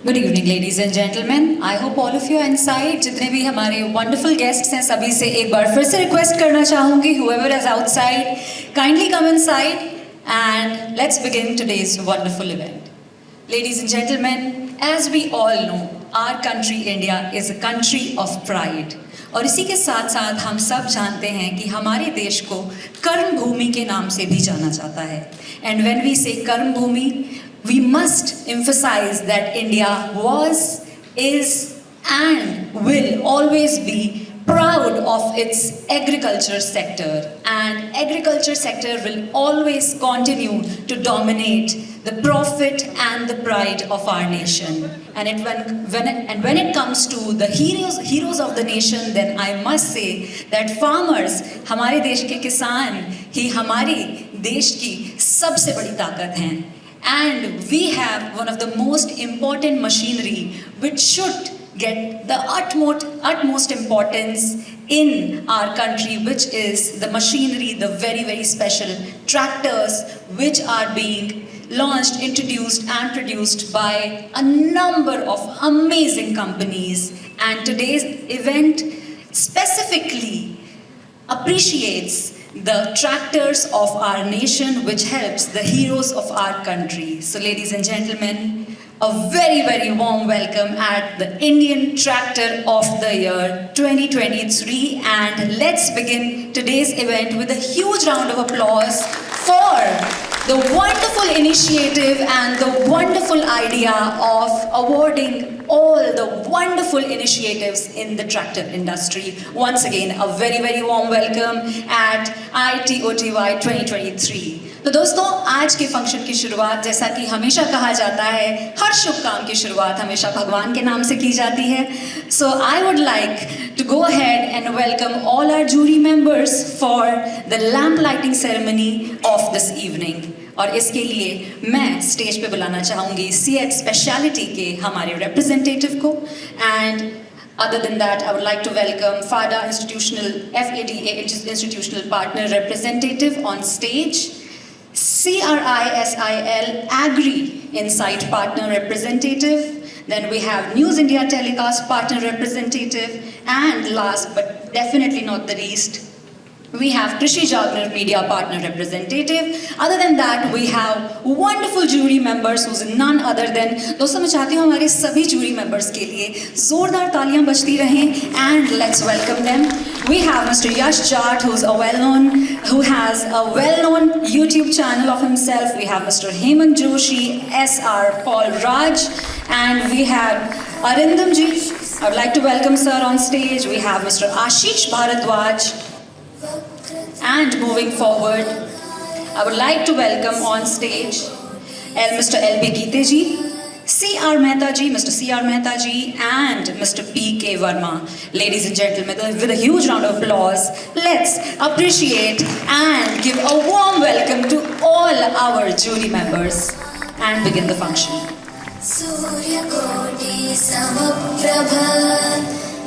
Good evening ladies and gentleman, I hope all of you are inside. जितने भी हमारे wonderful guests हैं सभी से एक बार फिर से रिक्वेस्ट करना चाहूँगी, whoever is outside, kindly come inside and let's begin today's wonderful event. Ladies and gentlemen, as we all know, our country India is a country of pride. और इसी के साथ साथ हम सब जानते हैं कि हमारे देश को कर्म भूमि के नाम से भी जाना जाता है। एंड व्हेन वी से कर्म भूमि, we must emphasize that India was, is and will always be proud of its agriculture sector, and agriculture sector will always continue to dominate the profit and the pride of our nation. And when it comes to the heroes of the nation, then I must say that farmers, हमारे देश के किसान ही हमारे देश की सबसे बड़ी ताकत हैं. And we have one of the most important machinery which should get the utmost importance in our country, which is the machinery, the very special tractors which are being launched, introduced and produced by a number of amazing companies. And today's event specifically appreciates the tractors of our nation, which helps the heroes of our country. So ladies and gentlemen, a very warm welcome at the Indian Tractor of the Year 2023, and let's begin today's event with a huge round of applause for the wonderful initiative and the wonderful idea of awarding all the wonderful initiatives in the tractor industry. Once again, a very warm welcome at Itoty 2023. तो दोस्तों, आज के function की शुरुआत, जैसा कि हमेशा कहा जाता है, हर शुभ काम की शुरुआत हमेशा भगवान के नाम से की जाती है. So I would like to go ahead and welcome all our jury members for the lamp lighting ceremony of this evening. और इसके लिए मैं स्टेज पे बुलाना चाहूँगी सीएट स्पेशलिटी के हमारे रिप्रेजेंटेटिव को. And other than that, I would like to welcome FADA institutional partner representative on stage. CRISIL Agri Insight partner representative. Then we have News India Telecast partner representative. And last but definitely not the least, we have Krishi Jagner Media Partner Representative. Other than that, we have wonderful jury members who's none other than, दोस्तों मैं चाहती हूँ हमारे सभी jury members के लिए जोरदार तालियां बजती रहें, and let's welcome them. We have Mr. Yash Jat, who has a well-known YouTube channel of himself. We have Mr. Hemant Joshi, SR Paul Raj, and we have Arindam ji. I would like to welcome sir on stage. We have Mr. Ashish Bharadwaj. And moving forward, I would like to welcome on stage Mr. LB Gite ji, CR Mehta ji, Mr. CR Mehta ji, and Mr. PK Verma. Ladies and gentlemen, with a huge round of applause, let's appreciate and give a warm welcome to all our jury members and begin the function. Surya Koti Samaprabha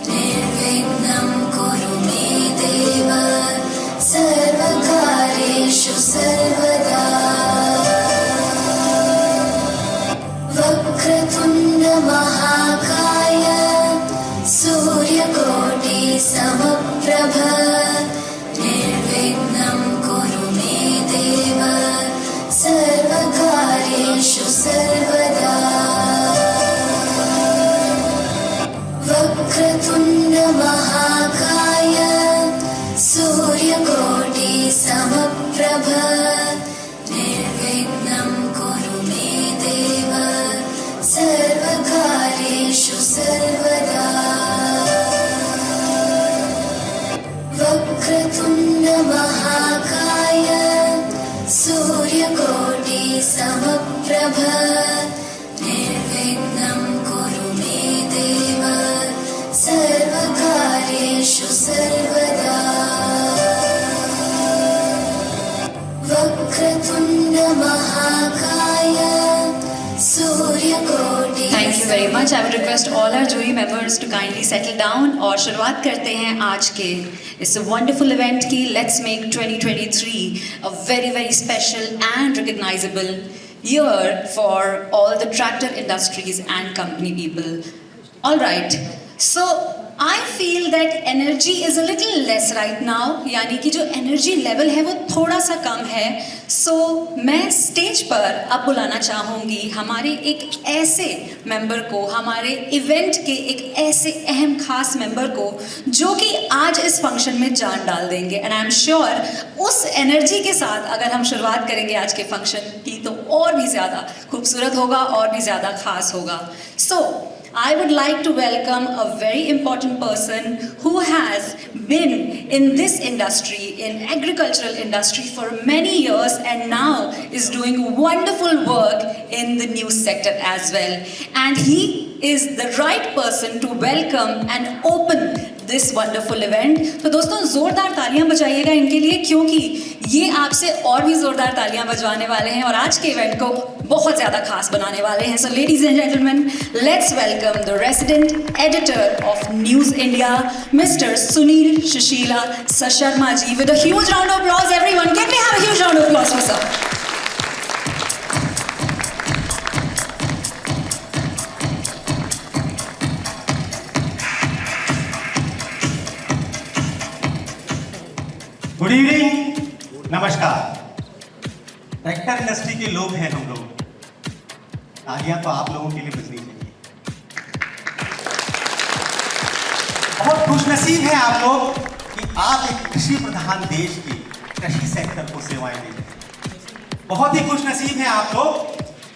Nirvignam Kuru Me Deva सर्वकार्येषु सर्वदा वक्रतुण्ड महाकाय सूर्यकोटि समप्रभ निर्विघ्नं कुरु मे देव सर्वकार्येषु सर्वदा वक्रतुण्ड महाकाय सूर्यकोटि समप्रभ निर्विघ्नं कुरु मे देव सर्वकार्येषु सर्वदा वक्रतुण्ड महाकाय सूर्यकोटि समप्रभ निर्विघ्नं कुरु मे देव सर्वकार्येषु सर्वदा वक्रतुण्ड महाकाय सूर्यकोटि. Thank you very much. I would request all our jury members to kindly settle down और शुरुआत करते हैं आज के इस wonderful event की. Let's make 2023 a very special and recognizable year for all the tractor industries and company people. All right, so I feel that energy is a little less right now, यानी कि जो energy level है वो थोड़ा सा कम है. So मैं stage पर अब बुलाना चाहूँगी हमारे एक ऐसे मेंबर को, हमारे इवेंट के एक ऐसे अहम खास मेंबर को जो कि आज इस फंक्शन में जान डाल देंगे. एंड आई एम श्योर उस एनर्जी के साथ अगर हम शुरुआत करेंगे आज के फंक्शन की तो और भी ज़्यादा खूबसूरत होगा और भी ज़्यादा खास होगा. So I would like to welcome a very important person who has been in this industry, in agricultural industry for many years and now is doing wonderful work in the news sector as well. And he is the right person to welcome and open this wonderful event. तो दोस्तों ज़ोरदार तालियां बजाइएगा इनके लिए, क्योंकि ये आपसे और भी ज़ोरदार तालियां बजवाने वाले हैं और आज के इवेंट को बहुत ज़्यादा खास बनाने वाले हैं. So ladies and gentlemen, let's welcome the resident editor of News India, Mr. Sunil Sushila Sharma ji, with a huge round of applause. Everyone, can we have a huge round of applause for sir? Good evening, नमस्कार. Tractor industry के लोग हैं हम लोग. तालियां तो आप लोगों के लिए बजनी चाहिए. बहुत खुशनसीब हैं आप लोग कि आप एक कृषि प्रधान देश के कृषि सेक्टर को सेवाएं दे रहे हैं. बहुत ही खुशनसीब हैं आप लोग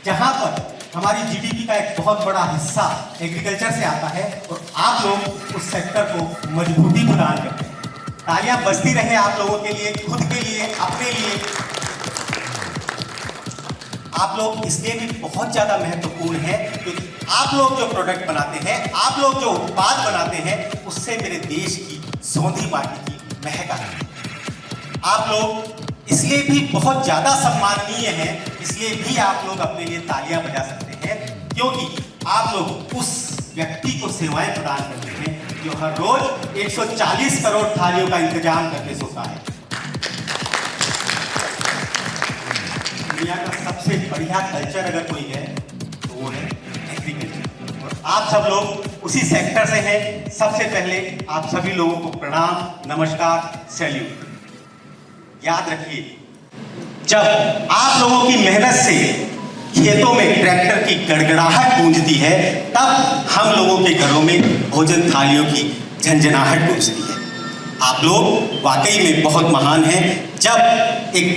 जहां पर हमारी जीडीपी का एक बहुत बड़ा हिस्सा एग्रीकल्चर से आता है और आप लोग उस सेक्टर को मजबूती प्रदान करते हैं. तालियां बजती रहे आप लोगों के लिए, खुद के लिए, अपने लिए. आप लोग इसलिए भी बहुत ज़्यादा महत्वपूर्ण है क्योंकि आप लोग जो प्रोडक्ट बनाते हैं, आप लोग जो उत्पाद बनाते हैं, उससे मेरे देश की सौंधी माटी की महक आती है. आप लोग इसलिए भी बहुत ज़्यादा सम्माननीय हैं, इसलिए भी आप लोग अपने लिए तालियां बजा सकते हैं क्योंकि आप लोग उस व्यक्ति को सेवाएं प्रदान करते हैं जो हर रोज 140 करोड़ थालियों का इंतजाम करके सोता है. दुनिया का सबसे बढ़िया कल्चर अगर कोई है तो वो है एग्रीकल्चर और आप सब लोग उसी सेक्टर से हैं. सबसे पहले आप सभी लोगों को प्रणाम, नमस्कार, सैल्यूट. याद रखिए, जब आप लोगों की मेहनत से खेतों में ट्रैक्टर की गड़गड़ाहट गूंजती है तब हम लोगों के घरों में भोजन थालियों की झंझनाहट गूंजती है. आप लोग वाकई में बहुत महान हैं. जब एक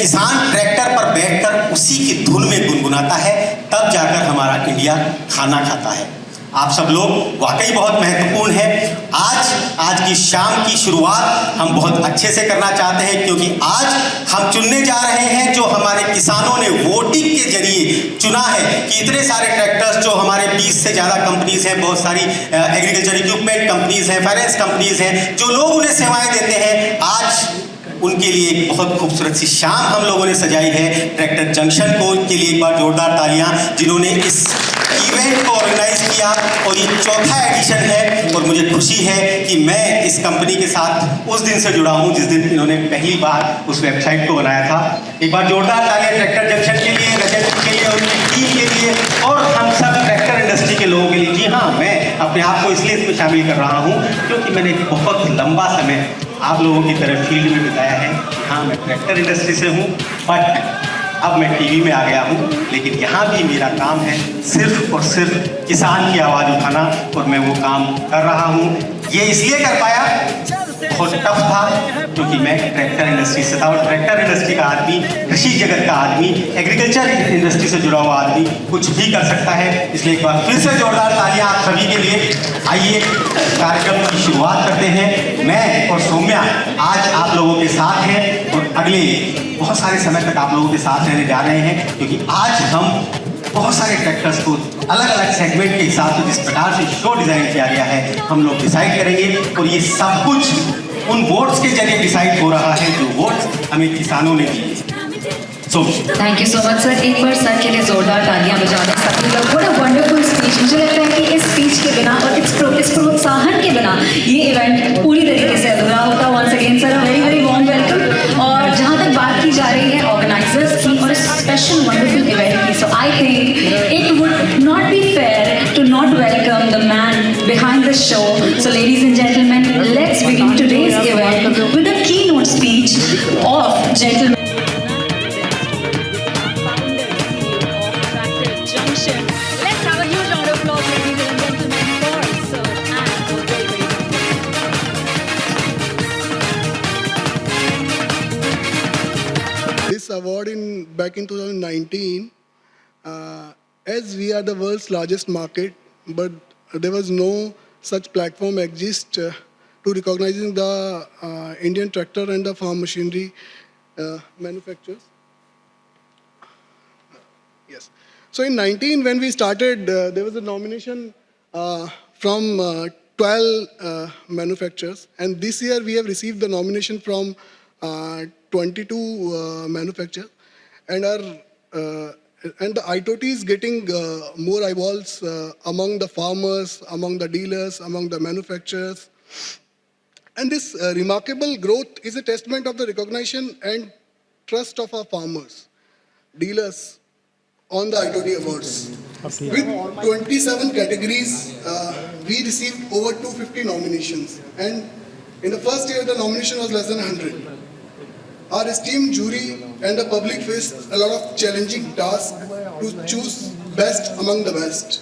किसान ट्रैक्टर पर बैठकर उसी की धुन में गुनगुनाता है तब जाकर हमारा इंडिया खाना खाता है. आप सब लोग वाकई बहुत महत्वपूर्ण है. आज की शाम की शुरुआत हम बहुत अच्छे से करना चाहते हैं क्योंकि आज हम चुनने जा रहे हैं जो हमारे किसानों ने वोटिंग के जरिए चुना है कि इतने सारे ट्रैक्टर्स जो हमारे 20 से ज़्यादा कंपनीज हैं, बहुत सारी एग्रीकल्चर इक्विपमेंट कंपनीज हैं, फाइनेंस कंपनीज हैं, जो लोग उन्हें सेवाएं देते हैं, आज उनके लिए एक बहुत खूबसूरत सी शाम हम लोगों ने सजाई है. ट्रैक्टर जंक्शन को के लिए एक बार जोरदार तालियां, जिन्होंने इस इवेंट को ऑर्गेनाइज किया और ये चौथा एडिशन है और मुझे खुशी है कि मैं इस कंपनी के साथ उस दिन से जुड़ा हूं जिस दिन इन्होंने पहली बार उस वेबसाइट को बनाया था. एक बार जोरदार तालियां ट्रैक्टर जंक्शन के लिए, रजत के लिए, उनकी टीम के लिए और हम सब ट्रैक्टर इंडस्ट्री के लोगों के लिए. जी हाँ, मैं अपने आप को इसलिए इसमें शामिल कर रहा हूँ क्योंकि मैंने बहुत लंबा समय आप लोगों की तरह फील्ड में बिताया है. हाँ, मैं ट्रैक्टर इंडस्ट्री से हूँ बट अब मैं टीवी में आ गया हूँ, लेकिन यहाँ भी मेरा काम है सिर्फ और सिर्फ किसान की आवाज़ उठाना और मैं वो काम कर रहा हूँ. ये इसलिए कर पाया, बहुत टफ था क्योंकि मैं ट्रैक्टर इंडस्ट्री से था और ट्रैक्टर इंडस्ट्री का आदमी, कृषि जगत का आदमी, एग्रीकल्चर इंडस्ट्री से जुड़ा हुआ आदमी कुछ भी कर सकता है. इसलिए एक बार फिर से जोरदार तालियां आप सभी के लिए. आइए कार्यक्रम की शुरुआत करते हैं. मैं और सौम्या आज आप लोगों के साथ हैं और अगले बहुत सारे समय तक आप लोगों के साथ रहने जा रहे हैं क्योंकि आज हम बहुत सारे ट्रैक्टर्स को अलग अलग सेगमेंट के हिसाब से जिस प्रकार से शो डिज़ाइन किया गया है हम लोग डिसाइड करेंगे और ये सब कुछ उन वोट्स के जरिए डिसाइड हो रहा है जो वोट्स हमें किसानों ने दिए. Thank you so much sir. एक बार सर के लिए जोरदार तालियां बजा दें सभी लोग. What a wonderful speech. मुझे लगता है कि इस स्पीच के बिना और इस प्रोत्साहन के बिना ये इवेंट पूरी तरीके से अधूरा होता. Once again sir, very very warm welcome. और जहाँ तक बात की जा रही है ऑर्गेनाइजर्स की और स्पेशल वंडरफुल इवेंट की, so I think it would not be fair to not welcome the man behind the show. So ladies and gentleman, let's begin today's event with a keynote speech of gentleman Junction. Let's have a huge round of applause, ladies and gentlemen, for Sir and for very, very This award back in 2019, as we are the world's largest market, but there was no such platform exist to recognizing the Indian tractor and the farm machinery manufacturers. Yes. So in 19, when we started, there was a nomination from 12 manufacturers, and this year we have received the nomination from 22 manufacturers, and the Itoty is getting more eyeballs among the farmers, among the dealers, among the manufacturers, and this remarkable growth is a testament of the recognition and trust of our farmers, dealers, on the Itoty Awards. With 27 categories, we received over 250 nominations. And in the first year, the nomination was less than 100. Our esteemed jury and the public faced a lot of challenging tasks to choose best among the best.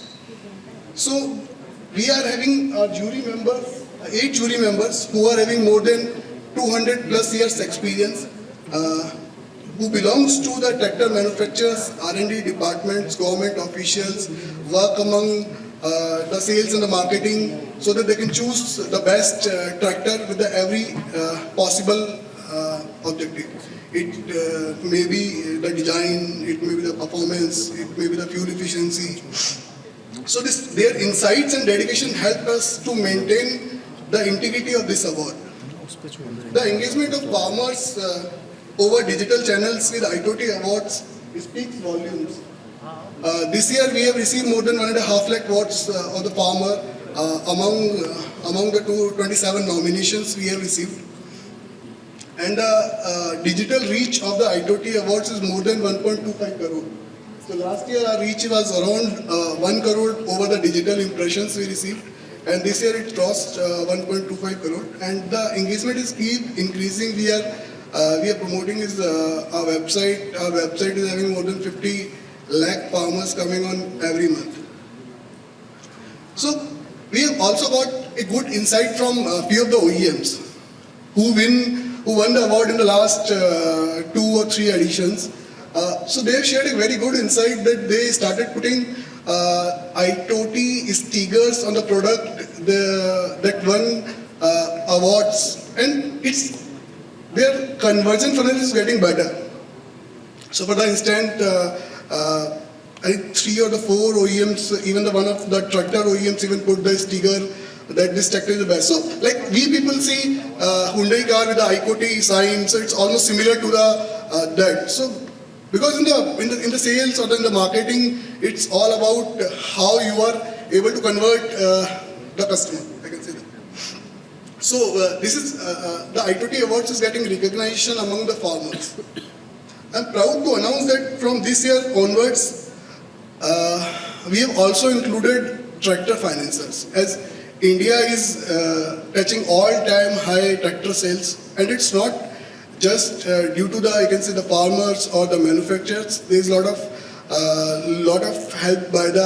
So we are having our jury members, 8 jury members who are having more than 200 plus years experience, who belongs to the tractor manufacturers, R&D departments, government officials, work among the sales and the marketing so that they can choose the best tractor with the every possible objective. It may be the design, it may be the performance, it may be the fuel efficiency. So their insights and dedication help us to maintain the integrity of this award. The engagement of farmers over digital channels with Itoty Awards speaks volumes. This year we have received more than 1.5 lakh votes of the farmer among the 27 nominations we have received. And the digital reach of the Itoty Awards is more than 1.25 crore. So last year our reach was around 1 crore over the digital impressions we received. And this year it crossed 1.25 crore. And the engagement is keep increasing. We are promoting our website. Our website is having more than 50 lakh farmers coming on every month. So we have also got a good insight from a few of the OEMs who won the award in the last 2 or 3 editions. So they have shared a very good insight that they started putting Itoty stickers on the product that won awards, and their conversion funnel is getting better. So for the instant, I think 3 or 4 OEMs, even one of the tractor OEMs even put the sticker that this tractor is the best. So like we people see Hyundai car with the Itoty sign, so it's almost similar to that. So because in the sales or in the marketing, it's all about how you are able to convert the customer. I can say that. So this is the Itoty Awards is getting recognition among the farmers. I'm proud to announce that from this year onwards, we have also included tractor financiers, as India is touching all-time high tractor sales, and it's not just due to the farmers or the manufacturers. There's a lot of help by the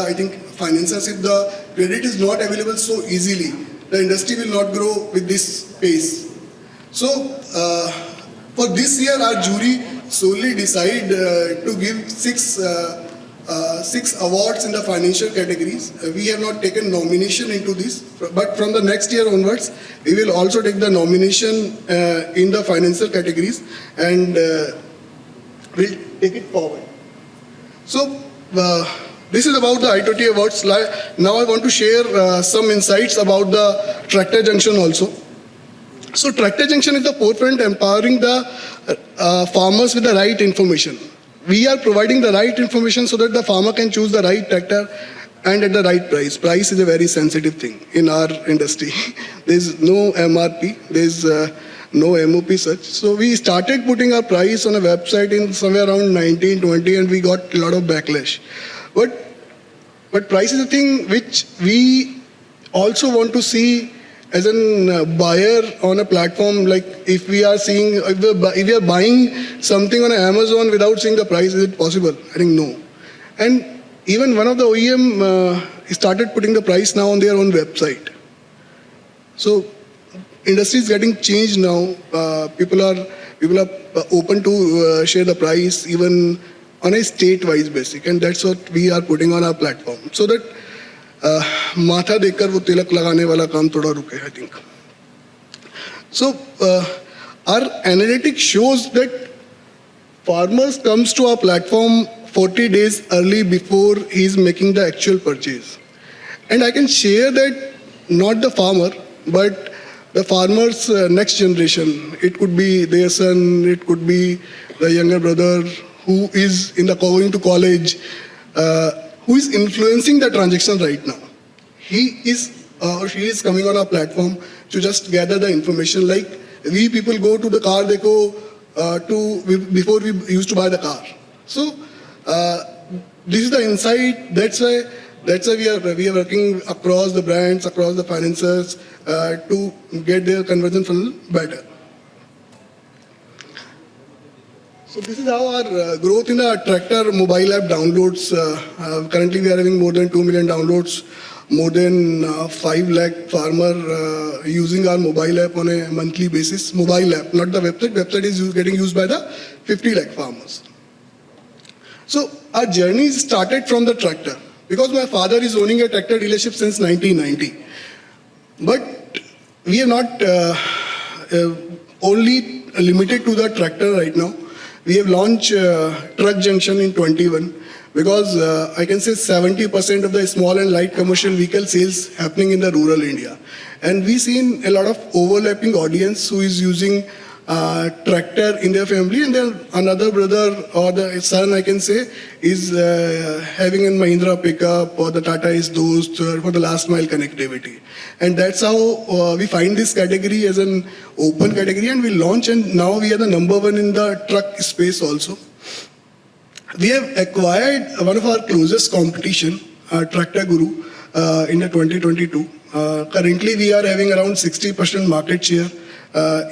financiers. If the credit is not available so easily, the industry will not grow with this pace. So for this year, our jury solely decide to give 6 awards in the financial categories. We have not taken nomination into this, but from the next year onwards, we will also take the nomination in the financial categories, and we'll take it forward. So this is about the Itoty Awards. Now I want to share some insights about the Tractor Junction also. So Tractor Junction is the forefront empowering the farmers with the right information. We are providing the right information so that the farmer can choose the right tractor and at the right price. Price is a very sensitive thing in our industry. There is no MRP. no MOP such. So we started putting our price on a website in somewhere around 1920, and we got a lot of backlash. But price is a thing which we also want to see as a buyer on a platform. Like if we are seeing, if we are buying something on Amazon without seeing the price, is it possible? I think no. And even one of the OEM started putting the price now on their own website. So industry is getting changed now. People are open to share the price even on a state-wise basis, and that's what we are putting on our platform, so that माथा देखकर वो तिलक लगाने वाला काम थोड़ा रुके, I think. So our analytics shows that farmers comes to our platform 40 days early before he is making the actual purchase. And I can share that not the farmer, but the farmer's next generation. It could be their son, it could be the younger brother who is going to college, who is influencing the transaction right now. He is or she is coming on our platform to just gather the information. Like we people go to the car deco before we used to buy the car. So this is the insight. That's why we are working across the brands, across the financiers to get their conversion funnel better. So this is how our growth in the tractor mobile app downloads. Currently we are having more than 2 million downloads, more than 5 lakh farmer using our mobile app on a monthly basis. Mobile app, not the website. Website is getting used by the 50 lakh farmers. So our journey started from the tractor, because my father is owning a tractor dealership since 1990. But we are not only limited to the tractor right now. We have launched Truck Junction in 21, because I can say 70% of the small and light commercial vehicle sales happening in the rural India. And we've seen a lot of overlapping audience who is using tractor in their family, and then another brother or the son, I can say, is having a Mahindra pickup or the Tata is Dost for the last mile connectivity. And that's how we find this category as an open category, and we launch, and now we are the number one in the truck space also. We have acquired one of our closest competition, Tractor Guru, in the 2022. Currently we are having around 60% market share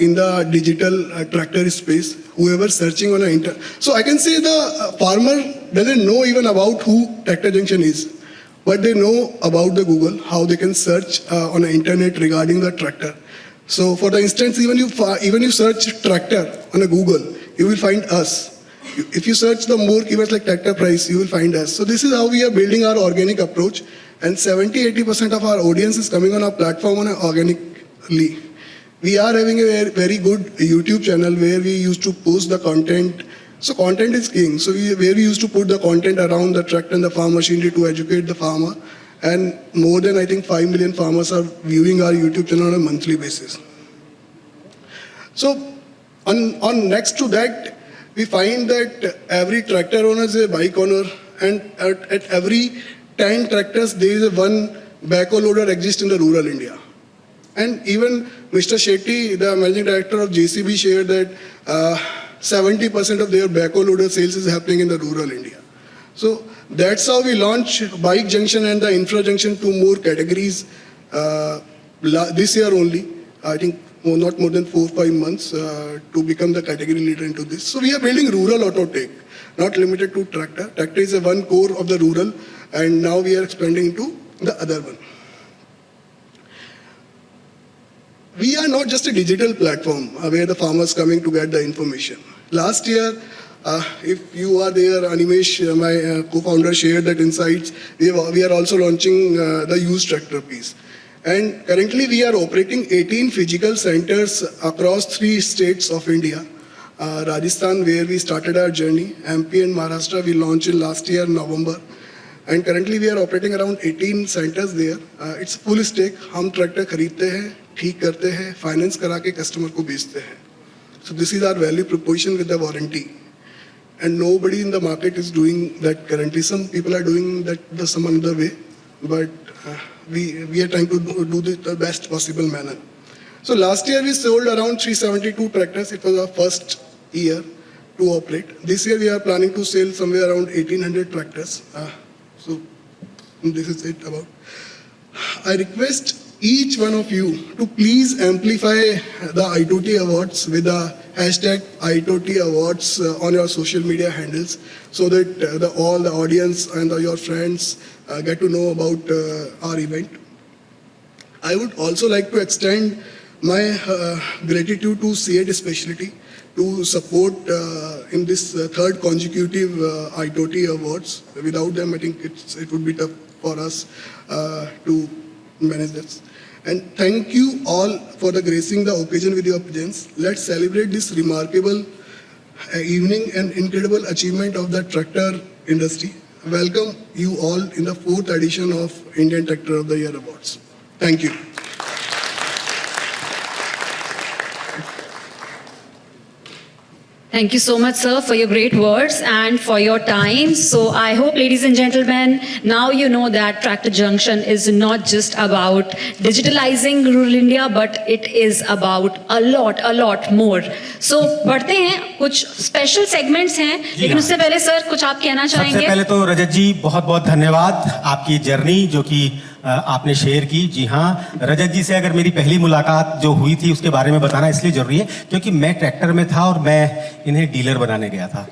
in the digital tractor space. Whoever searching on the internet. So I can say the farmer doesn't know even about who Tractor Junction is, but they know about the Google, how they can search on the internet regarding the tractor. So for the instance, even you search tractor on a Google, you will find us. If you search the more keywords like tractor price, you will find us. So this is how we are building our organic approach, and 70-80% of our audience is coming on our platform on organically. We are having a very good YouTube channel where we used to post the content. So content is king. So where we used to put the content around the tractor and the farm machinery to educate the farmer. And more than, I think, 5 million farmers are viewing our YouTube channel on a monthly basis. So on next to that, we find that every tractor owner is a bike owner, and at every 10 tractors, there is one backhoe loader exists in the rural India. And even Mr. Shetty, the managing director of JCB, shared that 70% of their backhoe loader sales is happening in the rural India. So that's how we launched Bike Junction and the Infra Junction, 2 more categories this year only. I think not more than 4 or 5 months to become the category leader into this. So we are building rural auto tech, not limited to tractor. Tractor is a one core of the rural, and now we are expanding into the other one. We are not just a digital platform where the farmers coming to get the information. Last year, if you are there, Animesh, my co-founder, shared that insights. We are also launching the used tractor piece. And currently we are operating 18 physical centers across 3 states of India. Rajasthan, where we started our journey. MP and Maharashtra, we launched in last year, November. And currently we are operating around 18 centers there. It's full stake. हम tractor खरीदते हैं, ठीक करते हैं, finance करा के customer को बेचते हैं. So this is our value proposition with the warranty. And nobody in the market is doing that currently. Some people are doing that some other way, but we are trying to do the best possible manner. So last year we sold around 372 tractors. It was our first year to operate. This year we are planning to sell somewhere around 1800 tractors. So this is it about. I request each one of you to please amplify the Itoty awards with the hashtag Itoty awards on your social media handles, so that all the audience and your friends get to know about our event. I would also like to extend my gratitude to CAT Specialty to support in this third consecutive Itoty awards. Without them, I think it would be tough for us to manage this. And thank you all for gracing the occasion with your presence. Let's celebrate this remarkable evening and incredible achievement of the tractor industry. Welcome you all in the 4th edition of Indian Tractor of the Year Awards. Thank you. Thank you so much, sir, for your great words and for your time. So I hope, ladies and gentlemen, now you know that Tractor Junction is not just about digitalizing rural India, but it is about a lot more. So बढ़ते हैं, कुछ special segments हैं, लेकिन उससे पहले sir कुछ आप कहना चाहेंगे? सबसे पहले तो रजत जी बहुत बहुत धन्यवाद, आपकी जर्नी जो कि आपने शेयर की। जी हाँ, रजत जी से अगर मेरी पहली मुलाकात जो हुई थी उसके बारे में बताना इसलिए जरूरी है क्योंकि मैं ट्रैक्टर में था और मैं इन्हें डीलर बनाने गया था।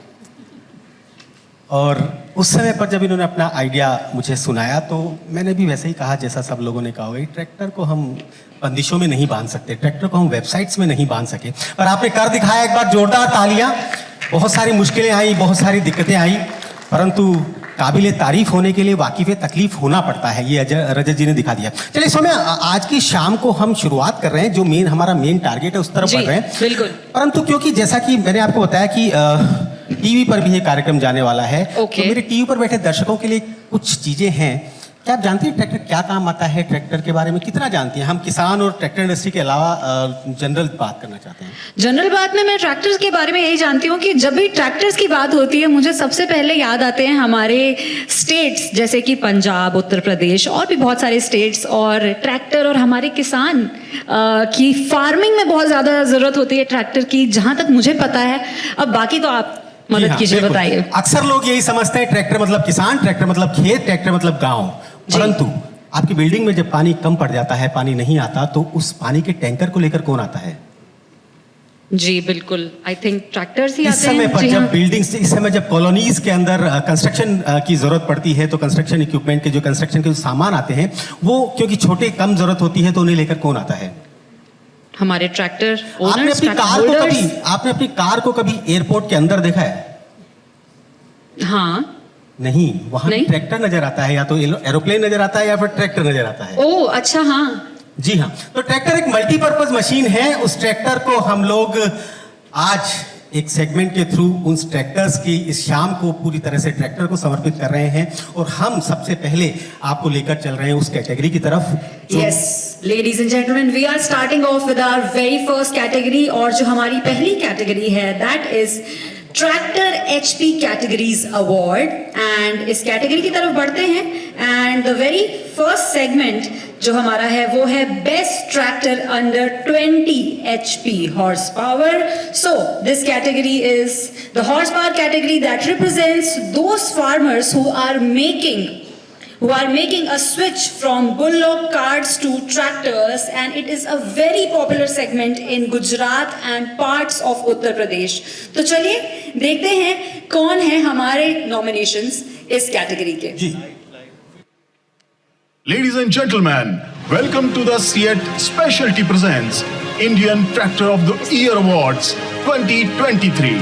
और उस समय पर जब इन्होंने अपना आइडिया मुझे सुनाया तो मैंने भी वैसे ही कहा जैसा सब लोगों ने कहा होगा, ट्रैक्टर को हम बंदिशों में नहीं बांध सकते, ट्रैक्टर को हम वेबसाइट्स में नहीं बांध सके, और आपने कर दिखाया। एक बार जोरदार तालियां। बहुत सारी मुश्किलें आई, बहुत सारी दिक्कतें आई, परंतु काबिल तारीफ होने के लिए वाकिफ तकलीफ होना पड़ता है, ये रजत जी ने दिखा दिया। चलिए सौम्य, आज की शाम को हम शुरुआत कर रहे हैं, जो हमारा मेन टारगेट है उस तरफ बढ़ रहे हैं। बिल्कुल। परंतु क्योंकि जैसा कि मैंने आपको बताया कि टीवी पर भी ये कार्यक्रम जाने वाला है, तो मेरे टीवी पर बैठे दर्शकों के लिए कुछ चीजें हैं। क्या आप जानती हैं ट्रैक्टर क्या काम आता है? ट्रैक्टर के बारे में कितना जानती हैं? हम किसान और ट्रैक्टर इंडस्ट्री के अलावा जनरल बात करना चाहते हैं। जनरल बात में मैं ट्रैक्टर्स के बारे में यही जानती हूँ कि जब भी ट्रैक्टर्स की बात होती है मुझे सबसे पहले याद आते हैं हमारे स्टेट्स, जैसे कि पंजाब, उत्तर प्रदेश और भी बहुत सारे स्टेट्स, और ट्रैक्टर और हमारे किसान की फार्मिंग में बहुत ज़्यादा ज़रूरत होती है ट्रैक्टर की, जहाँ तक मुझे पता है। अब बाकी तो आप मदद कीजिए, बताइए। अक्सर लोग यही समझते हैं ट्रैक्टर मतलब किसान, ट्रैक्टर मतलब खेत, ट्रैक्टर मतलब गाँव, परंतु आपकी बिल्डिंग में जब पानी कम पड़ जाता है, पानी नहीं आता, तो उस पानी के टैंकर को लेकर कौन आता है? जी बिल्कुल, आई थिंक ट्रैक्टर्स ही आते हैं। इस समय पर जब बिल्डिंग्स, इस समय जब कॉलोनीज के अंदर कंस्ट्रक्शन की जरूरत पड़ती है, तो कंस्ट्रक्शन इक्विपमेंट के जो कंस्ट्रक्शन के जो सामान आते हैं वो क्योंकि छोटे कम जरूरत होती है, तो उन्हें लेकर कौन आता है? हमारे ट्रैक्टर ओनर्स। आपने अपनी कार को कभी एयरपोर्ट के अंदर देखा है? हाँ। नहीं, वहां ट्रैक्टर नजर आता है, या तो एरोप्लेन नजर आता है या फिर ट्रैक्टर नजर आता है। ओह अच्छा, हाँ जी हाँ। तो ट्रैक्टर एक मल्टीपर्पज मशीन है। उस ट्रैक्टर को हम लोग आज एक सेगमेंट के थ्रू उन ट्रैक्टर्स की इस शाम को पूरी तरह से ट्रैक्टर को समर्पित कर रहे हैं, और हम सबसे पहले आपको लेकर चल रहे हैं उस कैटेगरी की तरफ। Yes ladies and gentleman, we are starting off with our very first category, और जो हमारी पहली कैटेगरी है that is tractor HP categories award. And इस कैटेगरी की तरफ बढ़ते हैं, and the very first segment जो हमारा है वो है best tractor under 20 HP horsepower. So this category is the horsepower category that represents those farmers who are making a switch from bullock carts to tractors, and it is a very popular segment in Gujarat and parts of Uttar Pradesh. तो चलिए देखते हैं कौन है हमारे nominations इस category के। Ladies and gentlemen, welcome to the CAT Specialty Presents Indian Tractor of the Year Awards 2023.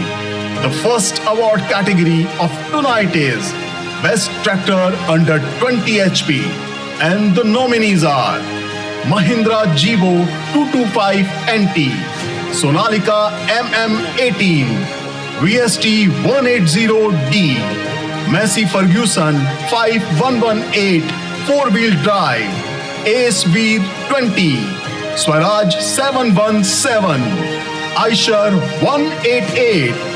The first award category of tonight is Best Tractor under 20 HP, and the nominees are Mahindra Jeevo 225 NT, Sonalika MM18, VST 180D, Massey Ferguson 5118 4-wheel drive, ASV 20, Swaraj 717, Eicher 188,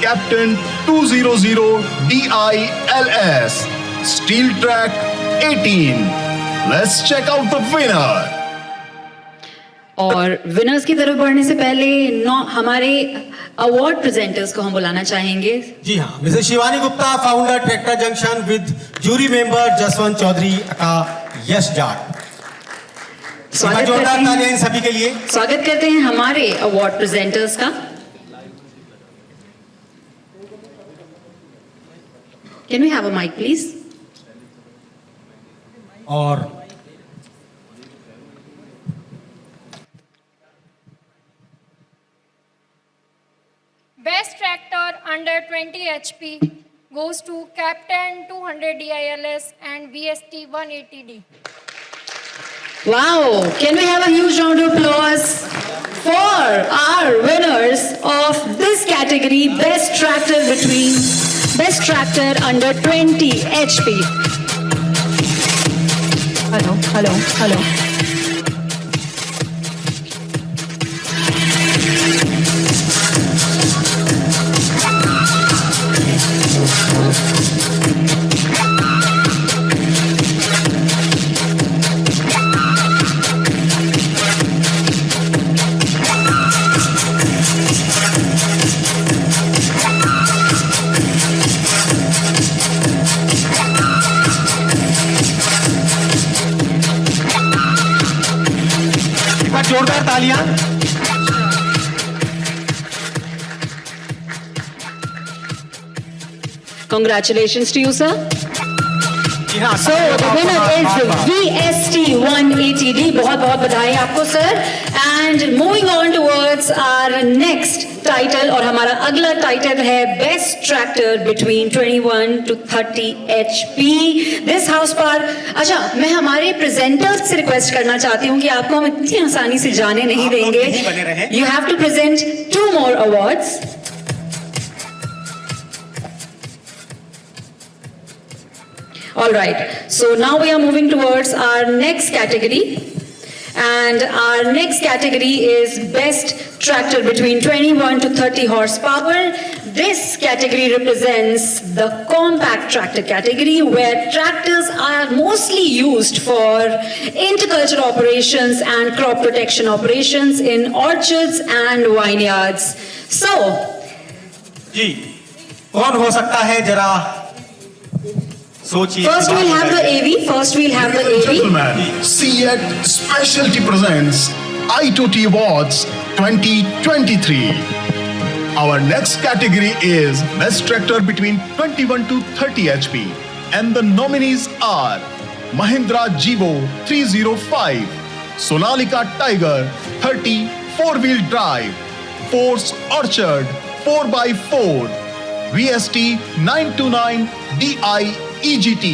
Captain 200 DILS, Steel Track 18. Let's check out the winner. और winners की तरफ बढ़ने से पहले हमारे award presenters को हम बुलाना चाहेंगे। जी हाँ, Mrs Shivani Gupta, founder Tractor Junction, with jury member Jaswant Chaudhary का यश जाट। जोरदार तालियां इन सभी के लिए। स्वागत करते हैं हमारे अवार्ड प्रेजेंटर्स का। Can we have a mike please? और Best tractor under 20 HP goes to Captain 200 DILS and VST 180D. Wow! Can we have a huge round of applause for our winners of this category, Best Tractor under 20 HP. Hello. जोरदार तालियां। Congratulations to you, sir. हाँ, So the winner is VST 180D. बहुत बधाई आपको sir. And moving on towards our next title, और हमारा अगला title है Best Tractor between 21 to 30 HP. This house पर अच्छा मैं हमारे presenters से request करना चाहती हूँ कि आपको हम इतनी आसानी से जाने नहीं देंगे। You have to present 2 more awards. All right, so now we are moving towards our next category, and our next category is Best Tractor between 21 to 30 horsepower. This category represents the compact tractor category, where tractors are mostly used for intercultural operations and crop protection operations in orchards and vineyards. So, जी, कौन हो सकता है जरा सोचिए। First we'll have the AV. Gentlemen, CEAT Specialty presents Itoty Awards 2023. Our next category is Best Tractor between 21 to 30 HP, and the nominees are Mahindra Jivo 305, Sonalika Tiger 30 4-wheel drive, Force Orchard 4x4, VST 929 DI EGT,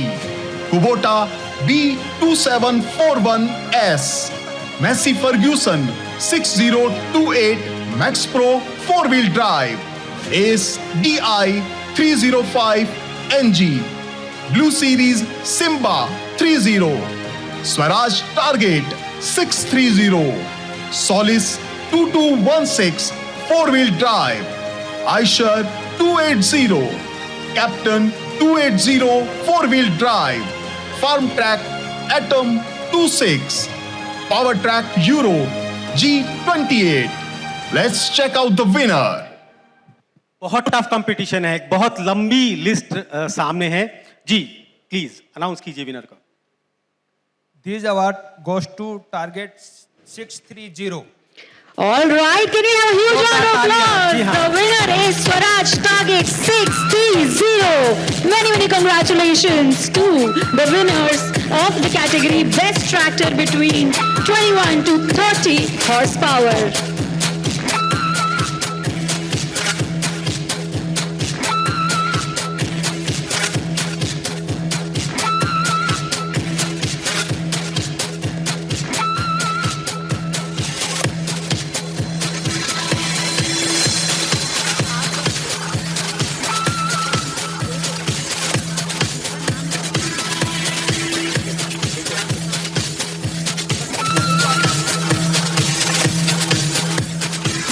Kubota B2741S, Massey Ferguson 6028 Max Pro 4-wheel drive, Ace DI 305 NG, Blue Series Simba 30, Swaraj Target 630, Solis 2216 4-wheel drive, Eicher 280, Captain 280 4-wheel drive, Farm Track Atom 26, Power Track Euro G28. Let's check out the winner. बहुत tough competition है, एक बहुत लंबी list सामने है। जी please announce कीजिए winner का। This award goes to Target 630. All right, can you have a huge round of applause? The winner is Swaraj Target 630. Many congratulations to the winners of the category Best Tractor between 21 to 30 horsepower.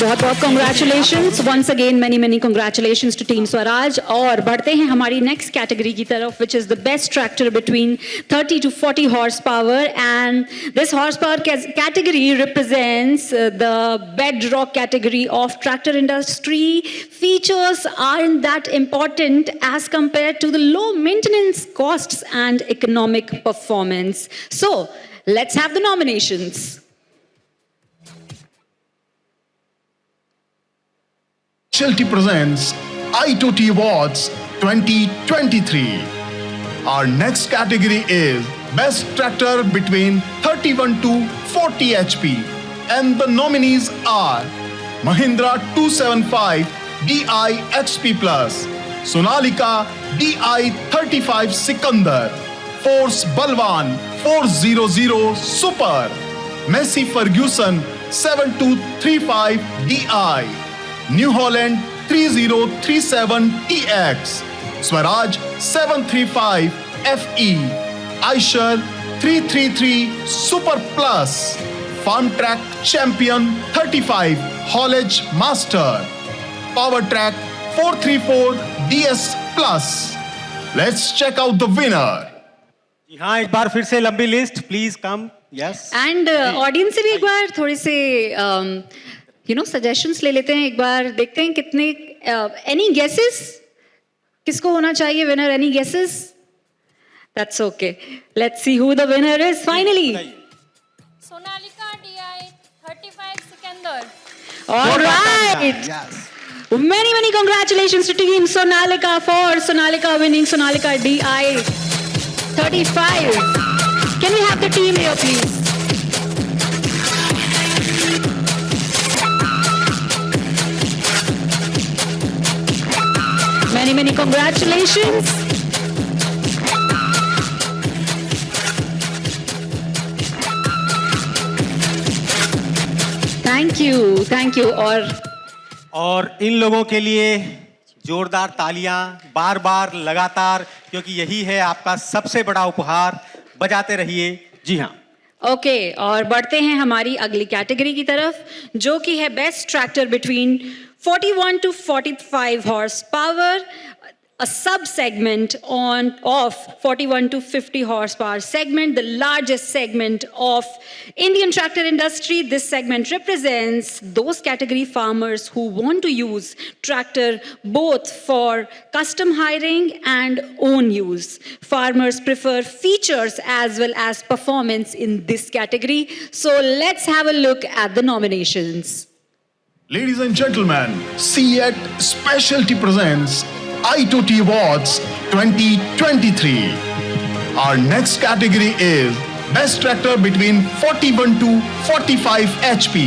बहुत बहुत congratulations once again, many congratulations to team Swaraj. और बढ़ते हैं हमारी next category की तरफ, which is the best tractor between 30 to 40 horsepower, and this horsepower category represents the bedrock category of tractor industry. Features aren't that important as compared to the low maintenance costs and economic performance. So let's have the nominations. Specialty presents Itoty Awards 2023. Our next category is Best Tractor between 31 to 40 HP. And the nominees are Mahindra 275 DI XP Plus, Sonalika DI 35 Sikandar, Force Balwan 400 Super, Massey Ferguson 7235 DI, New Holland 3037 TX, Swaraj 735 FE, Eicher 333 Super Plus, Farm Track Champion 35 Haulage Master, Power Track 434 DS Plus. Let's check out the winner. जी हाँ, एक बार फिर से लंबी list, please come. Yes. And audience से भी एक बार थोड़े से सजेशंस ले लेते हैं. एक बार देखते हैं कितने एनी गेसेस किसको होना चाहिए winner. Any guesses? That's okay. Let's see who the winner is finally. Sonalika DI 35 Sikandar. Alright. Many congratulations to team Sonalika for Sonalika winning Sonalika DI 35. Can we have the team here, please? Many congratulations. Thank you. और इन लोगों के लिए जोरदार तालियां बार बार लगातार, क्योंकि यही है आपका सबसे बड़ा उपहार. बजाते रहिए. जी हाँ. ओके, और बढ़ते हैं हमारी अगली कैटेगरी की तरफ, जो कि है best tractor between 41 to 45 horse power, a sub-segment of 41 to 50 horsepower segment, the largest segment of Indian tractor industry. This segment represents those category farmers who want to use tractor both for custom hiring and own use. Farmers prefer features as well as performance in this category. So let's have a look at the nominations. Ladies and gentlemen, CEAT Specialty presents Itoty Awards 2023. Our next category is Best Tractor between 41 to 45 HP.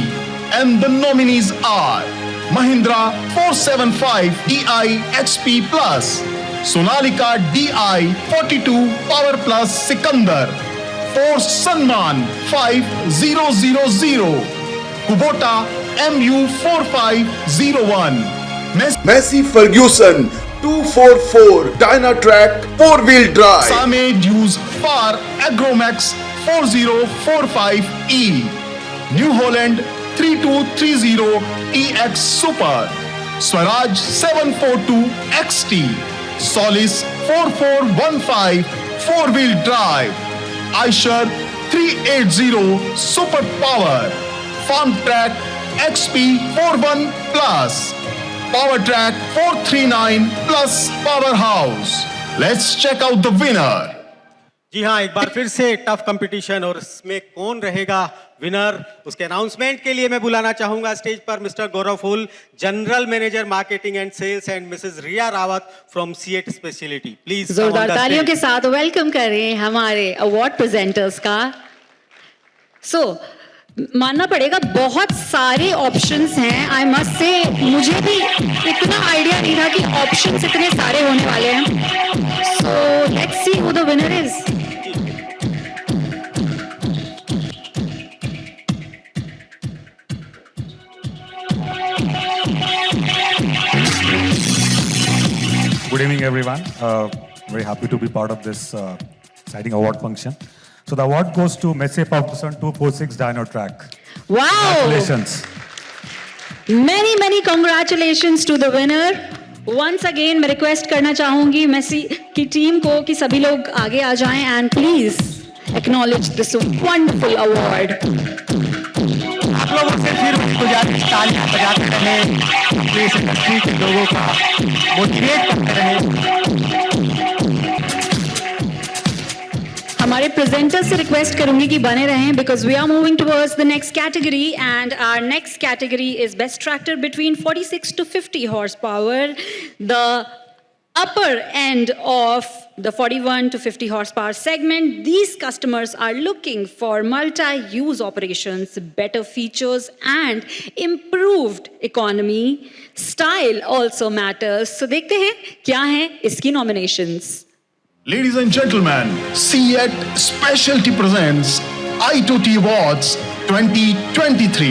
And the nominees are Mahindra 475 DI XP Plus, Sonalika DI 42 Power Plus Sikandar, Force Sunman 5000, Kubota MU 4501, Massey Ferguson 244 Dynatrack 4-wheel drive, Same Use Far Agromax 4045E, New Holland 3230 TX Super, Swaraj 742 XT, Solis 4415 4-wheel drive, Eicher 380 Super Power, Farm Track XP 41 Plus, Power Track 439 Plus Powerhouse. Let's check out the winner. जी हाँ, एक बार फिर से tough competition, और इसमें कौन रहेगा winner, उसके announcement के लिए मैं बुलाना चाहूंगा स्टेज पर Mr Gaurav Phull, general manager marketing and sales, and Mrs Riya Rawat from CEAT specialty. Please जोरदार तालियों के साथ वेलकम करें हमारे अवार्ड प्रेजेंटर्स का. सो मानना पड़ेगा बहुत सारे ऑप्शंस हैं. आई मस्ट से मुझे भी इतना आइडिया नहीं था कि ऑप्शंस इतने सारे होने वाले हैं. So let's see who the winner is. Good evening, everyone. Very happy to be part of this exciting award function. So the award goes to Massey Ferguson 246 Dynatrack. Wow! Congratulations. Many congratulations to the winner. Once again मैं request करना चाहूंगी Messi की team को कि सभी लोग आगे आ जाएं and please acknowledge this wonderful award. आप लोगों से फिर गुजारिश तालियां बजाते रहे, इस इंडस्ट्री के लोगों का मोटिवेट करते रहे। हमारे प्रेजेंटर से रिक्वेस्ट करूंगी कि बने रहें because we are moving towards the next category and our next category is best tractor between 46 to 50 horsepower. The upper end of the 41 to 50 horsepower segment, these customers are looking for multi-use operations, better features and improved economy. Style also matters. So देखते हैं क्या हैं इसकी nominations. Ladies and gentlemen, CEAT Specialty presents Itoty Awards 2023.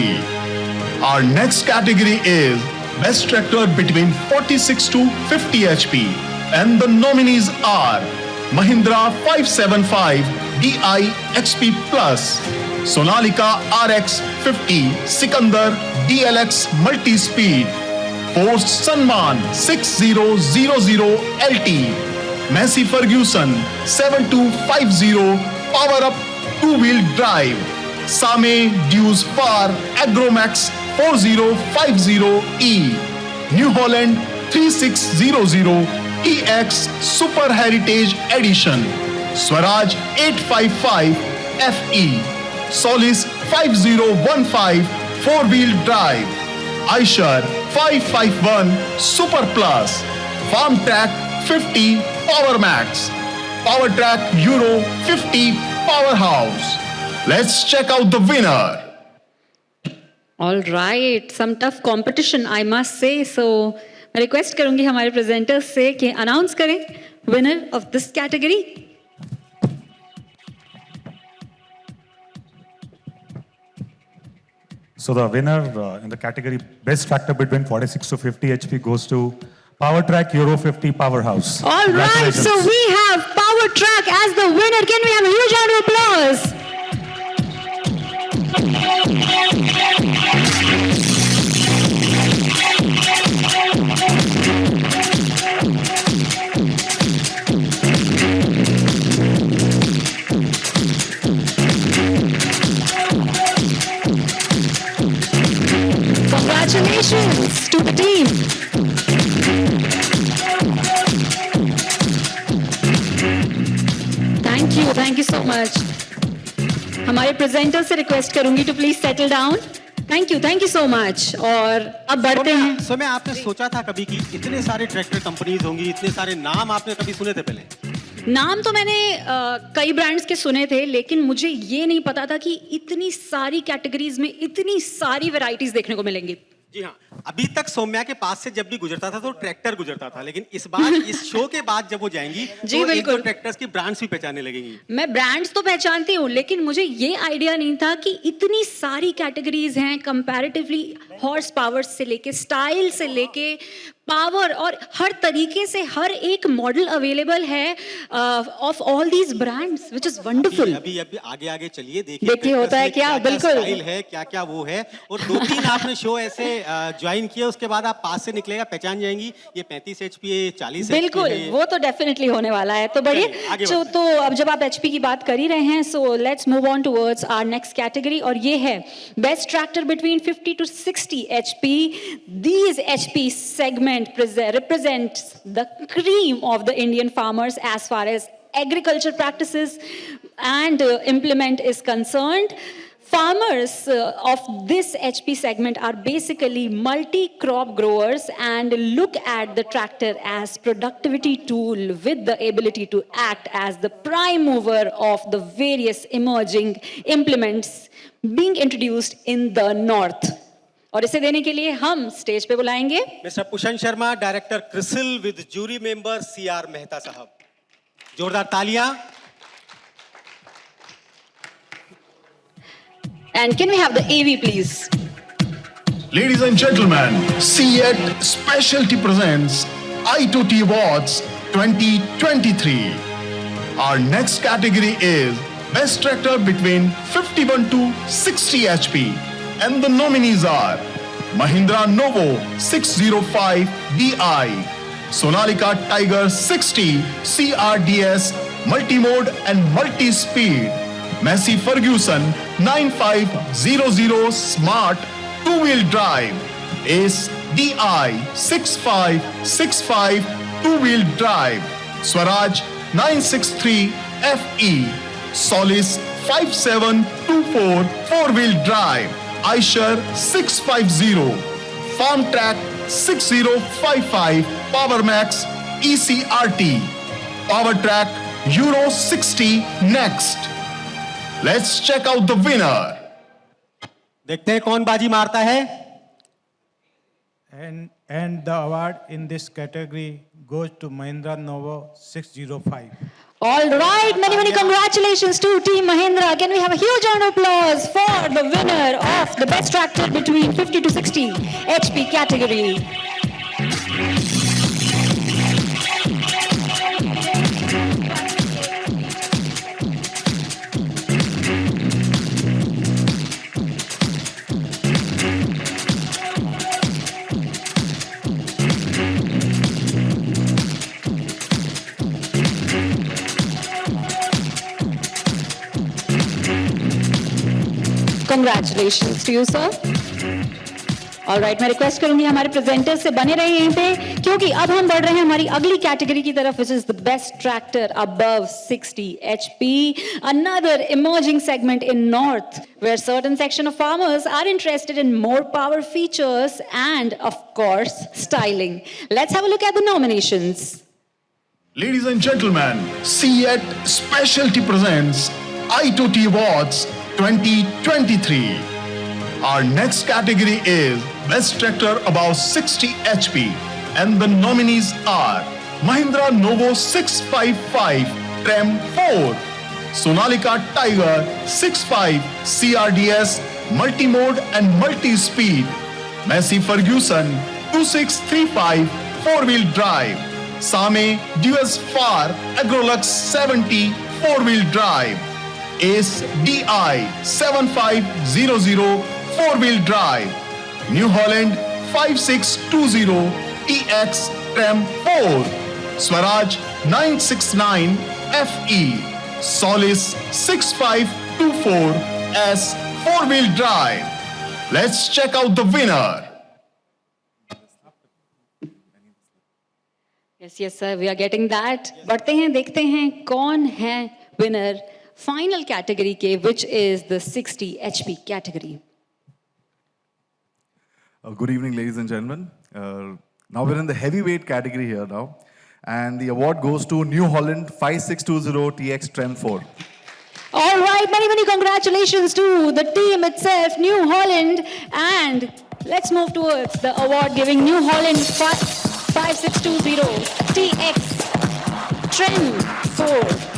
Our next category is Best Tractor between 46 to 50 HP. And the nominees are Mahindra 575 DI XP Plus, Sonalika RX 50 Sikandar DLX Multi-Speed, Force Sunman 6000 LT, Massey Ferguson 7250 Power Up 2-wheel drive, Same Dews Far Agromax 4050E, New Holland 3600 EX Super Heritage Edition, Swaraj 855 FE, Solis 5015 4-wheel drive, Eicher 551 Super Plus, Farm Track 50 Power Max, Power Track Euro 50 Powerhouse. Let's check out the winner. All right, some tough competition I must say. So मैं request करूंगी हमारे presenters से कि announce करें winner of this category. So the winner in the category Best Tractor between 46 to 50 HP goes to PowerTrack Euro 50 Powerhouse. All right, so we have PowerTrack as the winner. Can we have a huge round of applause? Congratulations to the team. Thank you so much. हमारे presenter से request करूंगी to please settle down. Thank you so much. और अब बढ़ते हैं. सो मैं आपने सोचा था कभी कि इतने सारे ट्रैक्टर कंपनीज होंगी, इतने सारे नाम आपने कभी सुने थे पहले? नाम तो मैंने कई ब्रांड्स के सुने थे, लेकिन मुझे ये नहीं पता था कि इतनी सारी कैटेगरीज में इतनी सारी वैरायटीज देखने को मिलेंगी. जी हाँ, अभी तक सौम्या के पास से जब भी गुजरता था तो ट्रैक्टर गुजरता था, लेकिन इस बार इस शो के बाद जब वो जाएंगी जी तो बिल्कुल ट्रैक्टर्स की ब्रांड्स भी पहचानने लगेंगी. मैं ब्रांड्स तो पहचानती हूँ, लेकिन मुझे ये आइडिया नहीं था कि इतनी सारी कैटेगरीज हैं कंपैरेटिवली, हॉर्स पावर से लेके स्टाइल से लेके पावर और हर तरीके से हर एक मॉडल अवेलेबल है of all these brands, which is wonderful. अभी आगे चलिए, देखिए होता है क्या. बिल्कुल स्टाइल है, क्या वो है. और 2-3 आपने शो ऐसे ज्वाइन किया, उसके बाद आप पास से निकलेगा पहचान जाएंगी ये 35 HP है, 40 बिल्कुल HP है. वो तो डेफिनेटली होने वाला है. तो बढ़िए, तो अब जब आप HP की बात कर ही रहे हैं, so let's move on towards our next category, और ये है best tractor between 50 to 60 HP. These HP segment represents the cream of the Indian farmers as far as agriculture practices and implement is concerned. Farmers of this HP segment are basically multi-crop growers and look at the tractor as productivity tool with the ability to act as the prime mover of the various emerging implements being introduced in the north. और इसे देने के लिए हम stage पे बुलाएंगे mister Pushan Sharma, director CRISIL, with jury member CR Mehta sahab. जोरदार तालियां. And can we have the AV please? Ladies and gentlemen, CEAT Specialty presents Itoty Awards 2023. Our next category is Best Tractor between 51 to 60 HP. And the nominees are Mahindra Novo 605 DI, Sonalika Tiger 60 CRDS multimode and multi-speed, Massey Ferguson 9500 Smart two-wheel drive, Ace DI 6565 two-wheel drive, Swaraj 963 FE, Solis 5724 four-wheel drive, Eicher 650, Farm Track 6055 Power Max ECRT, Power Track Euro 60 next. Let's check out the winner. देखते हैं कौन बाजी मारता है. And the award in this category goes to Mahindra Novo 605. All right, many congratulations to Team Mahindra. Can we have a huge round of applause for the winner of the best tractor between 50 to 60 HP category? Congratulations to you, sir. All right, मैं request करूंगी हमारे presenters से बने रहे यहीं पे, क्योंकि अब हम बढ़ रहे हैं हमारी अगली कैटेगरी की तरफ, which is the best tractor above 60 HP, another emerging segment in North, where certain section of farmers are interested in more power features and, of course, styling. Let's have a look at the nominations. Ladies and gentlemen, CEAT Specialty presents Itoty Awards 2023. Our next category is Best Tractor Above 60 HP, and the nominees are Mahindra Novo 655 Trem 4, Sonalika Tiger 65 CRDS Multimode and Multi-Speed, Massey Ferguson 2635 four-wheel drive, Same Duos Far Agrolux 70 four-wheel drive, Ace DI 7500 four-wheel drive, New Holland 5620 TX Trem 4, Swaraj 969 FE, Solis 6524 S four-wheel drive. Let's check out the winner. Yes, sir, we are getting that. बढ़ते हैं, देखते हैं कौन है winner final category के, which is the 60 HP category. Good evening, ladies and gentlemen. Now we're in the heavyweight category here now, and the award goes to New Holland 5620 TX Trem 4. All right, many congratulations to the team itself, New Holland, and let's move towards the award giving New Holland 5620 TX Trem 4.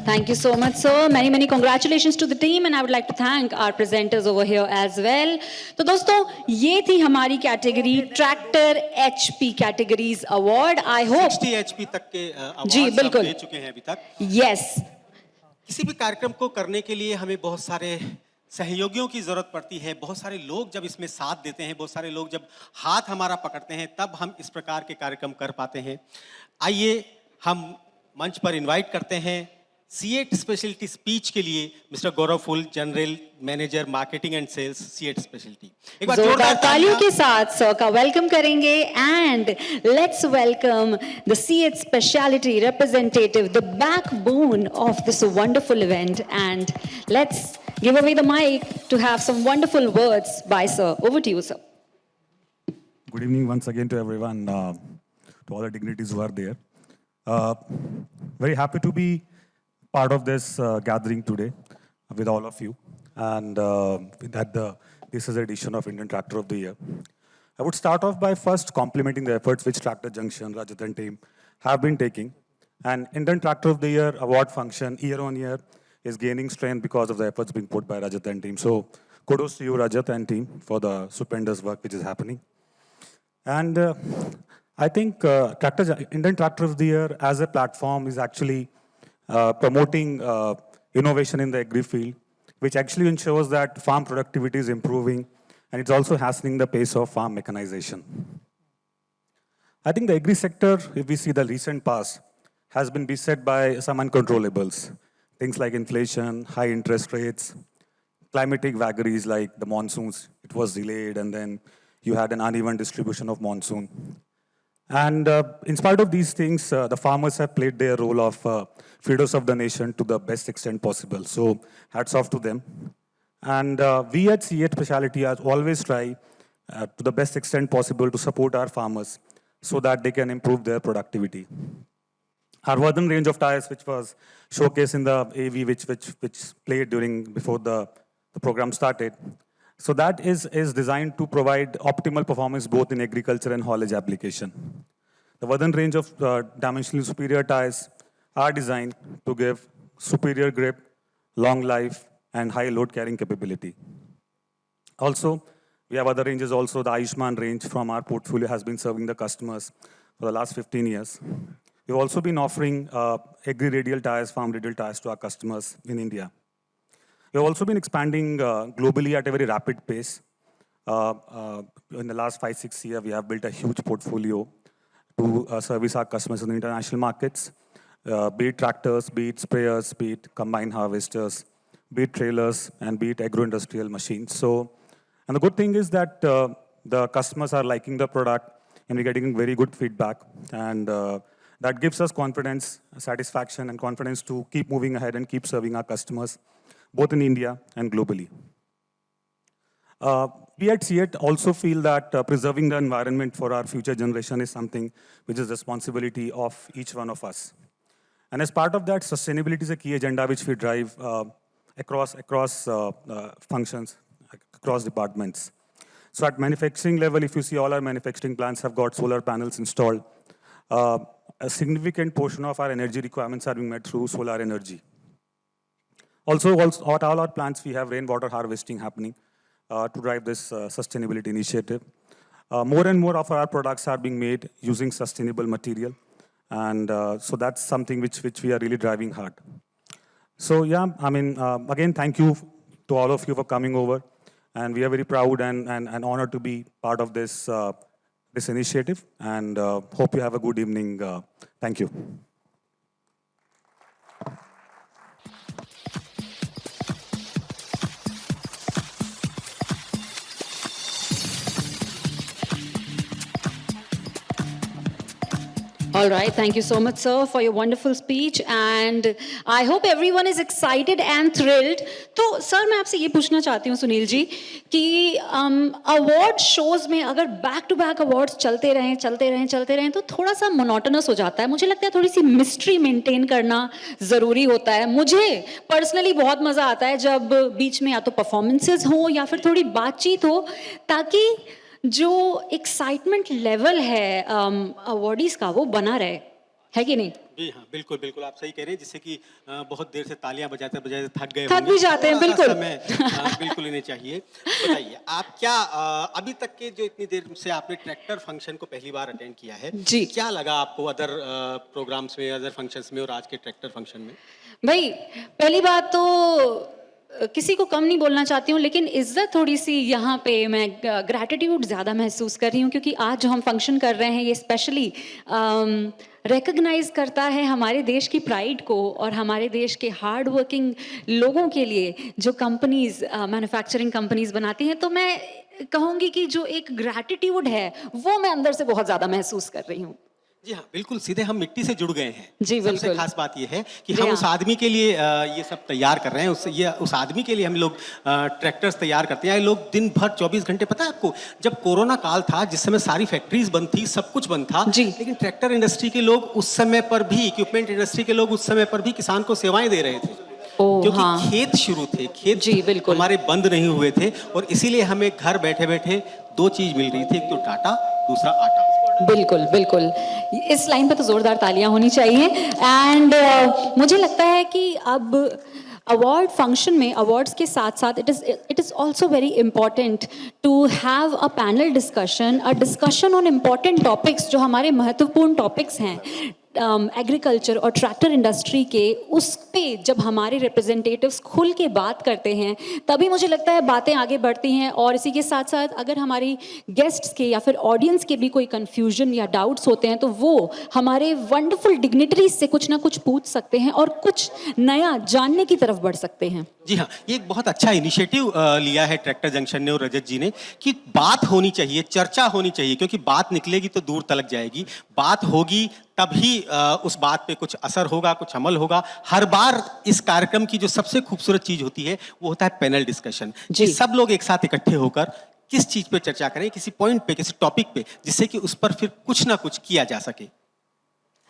Thank you so much, sir. Many congratulations to the team, and I would like to thank our presenters over here as well. तो दोस्तों, ये थी हमारी category tractor HP categories award. I hope 60 HP तक के जी award बिल्कुल दे चुके हैं अभी तक. Yes. किसी भी कार्यक्रम को करने के लिए हमें बहुत सारे सहयोगियों की जरूरत पड़ती है. बहुत सारे लोग जब इसमें साथ देते हैं, बहुत सारे लोग जब हाथ हमारा पकड़ते हैं, तब हम इस प्रकार के कार्यक्रम कर पाते हैं. आइए हम मंच पर इनवाइट करते हैं सीएट स्पेशलिटी स्पीच के लिए Mr Gaurav Phull, general manager marketing and sales CEAT specialty. एक बार जोरदार तालियों के साथ सर का वेलकम करेंगे. And let's welcome the CEAT speciality representative, the backbone of this wonderful event, and let's give away the mic to have some wonderful words by sir. Over to you, sir. Good evening once again to everyone, to all the dignitaries who are there. Very happy to be part of this gathering today with all of you, and this is the edition of Indian Tractor of the Year. I would start off by first complimenting the efforts which Tractor Junction, Rajat and team have been taking And Indian Tractor of the Year award function year on year is gaining strength because of the efforts being put by Rajat and team. So kudos to you, Rajat and team, for the stupendous work which is happening. And I think Indian Tractor of the Year as a platform is actually promoting innovation in the agri field, which actually ensures that farm productivity is improving, and it's also hastening the pace of farm mechanization. I think the agri sector, if we see the recent past, has been beset by some uncontrollables. Things like inflation, high interest rates, climatic vagaries like the monsoons. It was delayed, and then you had an uneven distribution of monsoon. And in spite of these things, the farmers have played their role of feeders of the nation to the best extent possible. So hats off to them. And we at C8 Specialty always try to the best extent possible to support our farmers so that they can improve their productivity. Our Vardhan range of tires, which was showcased in the AV, which played before the program started. So that is designed to provide optimal performance both in agriculture and haulage application. The Vardhan range of dimensionally superior tires are designed to give superior grip, long life, and high load carrying capability. Also, we have other ranges also. The Ayushman range from our portfolio has been serving the customers for the last 15 years. We've also been offering agri-radial tires, farm radial tires to our customers in India. We've also been expanding globally at a very rapid pace. In the last 5-6 years, we have built a huge portfolio to service our customers in the international markets, be it tractors, be it sprayers, be it combine harvesters, be it trailers, and be it agro-industrial machines. So, and the good thing is that the customers are liking the product, and we're getting very good feedback. And that gives us confidence, satisfaction, and confidence to keep moving ahead and keep serving our customers, both in India and globally. We at C8 also feel that preserving the environment for our future generation is something which is responsibility of each one of us. And as part of that, sustainability is a key agenda which we drive across functions, across departments. So at manufacturing level, if you see all our manufacturing plants have got solar panels installed, a significant portion of our energy requirements are being met through solar energy. Also, at all our plants, we have rainwater harvesting happening to drive this sustainability initiative. More and more of our products are being made using sustainable material. And so that's something which we are really driving hard. So yeah, I mean, again, thank you to all of you for coming over. And we are very proud and honored to be part of this initiative, and hope you have a good evening. Thank you. All right, thank you so much, sir, for your wonderful speech, and I hope everyone is excited and thrilled. तो sir मैं आपसे ये पूछना चाहती हूँ सुनील जी कि award shows में अगर बैक टू बैक अवार्ड्स चलते रहें तो थोड़ा सा मोनोटोनस हो जाता है. मुझे लगता है थोड़ी सी मिस्ट्री मेंटेन करना ज़रूरी होता है. मुझे पर्सनली बहुत मज़ा आता है जब बीच में या तो परफॉर्मेंसेज हो या फिर थोड़ी बातचीत हो, ताकि जो एक्साइटमेंट लेवल है अवार्डीज का वो बना रहे, है कि नहीं? जी हाँ, बिल्कुल बिल्कुल आप सही कह रहे हैं. जिससे कि बहुत देर से तालियां बजाते बजाते थक भी जाते हैं. बिल्कुल समय बिल्कुल इन्हें चाहिए. बताइए आप क्या अभी तक के जो इतनी देर से आपने ट्रैक्टर फंक्शन को पहली बार अटेंड किया है जी, क्या लगा आपको अदर प्रोग्राम्स में, अदर फंक्शंस में और आज के ट्रैक्टर फंक्शन में? भाई पहली बात तो किसी को कम नहीं बोलना चाहती हूँ, लेकिन इज्जत थोड़ी सी यहाँ पे मैं ग्रैटिट्यूड ज़्यादा महसूस कर रही हूँ, क्योंकि आज जो हम फंक्शन कर रहे हैं ये स्पेशली रिकग्नाइज करता है हमारे देश की प्राइड को और हमारे देश के हार्ड वर्किंग लोगों के लिए जो कंपनीज मैन्युफैक्चरिंग कंपनीज बनाती हैं. तो मैं कहूँगी कि जो एक ग्रैटिट्यूड है वो मैं अंदर से बहुत ज़्यादा महसूस कर रही हूँ. जी हाँ, बिल्कुल सीधे हम मिट्टी से जुड़ गए हैं. जी बिल्कुल. सबसे खास बात ये है कि हम उस आदमी के लिए ये सब तैयार कर रहे हैं. उस आदमी के लिए हम लोग ट्रैक्टर्स तैयार करते हैं. लोग दिन भर 24 घंटे, पता है आपको, जब कोरोना काल था जिस समय सारी फैक्ट्रीज बंद थी, सब कुछ बंद था, लेकिन ट्रैक्टर इंडस्ट्री के लोग उस समय पर भी, इक्विपमेंट इंडस्ट्री के लोग उस समय पर भी किसान को सेवाएं दे रहे थे. क्योंकि हाँ. खेत शुरू थे, खेत जी बिल्कुल हमारे बंद नहीं हुए थे, और इसीलिए हमें घर बैठे बैठे दो चीज मिल रही थी. एक तो डाटा, दूसरा आटा. बिल्कुल बिल्कुल, इस लाइन पे तो जोरदार तालियां होनी चाहिए। एंड मुझे लगता है कि अब अवार्ड फंक्शन में अवार्ड्स के साथ साथ it is also very important to have a panel discussion, a discussion on important topics जो हमारे महत्वपूर्ण टॉपिक्स हैं एग्रीकल्चर और ट्रैक्टर इंडस्ट्री के, उस पे जब हमारे रिप्रेजेंटेटिव्स खुल के बात करते हैं तभी मुझे लगता है बातें आगे बढ़ती हैं। और इसी के साथ साथ अगर हमारी गेस्ट्स के या फिर ऑडियंस के भी कोई कन्फ्यूजन या डाउट्स होते हैं तो वो हमारे वंडरफुल डिग्निटरीज से कुछ ना कुछ पूछ सकते हैं और कुछ नया जानने की तरफ बढ़ सकते हैं। जी हाँ, ये एक बहुत अच्छा इनिशिएटिव लिया है ट्रैक्टर जंक्शन ने और रजत जी ने कि बात होनी चाहिए, चर्चा होनी चाहिए, क्योंकि बात निकलेगी तो दूर तलक जाएगी। बात होगी तभी उस बात पे कुछ असर होगा, कुछ अमल होगा। हर बार इस कार्यक्रम की जो सबसे खूबसूरत चीज होती है वो होता है पैनल डिस्कशन, कि सब लोग एक साथ इकट्ठे होकर किस चीज पे चर्चा करें, किसी पॉइंट पे, किसी टॉपिक पे, जिससे कि उस पर फिर कुछ ना कुछ किया जा सके।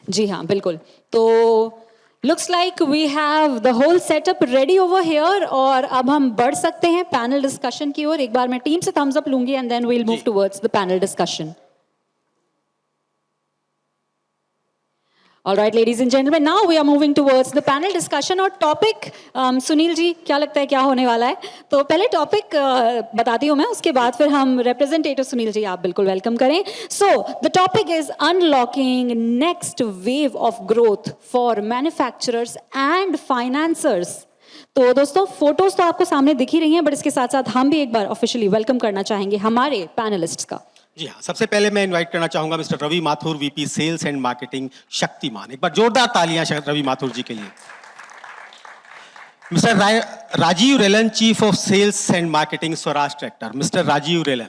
जी हाँ, बिल्कुल। तो looks like we have the whole setup ready over here और अब हम बढ़ सकते हैं पैनल डिस्कशन की ओर। एक बार मैं टीम से थम्स अप लूंगी and then we will move towards the panel discussion. All right, ladies and gentlemen, now we are moving towards the panel discussion और टॉपिक सुनील जी क्या लगता है क्या होने वाला है? तो पहले टॉपिक बताती हूँ मैं, उसके बाद फिर हम रिप्रेजेंटेटिव सुनील जी आप बिल्कुल वेलकम करें। So the topic is unlocking next wave of growth for manufacturers and financiers. तो दोस्तों फोटोज तो आपको सामने दिख ही रही हैं, बट इसके साथ साथ हम भी एक बार ऑफिशियली वेलकम करना चाहेंगे हमारे पैनलिस्ट्स का। जी हाँ, सबसे पहले मैं इनवाइट करना चाहूंगा Mr Ravi Mathur, VP sales and marketing, Shaktiman. एक बार जोरदार तालियां रवि माथुर जी के लिए। Mr Rajeev Relan, chief of sales and marketing, Swaraj tractor, Mr Rajeev Relan.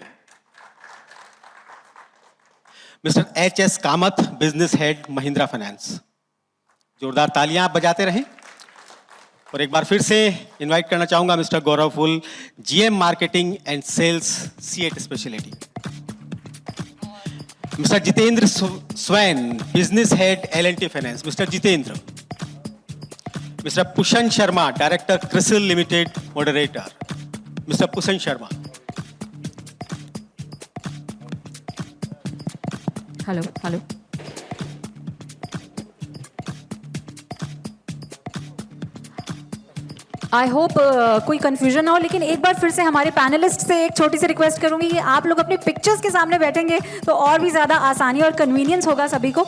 Mr H S. Kamat, business head, Mahindra finance. जोरदार तालियां आप बजाते रहें। और एक बार फिर से इनवाइट करना चाहूंगा mister Gaurav Phull, GM marketing and sales, CEAT speciality. Mister Jitendra Swain, business head, L&T finance, mister Jitendra. Mister Pushan Sharma, director, CRISIL limited, moderator, mister Pushan Sharma. Hello hello. I hope कोई कंफ्यूजन ना हो, लेकिन एक बार फिर से हमारे पैनलिस्ट से एक छोटी सी रिक्वेस्ट करूंगी कि आप लोग अपने पिक्चर्स के सामने बैठेंगे तो और भी ज़्यादा आसानी और कन्वीनियंस होगा सभी को।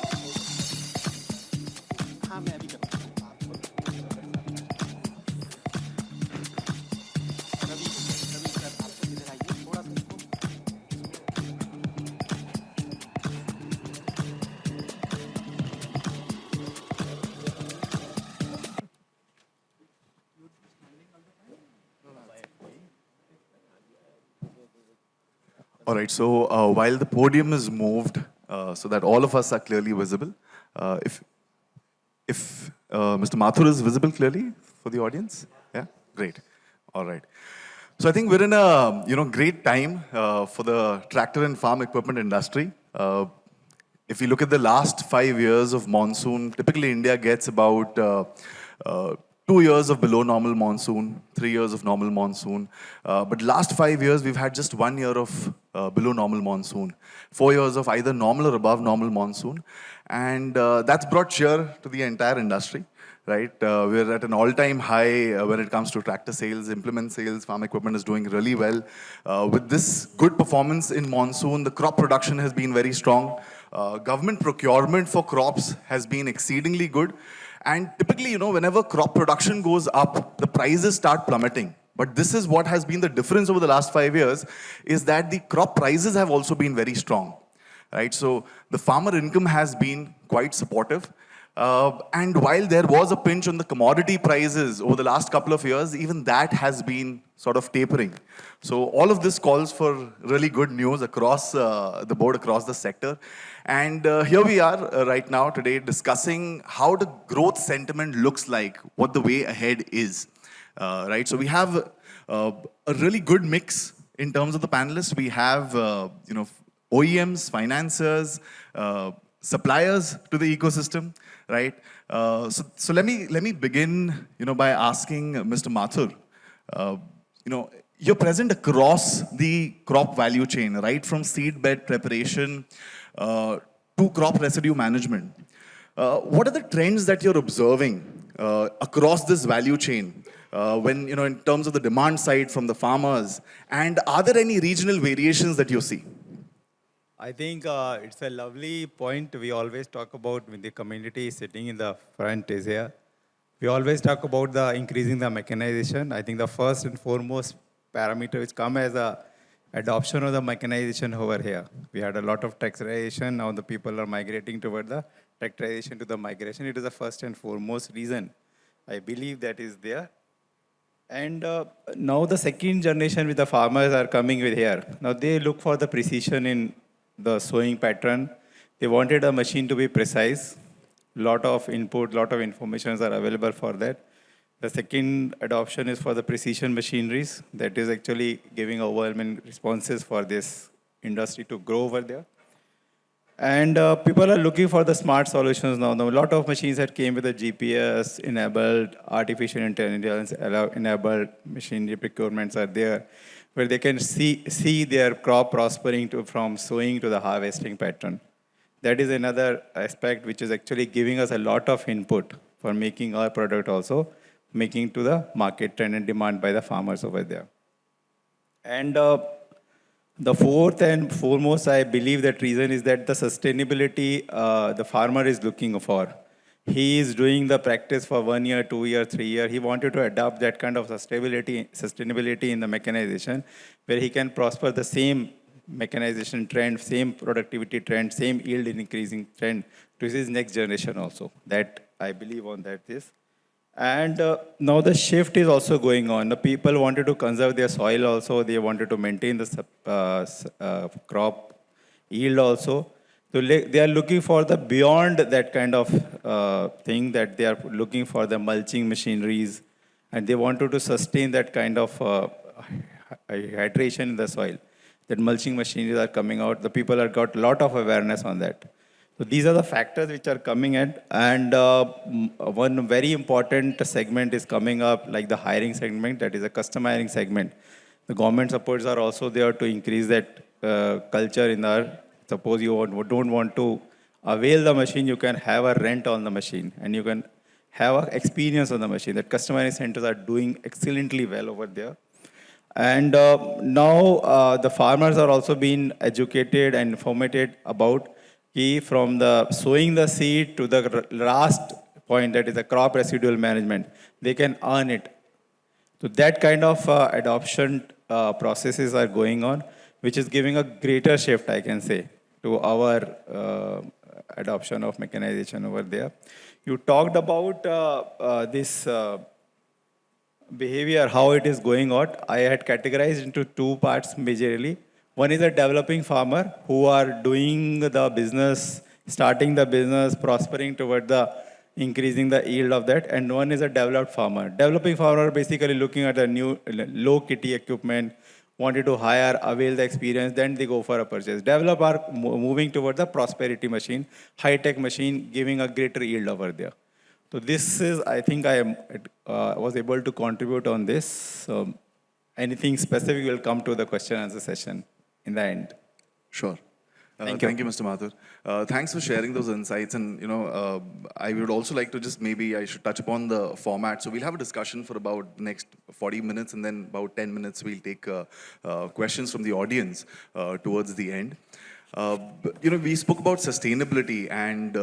All right, so while the podium is moved so that all of us are clearly visible, if Mr. Mathur is visible clearly for the audience? Yeah, great. All right. So I think we're in a great time for the tractor and farm equipment industry. If you look at the last 5 years of monsoon, typically India gets about 2 years of below normal monsoon, 3 years of normal monsoon. But last 5 years, we've had just 1 year of below normal monsoon. 4 years of either normal or above normal monsoon. And that's brought cheer to the entire industry, right? We're at an all-time high when it comes to tractor sales, implement sales. Farm equipment is doing really well. With this good performance in monsoon, the crop production has been very strong. Government procurement for crops has been exceedingly good. And typically, whenever crop production goes up, the prices start plummeting. But this is what has been the difference over the last 5 years, is that the crop prices have also been very strong, right? So the farmer income has been quite supportive. And while there was a pinch on the commodity prices over the last couple of years, even that has been sort of tapering. So all of this calls for really good news across the board, across the sector. And here we are right now today discussing how the growth sentiment looks like, what the way ahead is, right? So we have a really good mix in terms of the panelists. We have, OEMs, financiers, suppliers to the ecosystem, right? So let me begin, by asking Mr. Mathur, you're present across the crop value chain, right from seed bed preparation to crop residue management. What are the trends that you're observing across this value chain when, in terms of the demand side from the farmers? And are there any regional variations that you see? I think it's a lovely point. We always talk about when the community is sitting in the front is here. We always talk about the increasing the mechanization. I think the first and foremost parameter which come as a adoption of the mechanization over here. We had a lot of tractorization. Now the people are migrating toward the tractorization to the migration. It is the first and foremost reason. I believe that is there. And now the second generation with the farmers are coming with here. Now they look for the precision in the sowing pattern. They wanted a machine to be precise. Lot of input, lot of informations are available for that. The second adoption is for the precision machineries. That is actually giving overwhelming responses for this industry to grow over there. And people are looking for the smart solutions now. Now, a lot of machines that came with the GPS enabled, artificial intelligence enabled machinery procurements are there, where they can see their crop prospering from sowing to the harvesting pattern. That is another aspect which is actually giving us a lot of input for making our product also, making to the market trend and demand by the farmers over there. And the fourth and foremost, I believe that reason is that the sustainability the farmer is looking for. He is doing the practice for 1 year, 2 year, 3 year. He wanted to adopt that kind of sustainability in the mechanization, where he can prosper the same mechanization trend, same productivity trend, same yield increasing trend to his next generation also. That I believe on that is. And now the shift is also going on. The people wanted to conserve their soil also. They wanted to maintain the crop yield also. So they are looking for the beyond that kind of thing, that they are looking for the mulching machineries, and they wanted to sustain that kind of hydration in the soil. That mulching machineries are coming out. The people have got a lot of awareness on that. So these are the factors which are coming in. And one very important segment is coming up, like the hiring segment, that is a custom hiring segment. The government supports are also there to increase that culture in our, suppose you don't want to avail the machine, you can have a rent on the machine and you can have an experience on the machine. That custom hiring centers are doing excellently well over there. And now the farmers are also being educated and informated about from the sowing the seed to the last point, that is the crop residual management, they can earn it. So that kind of adoption processes are going on, which is giving a greater shift, I can say, to our adoption of mechanization over there. You talked about this behavior, how it is going on. I had categorized into two parts majorly. One is a developing farmer who are doing the business, starting the business, prospering toward the increasing the yield of that. And one is a developed farmer. Developing farmer basically looking at the new low kitty equipment, wanted to hire, avail the experience, then they go for a purchase. Develop are moving toward the prosperity machine, high-tech machine, giving a greater yield over there. So this is, I think I was able to contribute on this. So anything specific will come to the question and answer session in the end. Sure. Thank you, Mr. Mathur. Thanks for sharing those insights. And, I would also like to just maybe I should touch upon the format. So we'll have a discussion for about the next 40 minutes, and then about 10 minutes we'll take questions from the audience towards the end. We spoke about sustainability, and,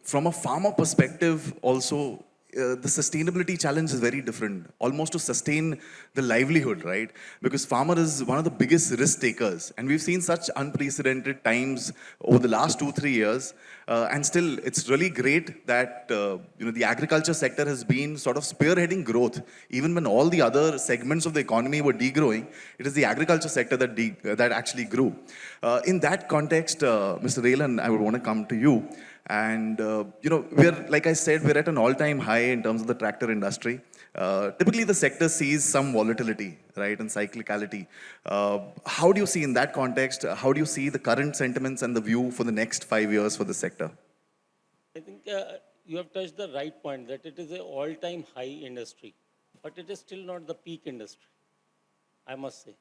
from a farmer perspective also, the sustainability challenge is very different, almost to sustain the livelihood, right? Because farmer is one of the biggest risk takers. And we've seen such unprecedented times over the last 2-3 years. And still, it's really great that, the agriculture sector has been sort of spearheading growth. Even when all the other segments of the economy were degrowing, it is the agriculture sector that actually grew. In that context, Mr. Raylan, I would want to come to you. And, we're, like I said, we're at an all-time high in terms of the tractor industry. Typically, the sector sees some volatility, right, and cyclicality. How do you see in that context, how do you see the current sentiments and the view for the next 5 years for the sector? I think you have touched the right point, that it is an all-time high industry, but it is still not the peak industry, I must say.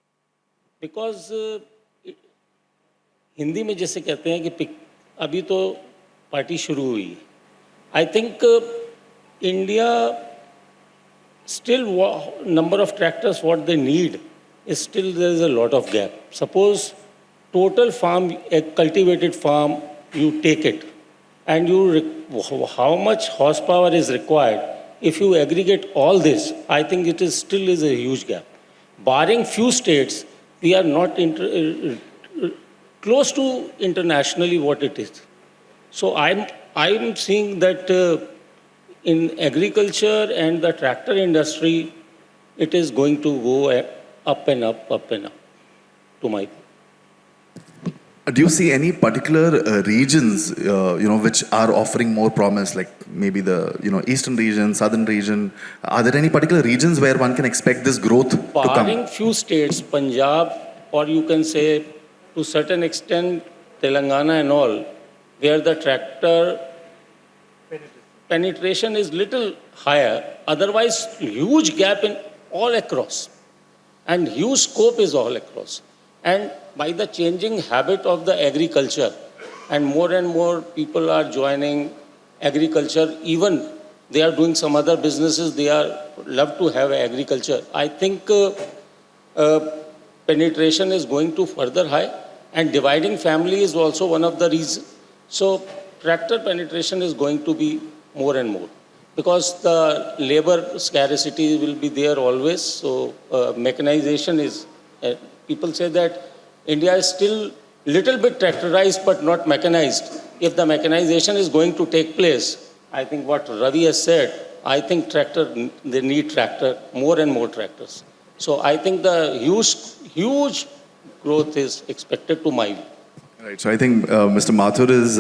Because Hindi में जैसे कहते हैं कि अभी तो party शुरू हुई. I think India still number of tractors what they need is still there is a lot of gap. Suppose total farm, a cultivated farm, you take it and how much horsepower is required. If you aggregate all this, I think it is still is a huge gap. Barring few states, we are not close to internationally what it is. So I'm seeing that in agriculture and the tractor industry, it is going to go up and up, to my view. Do you see any particular regions, which are offering more promise, like maybe the, eastern region, southern region? Are there any particular regions where one can expect this growth to come? Barring few states, Punjab, or you can say to certain extent Telangana and all, where the tractor penetration is little higher. Otherwise, huge gap in all across, and huge scope is all across. And by the changing habit of the agriculture, and more people are joining agriculture, even they are doing some other businesses, they are love to have agriculture. I think penetration is going to further high, and dividing family is also one of the reasons. So tractor penetration is going to be more and more, because the labor scarcity will be there always. So mechanization is, people say that India is still little bit tractorized but not mechanized. If the mechanization is going to take place, I think what Ravi has said, I think they need tractor, more and more tractors. So I think the huge growth is expected to my view. Right. So I think Mr. Mathur is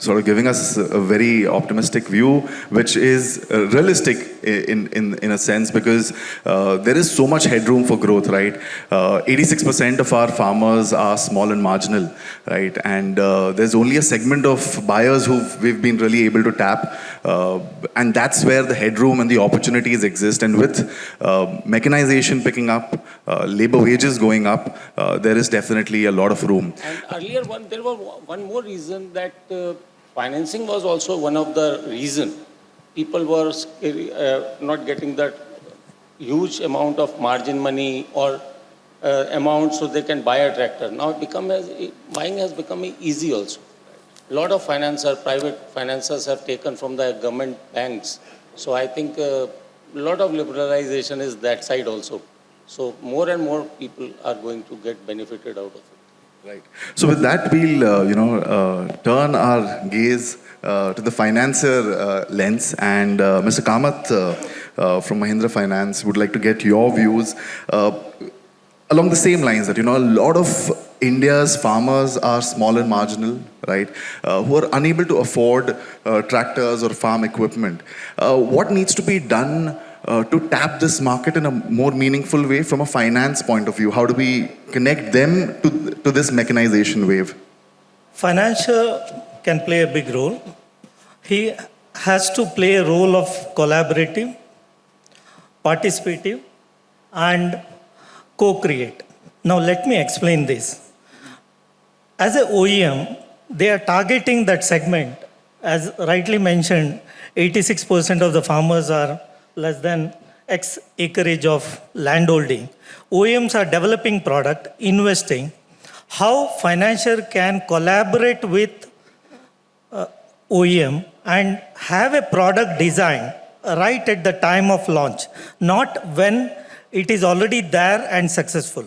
sort of giving us a very optimistic view, which is realistic in a sense, because there is so much headroom for growth, right? 86% of our farmers are small and marginal, right? And there's only a segment of buyers who we've been really able to tap, and that's where the headroom and the opportunities exist. And with mechanization picking up, labor wages going up, there is definitely a lot of room. And earlier there was one more reason, that financing was also one of the reason. People were not getting that huge amount of margin money or amount so they can buy a tractor. Now buying has become easy also. A lot of private financiers have taken from the government banks. So I think a lot of liberalization is that side also. So more and more people are going to get benefited out of it. Right. So with that, we'll turn our gaze to the financier lens, and Mr. Kamath from Mahindra Finance would like to get your views along the same lines that a lot of India's farmers are small and marginal, right? Who are unable to afford tractors or farm equipment. What needs to be done to tap this market in a more meaningful way from a finance point of view? How do we connect them to this mechanization wave? Financier can play a big role. He has to play a role of collaborative, participative, and co-create. Now let me explain this. As an OEM, they are targeting that segment. As rightly mentioned, 86% of the farmers are less than X acreage of landholding. OEMs are developing product, investing. How financier can collaborate with OEM and have a product design right at the time of launch, not when it is already there and successful.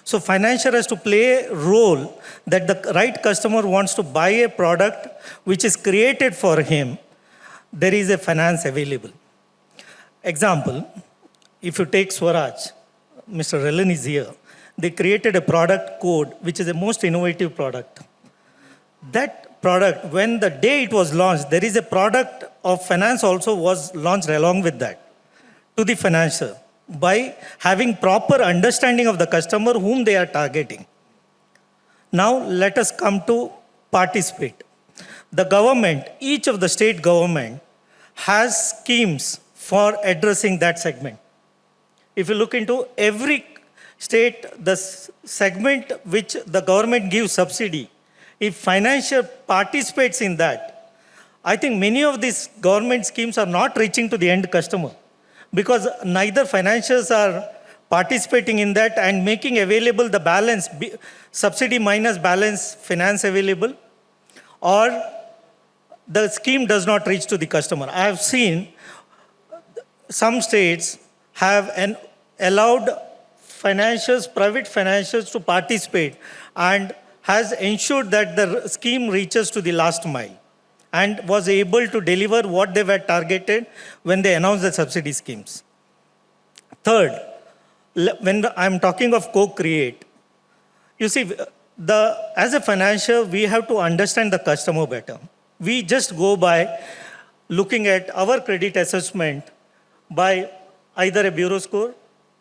So financier has to play a role that the right customer wants to buy a product which is created for him. There is a finance available. Example, if you take Swaraj, Mr. Relin is here. They created a product code, which is the most innovative product. That product, when the day it was launched, there is a product of finance also was launched along with that to the financier by having proper understanding of the customer whom they are targeting. Now let us come to participate. The government, each of the state government has schemes for addressing that segment. If you look into every state the segment which the government gives subsidy, if financier participates in that, I think many of these government schemes are not reaching to the end customer because neither financiers are participating in that and making available the balance, subsidy minus balance finance available, or the scheme does not reach to the customer. I have seen some states have allowed financiers, private financiers to participate and has ensured that the scheme reaches to the last mile and was able to deliver what they were targeted when they announced the subsidy schemes. Third, when I'm talking of co-create, you see, as a financier, we have to understand the customer better. We just go by looking at our credit assessment by either a bureau score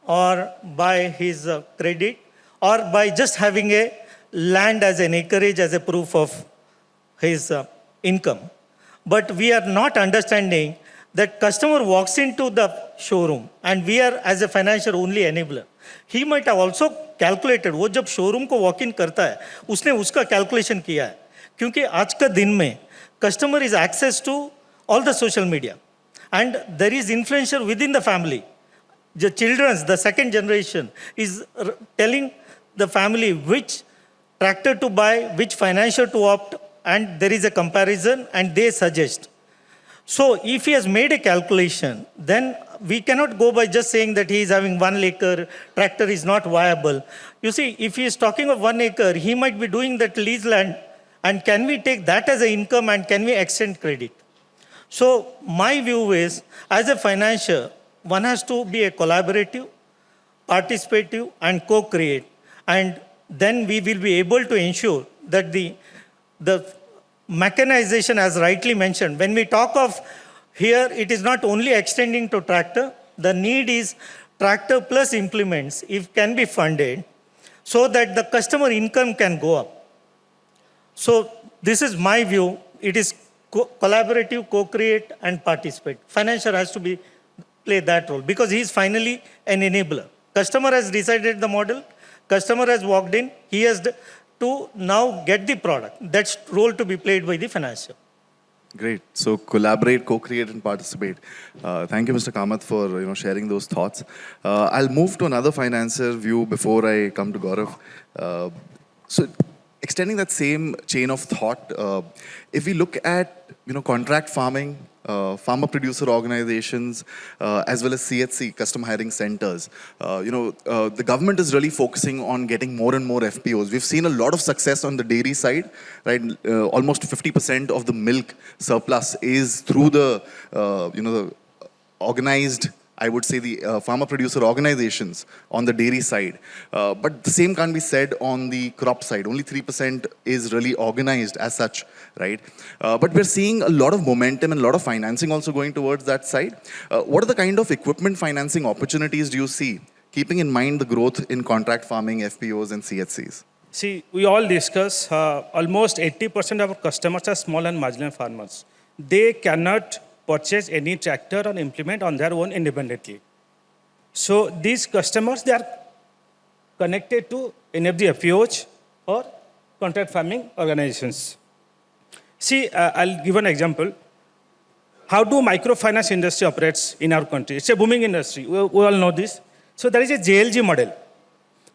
or by his credit or by just having a land as an acreage as a proof of his income. But we are not understanding that customer walks into the showroom and we are as a financier only enabler. He might have also calculated, वो जब showroom को walk in करता है, उसने उसका calculation किया है. क्योंकि आज का दिन में customer is access to all the social media and there is influencer within the family. The children's, the second generation is telling the family which tractor to buy, which financier to opt, and there is a comparison and they suggest. So if he has made a calculation, then we cannot go by just saying that he is having 1 acre, tractor is not viable. You see, if he is talking of 1 acre, he might be doing that lease land, and can we take that as an income and can we extend credit? So my view is, as a financier, one has to be a collaborative, participative, and co-create. And then we will be able to ensure that the mechanization, as rightly mentioned, when we talk of here, it is not only extending to tractor, the need is tractor plus implements, if can be funded, so that the customer income can go up. So this is my view. It is collaborative, co-create, and participate. Financier has to play that role because he is finally an enabler. Customer has decided the model, customer has walked in, he has to now get the product. That's role to be played by the financier. Great. So collaborate, co-create, and participate. Thank you, Mr. Kamath, for sharing those thoughts. I'll move to another financier view before I come to Gaurav. So extending that same chain of thought, if we look at contract farming, farmer producer organizations, as well as CHC, custom hiring centers, the government is really focusing on getting more and more FPOs. We've seen a lot of success on the dairy side, right? Almost 50% of the milk surplus is through the organized, I would say, the farmer producer organizations on the dairy side. But the same can't be said on the crop side. Only 3% is really organized as such, right? But we're seeing a lot of momentum and a lot of financing also going towards that side. What are the kind of equipment financing opportunities do you see, keeping in mind the growth in contract farming, FPOs and CHCs? See, we all discuss almost 80% of our customers are small and marginal farmers. They cannot purchase any tractor or implement on their own independently. So these customers, they are connected to any of the FPOs or contract farming organizations. See, I'll give an example. How do microfinance industry operates in our country? It's a booming industry. We all know this. So there is a JLG model.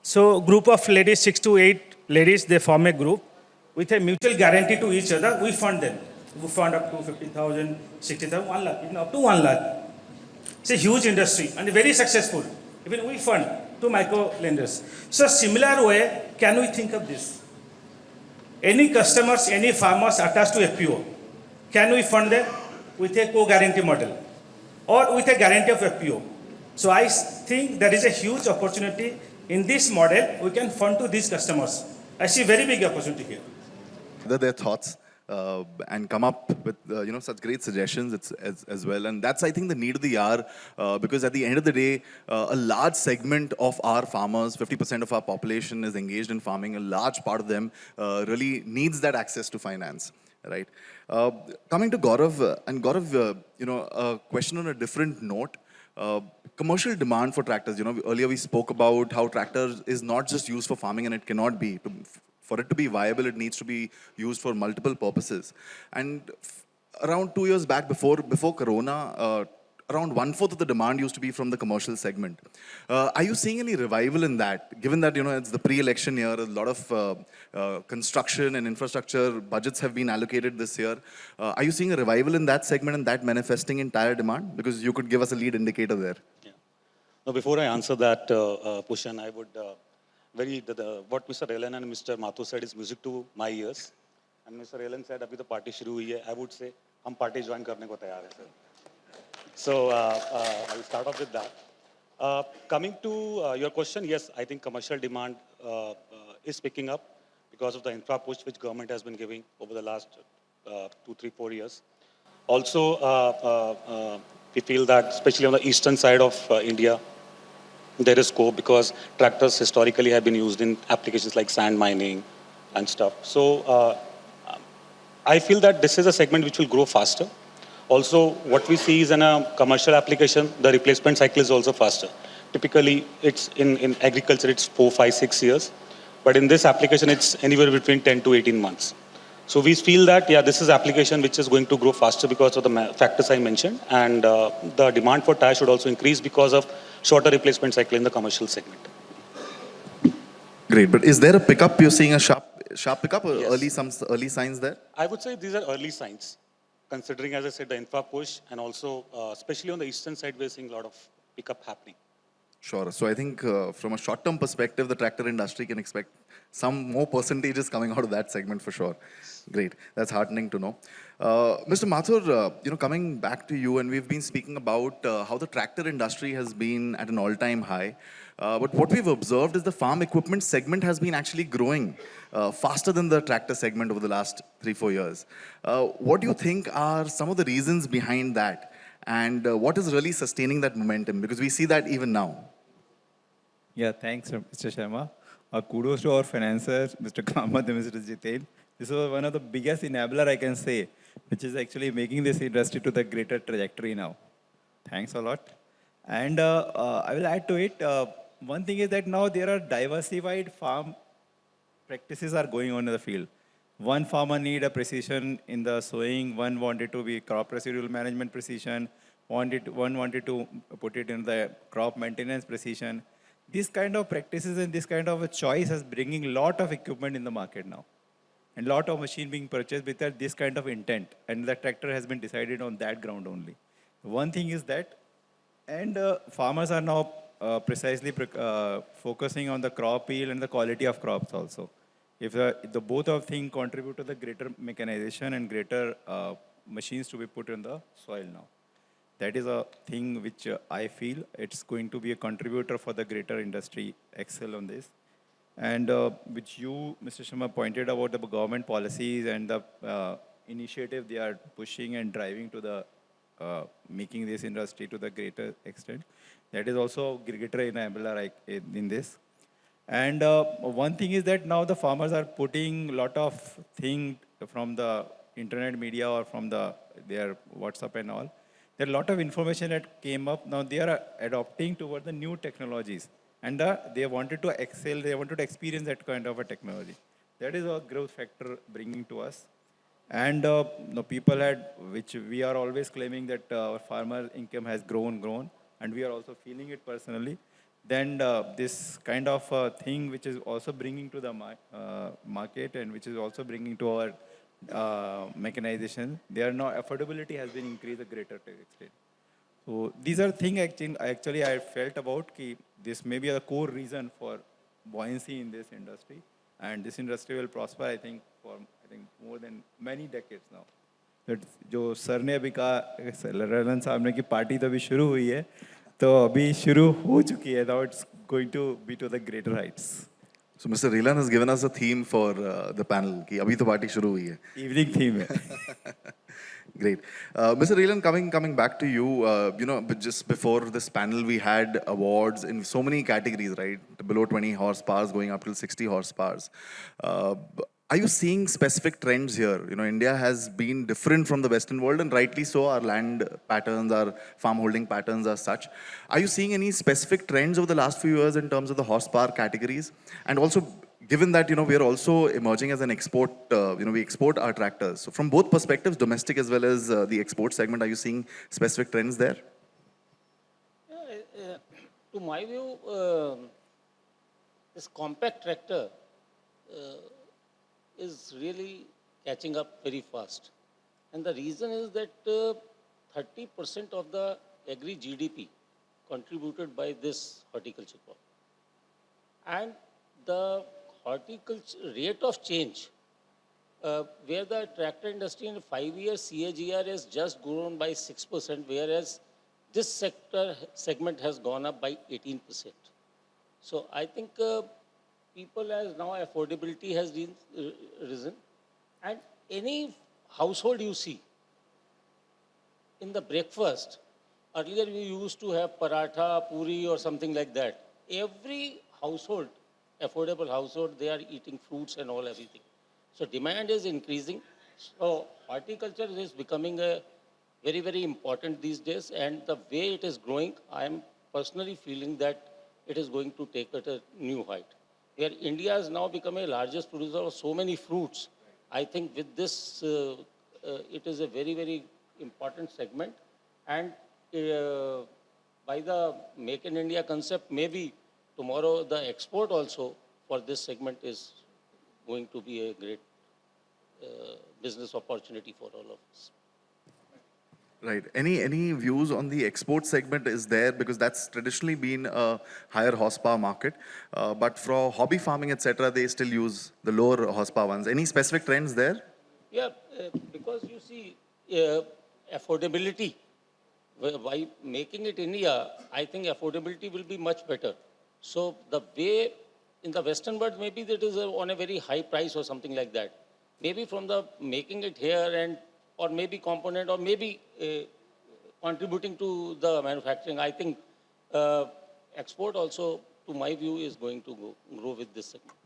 So group of ladies, 6 to 8 ladies, they form a group with a mutual guarantee to each other. We fund them. We fund up to 50,000, 60,000, 1 lakh, even up to 1 lakh. It's a huge industry and very successful. Even we fund to micro lenders. So similar way, can we think of this? Any customers, any farmers attached to FPO, can we fund them with a co-guarantee model or with a guarantee of FPO? So I think there is a huge opportunity in this model. We can fund to these customers. I see very big opportunity here. Their thoughts. And come up with such great suggestions as well. And that's, I think, the need of the hour, because at the end of the day, a large segment of our farmers, 50% of our population is engaged in farming. A large part of them really needs that access to finance, right? Coming to Gaurav, and Gaurav, a question on a different note. Commercial demand for tractors, earlier we spoke about how tractors is not just used for farming and it cannot be. For it to be viable, it needs to be used for multiple purposes. And around 2 years back, before Corona, around 1/4 of the demand used to be from the commercial segment. Are you seeing any revival in that? Given that it's the pre-election year, a lot of construction and infrastructure budgets have been allocated this year. Are you seeing a revival in that segment and that manifesting in tire demand? Because you could give us a lead indicator there. Yeah. Now, before I answer that, Pushan, I would what Mr. Relan and Mr. Mathur said is music to my ears. And Mr. Relan said, "Abhi to party shuru hui hai." I would say, "Hum party join karne ko tayar hai, sir." So I'll start off with that. Coming to your question, yes, I think commercial demand is picking up because of the infra push which government has been giving over the last 2, 3, 4 years. Also, we feel that especially on the eastern side of India, there is scope because tractors historically have been used in applications like sand mining and stuff. So I feel that this is a segment which will grow faster. Also, what we see is in a commercial application, the replacement cycle is also faster. Typically, it's in agriculture, it's 4, 5, 6 years. But in this application, it's anywhere between 10 to 18 months. So we feel that, yeah, this is application which is going to grow faster because of the factors I mentioned. And the demand for tires should also increase because of shorter replacement cycle in the commercial segment. Great, but is there a pickup? You're seeing a sharp pickup or Yes. early signs there? I would say these are early signs, considering, as I said, the infra push and also, especially on the eastern side, we're seeing a lot of pickup happening. Sure. So I think from a short-term perspective, the tractor industry can expect some more percentages coming out of that segment for sure. Great. That's heartening to know. Mr. Mathur, coming back to you, and we've been speaking about how the tractor industry has been at an all-time high. But what we've observed is the farm equipment segment has been actually growing faster than the tractor segment over the last 3, 4 years. What do you think are some of the reasons behind that? And what is really sustaining that momentum? Because we see that even now. Yeah, thanks, Mr. Sharma. Kudos to our financiers, Mr. Kamath and Mr. Jitain. This was one of the biggest enabler I can say, which is actually making this industry to the greater trajectory now. Thanks a lot. And I will add to it, one thing is that now there are diversified farm practices are going on in the field. One farmer need a precision in the sowing, one wanted to be crop residual management precision, one wanted to put it in the crop maintenance precision. This kind of practices and this kind of a choice is bringing a lot of equipment in the market now. And a lot of machine being purchased with this kind of intent. And the tractor has been decided on that ground only. One thing is that, and farmers are now precisely focusing on the crop yield and the quality of crops also. If the both of things contribute to the greater mechanization and greater machines to be put in the soil now. That is a thing which I feel it's going to be a contributor for the greater industry excel on this. And which you, Mr. Sharma, pointed about the government policies and the initiative they are pushing and driving to the making this industry to the greater extent. That is also greater enabler in this. And one thing is that now the farmers are putting a lot of things from the internet media or from their WhatsApp and all. There are a lot of information that came up. Now they are adopting toward the new technologies. And they wanted to excel, they wanted to experience that kind of a technology. That is a growth factor bringing to us. And people which we are always claiming that our farmer income has grown, and we are also feeling it personally. Then this kind of thing which is also bringing to the market and which is also bringing to our mechanization, there now affordability has been increased a greater extent. So these are things actually I felt about this may be a core reason for buoyancy in this industry, and this industry will prosper I think for more than many decades now. That जो sir ने अभी कहा रलन साहब ने कि party तो अभी शुरू हुई है, तो अभी शुरू हो चुकी है. Now it's going to be to the greater heights. So Mr. Relan has given us a theme for the panel. कि अभी तो party शुरू हुई है. Evening theme है. Great. Mr. Relan, coming back to you, but just before this panel, we had awards in so many categories, right? Below 20 horsepowers going up till 60 horsepowers. Are you seeing specific trends here? You know, India has been different from the Western world, and rightly so. Our land patterns, our farm holding patterns are such. Are you seeing any specific trends over the last few years in terms of the horsepower categories? And also, given that, you know, we are also emerging as an export, we export our tractors. So from both perspectives, domestic as well as the export segment, are you seeing specific trends there? To my view, this compact tractor is really catching up very fast. And the reason is that 30% of the agri GDP contributed by this horticulture crop. And the horticulture rate of change, where the tractor industry in 5 years CAGR has just grown by 6%, whereas this segment has gone up by 18%. So I think people as now affordability has risen, and any household you see in the breakfast, earlier we used to have paratha, puri or something like that. Every household, affordable household, they are eating fruits and all everything. So demand is increasing. So horticulture is becoming a very, very important these days, and the way it is growing, I am personally feeling that it is going to take it a new height. Where India has now become a largest producer of so many fruits, I think with this, it is a very, very important segment. And by the Make in India concept, maybe tomorrow the export also for this segment is going to be a great business opportunity for all of us. Right. Any views on the export segment is there, because that's traditionally been a higher horsepower market, but for hobby farming, etc., they still use the lower horsepower ones. Any specific trends there? Yeah, because you see, affordability, by making it India, I think affordability will be much better. So the way in the Western world, maybe that is on a very high price or something like that. Maybe from the making it here and or maybe component, or maybe contributing to the manufacturing. I think export also, to my view, is going to grow with this segment.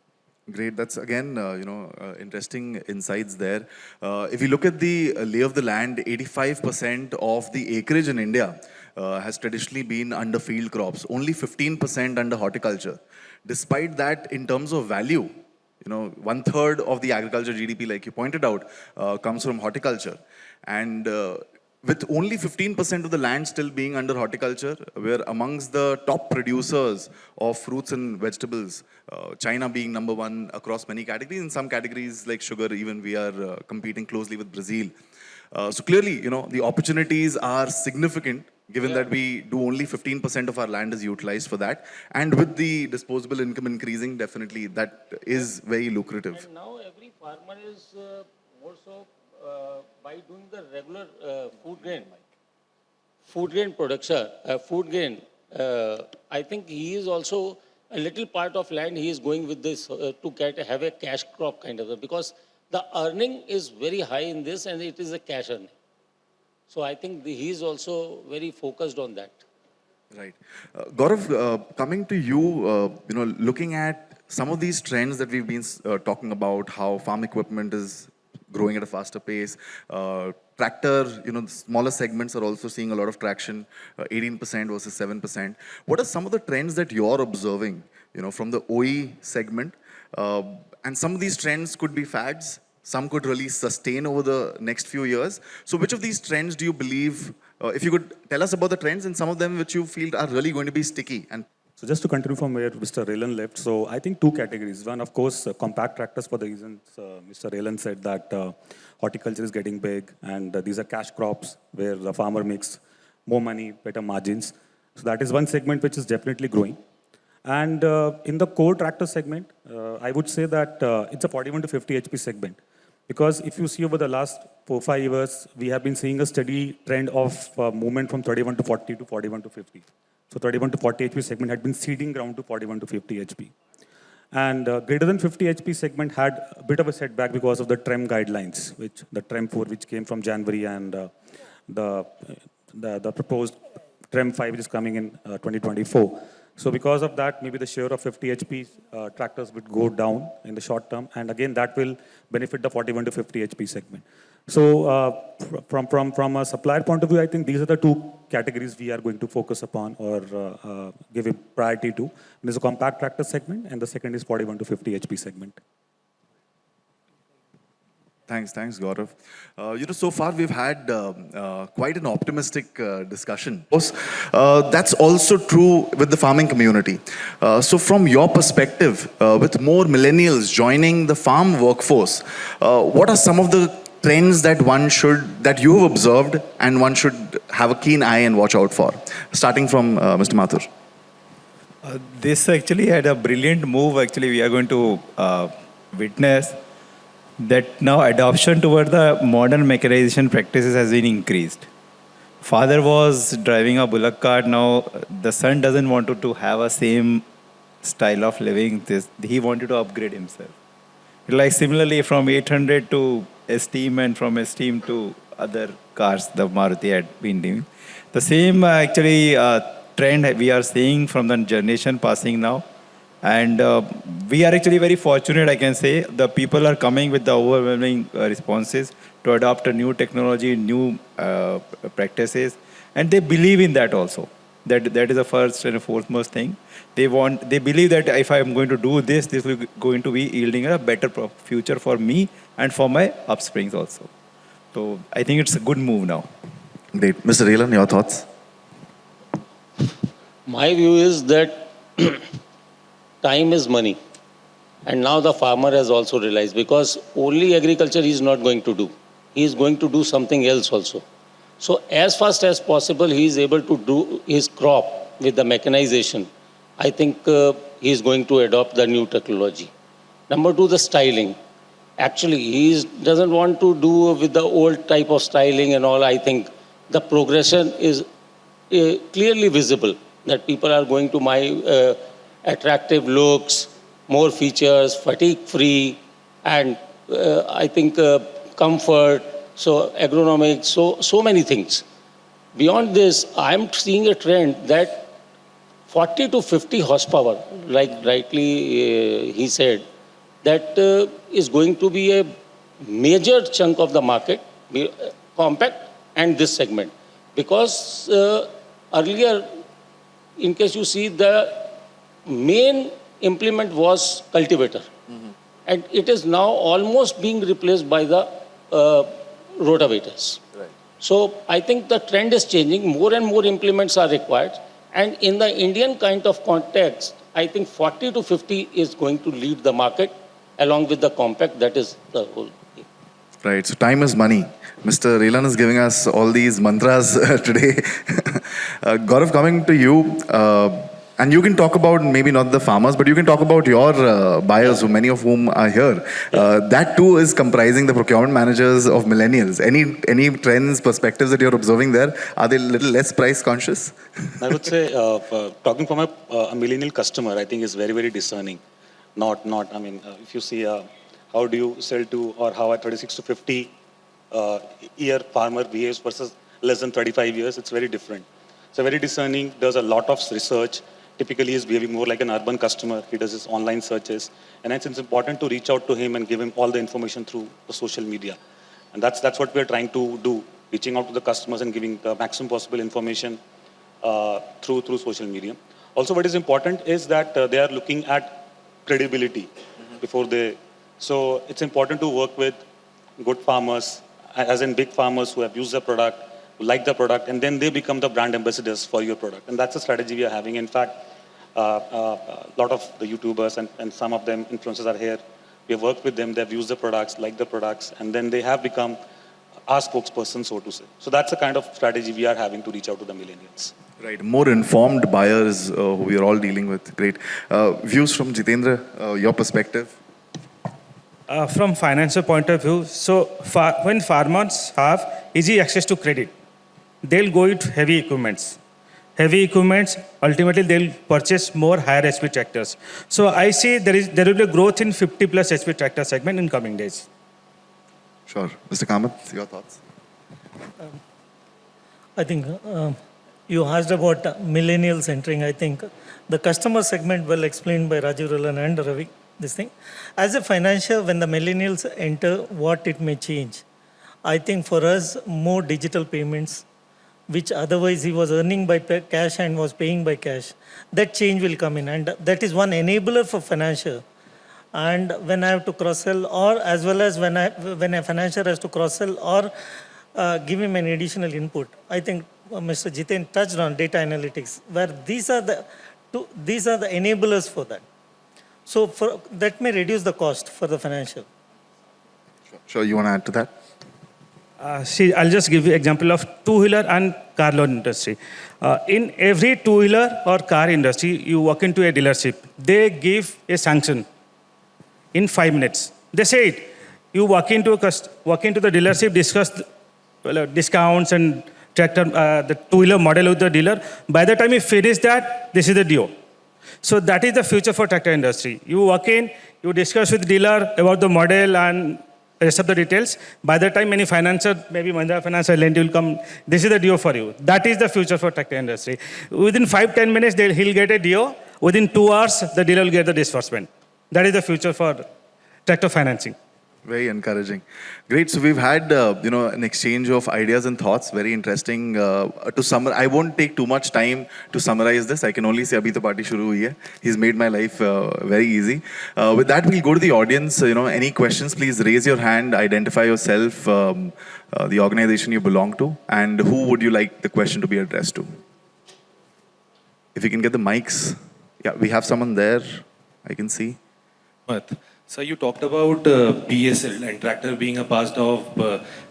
Great. That's again, interesting insights there. If you look at the lay of the land, 85% of the acreage in India has traditionally been under field crops, only 15% under horticulture. Despite that, in terms of value, 1/3 of the agriculture GDP, like you pointed out, comes from horticulture. And with only 15% of the land still being under horticulture, we're amongst the top producers of fruits and vegetables, China being number one across many categories. In some categories like sugar, even we are competing closely with Brazil. So clearly, the opportunities are significant, given that we do only 15% of our land is utilized for that. And with the disposable income increasing, definitely that is very lucrative. And now every farmer is more so by doing the regular food grain production, I think he is also a little part of land he is going with this to have a cash crop kind of, because the earning is very high in this and it is a cash earning. So I think he is also very focused on that. Right. Gaurav, coming to you, looking at some of these trends that we've been talking about, how farm equipment is growing at a faster pace. Tractor, the smaller segments are also seeing a lot of traction, 18% versus 7%. What are some of the trends that you're observing, from the OE segment? And some of these trends could be fads. Some could really sustain over the next few years. So which of these trends do you believe, if you could tell us about the trends and some of them which you feel are really going to be sticky? And so just to continue from where Mr. Raylan left, so I think two categories. One, of course, compact tractors, for the reasons Mr. Raylan said that horticulture is getting big and these are cash crops where the farmer makes more money, better margins. So that is one segment which is definitely growing. And in the core tractor segment, I would say that it's a 41 to 50 HP segment. Because if you see over the last 4-5 years, we have been seeing a steady trend of movement from 31 to 40 to 41 to 50. So 31 to 40 HP segment had been ceding ground to 41 to 50 HP. And greater than 50 HP segment had a bit of a setback because of the TREM guidelines, which the TREM 4, which came from January, and the proposed TREM 5, which is coming in 2024. So because of that, maybe the share of 50 HP tractors would go down in the short term, and again that will benefit the 41 to 50 HP segment. So from a supplier point of view, I think these are the two categories we are going to focus upon or give a priority to. There's a compact tractor segment, and the second is 41 to 50 HP segment. Thanks, Gaurav. So far we've had quite an optimistic discussion. That's also true with the farming community. So from your perspective, with more millennials joining the farm workforce, what are some of the trends that that you have observed and one should have a keen eye and watch out for? Starting from Mr. Mathur. This actually had a brilliant move. Actually, we are going to witness that now adoption toward the modern mechanization practices has been increased. Father was driving a bullock cart. Now the son doesn't want to have a same style of living. He wanted to upgrade himself. Like similarly from 800 to Esteem and from Esteem to other cars the Maruti had been doing. The same actually trend we are seeing from the generation passing now. And we are actually very fortunate, I can say. The people are coming with the overwhelming responses to adopt a new technology, new practices. And they believe in that also. That is the first and foremost thing. They believe that if I am going to do this, this will going to be yielding a better future for me and for my upsprings also. So I think it's a good move now. Great. Mr. Eicher, your thoughts? My view is that time is money. And now the farmer has also realized, because only agriculture he is not going to do. He is going to do something else also. So as fast as possible, he is able to do his crop with the mechanization. I think he is going to adopt the new technology. Number two, the styling. Actually, he doesn't want to do with the old type of styling and all. I think the progression is clearly visible, that people are going to my attractive looks, more features, fatigue-free, and I think comfort, so agronomic, so many things. Beyond this, I'm seeing a trend that 40 to 50 horsepower, like rightly he said, that is going to be a major chunk of the market, compact and this segment. Because earlier, in case you see, the main implement was cultivator. And it is now almost being replaced by the rotavators. Right. So I think the trend is changing. More and more implements are required. And in the Indian kind of context, I think 40 to 50 is going to lead the market along with the compact. That is the whole thing. Right. So time is money. Mr. Eicher is giving us all these mantras today. Gaurav, coming to you, and you can talk about maybe not the farmers, but you can talk about your buyers, many of whom are here. That too is comprising the procurement managers of millennials. Any trends, perspectives that you're observing there? Are they a little less price conscious? I would say, talking from a millennial customer, I think is very, very discerning. I mean, if you see how do you sell to, or how a 36 to 50 year farmer behaves versus less than 35 years, it's very different. So very discerning, does a lot of research. Typically, he's behaving more like an urban customer. He does his online searches. And it's important to reach out to him and give him all the information through the social media. And that's what we're trying to do, reaching out to the customers and giving the maximum possible information through social media. Also, what is important is that they are looking at credibility before they... So it's important to work with good farmers, as in big farmers who have used the product, who like the product, and then they become the brand ambassadors for your product. And that's a strategy we are having. In fact, a lot of the YouTubers and some of them influencers are here. We have worked with them, they've used the products, like the products, and then they have become our spokesperson, so to say. So that's the kind of strategy we are having to reach out to the millennials. Right, more informed buyers who we are all dealing with. Great. Views from Jitendra, your perspective? From financial point of view, so when farmers have easy access to credit, they'll go with heavy equipments. Heavy equipments, ultimately they'll purchase more higher HP tractors. So I see there will be a growth in 50 plus HP tractor segment in coming days. Sure. Mr. Kamath, your thoughts? I think You asked about millennials entering. I think the customer segment well explained by Rajiv Rolan and Ravi. This thing, as a financier, when the millennials enter, what it may change. I think for us, more digital payments, which otherwise he was earning by cash and was paying by cash, that change will come in, and that is one enabler for financier. And when I have to cross-sell, or as well as when a financier has to cross-sell or give him an additional input, I think Mr. Jiten touched on data analytics, where these are the enablers for that. So that may reduce the cost for the financial. Sure, you want to add to that? See, I'll just give you example of two-wheeler and car loan industry. In every two-wheeler or car industry, you walk into a dealership. They give a sanction in 5 minutes. They say it. You walk into the dealership, discuss discounts and tractor, the two-wheeler model with the dealer. By the time you finish that, this is the deal. So that is the future for tractor industry. You walk in, you discuss with dealer about the model and rest of the details. By the time any financer, maybe Mahindra Financial Lend will come, this is the deal for you. That is the future for tractor industry. Within 5-10 minutes, he'll get a deal. Within 2 hours, the dealer will get the disbursement. That is the future for tractor financing. Very encouraging. Great. So we've had an exchange of ideas and thoughts. Very interesting. To summarize, I won't take too much time to summarize this. I can only say abhi to party shuru hui hai. He's made my life very easy. With that, we'll go to the audience. Any questions? Please raise your hand. Identify yourself, the organization you belong to, and who would you like the question to be addressed to? If you can get the mics. Yeah, we have someone there. I can see. So you talked about PSL and tractor being a part of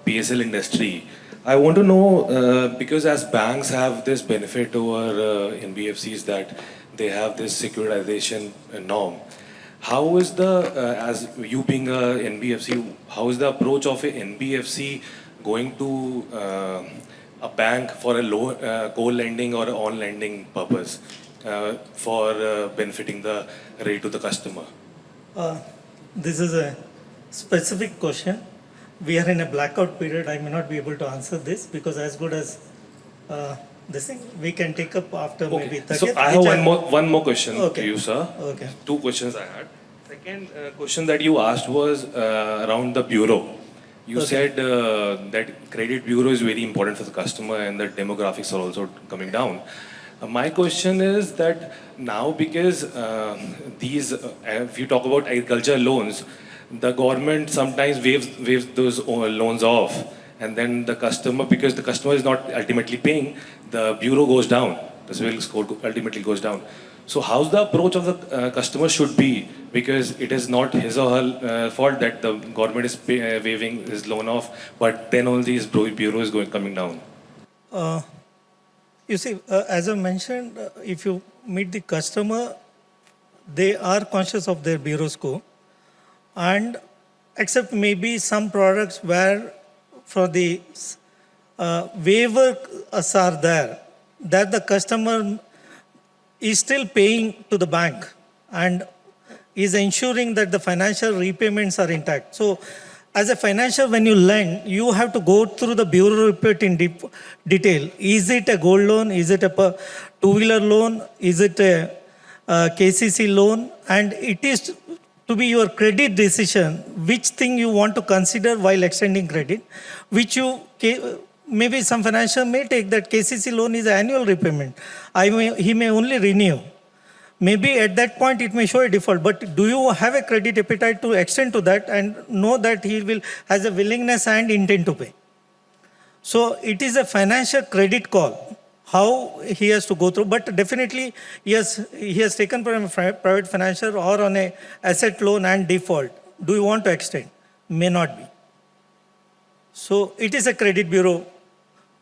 PSL industry. I want to know, because as banks have this benefit over NBFCs that they have this securitization norm, how is as you being a NBFC, how is the approach of a NBFC going to a bank for a co-lending or on-lending purpose for benefiting the rate to the customer? This is a specific question. We are in a blackout period. I may not be able to answer this because as good as this thing, we can take up after maybe 30th. So I have one more question to you, sir. Okay. 2 questions I had. Second question that you asked was around the bureau. You said that credit bureau is very important for the customer and the demographics are also coming down. My question is that now because these, if you talk about agriculture loans, the government sometimes waves those loans off, and then the customer, because the customer is not ultimately paying, the bureau goes down, the CIBIL score ultimately goes down. So how's the approach of the customer should be, because it is not his or her fault that the government is waiving his loan off, but then only his bureau is coming down. You see, as I mentioned, if you meet the customer, they are conscious of their bureau score, and except maybe some products where for the waivers are there, that the customer is still paying to the bank and is ensuring that the financial repayments are intact. So as a financier, when you lend, you have to go through the bureau report in detail. Is it a gold loan? Is it a two-wheeler loan? Is it a KCC loan? And it is to be your credit decision, which thing you want to consider while extending credit, which you, maybe some financier may take that KCC loan is annual repayment. He may only renew. Maybe at that point it may show a default, but do you have a credit appetite to extend to that and know that he has a willingness and intent to pay? So it is a financial credit call, how he has to go through, but definitely he has taken from a private financier or on a asset loan and default. Do you want to extend? May not be. So it is a credit bureau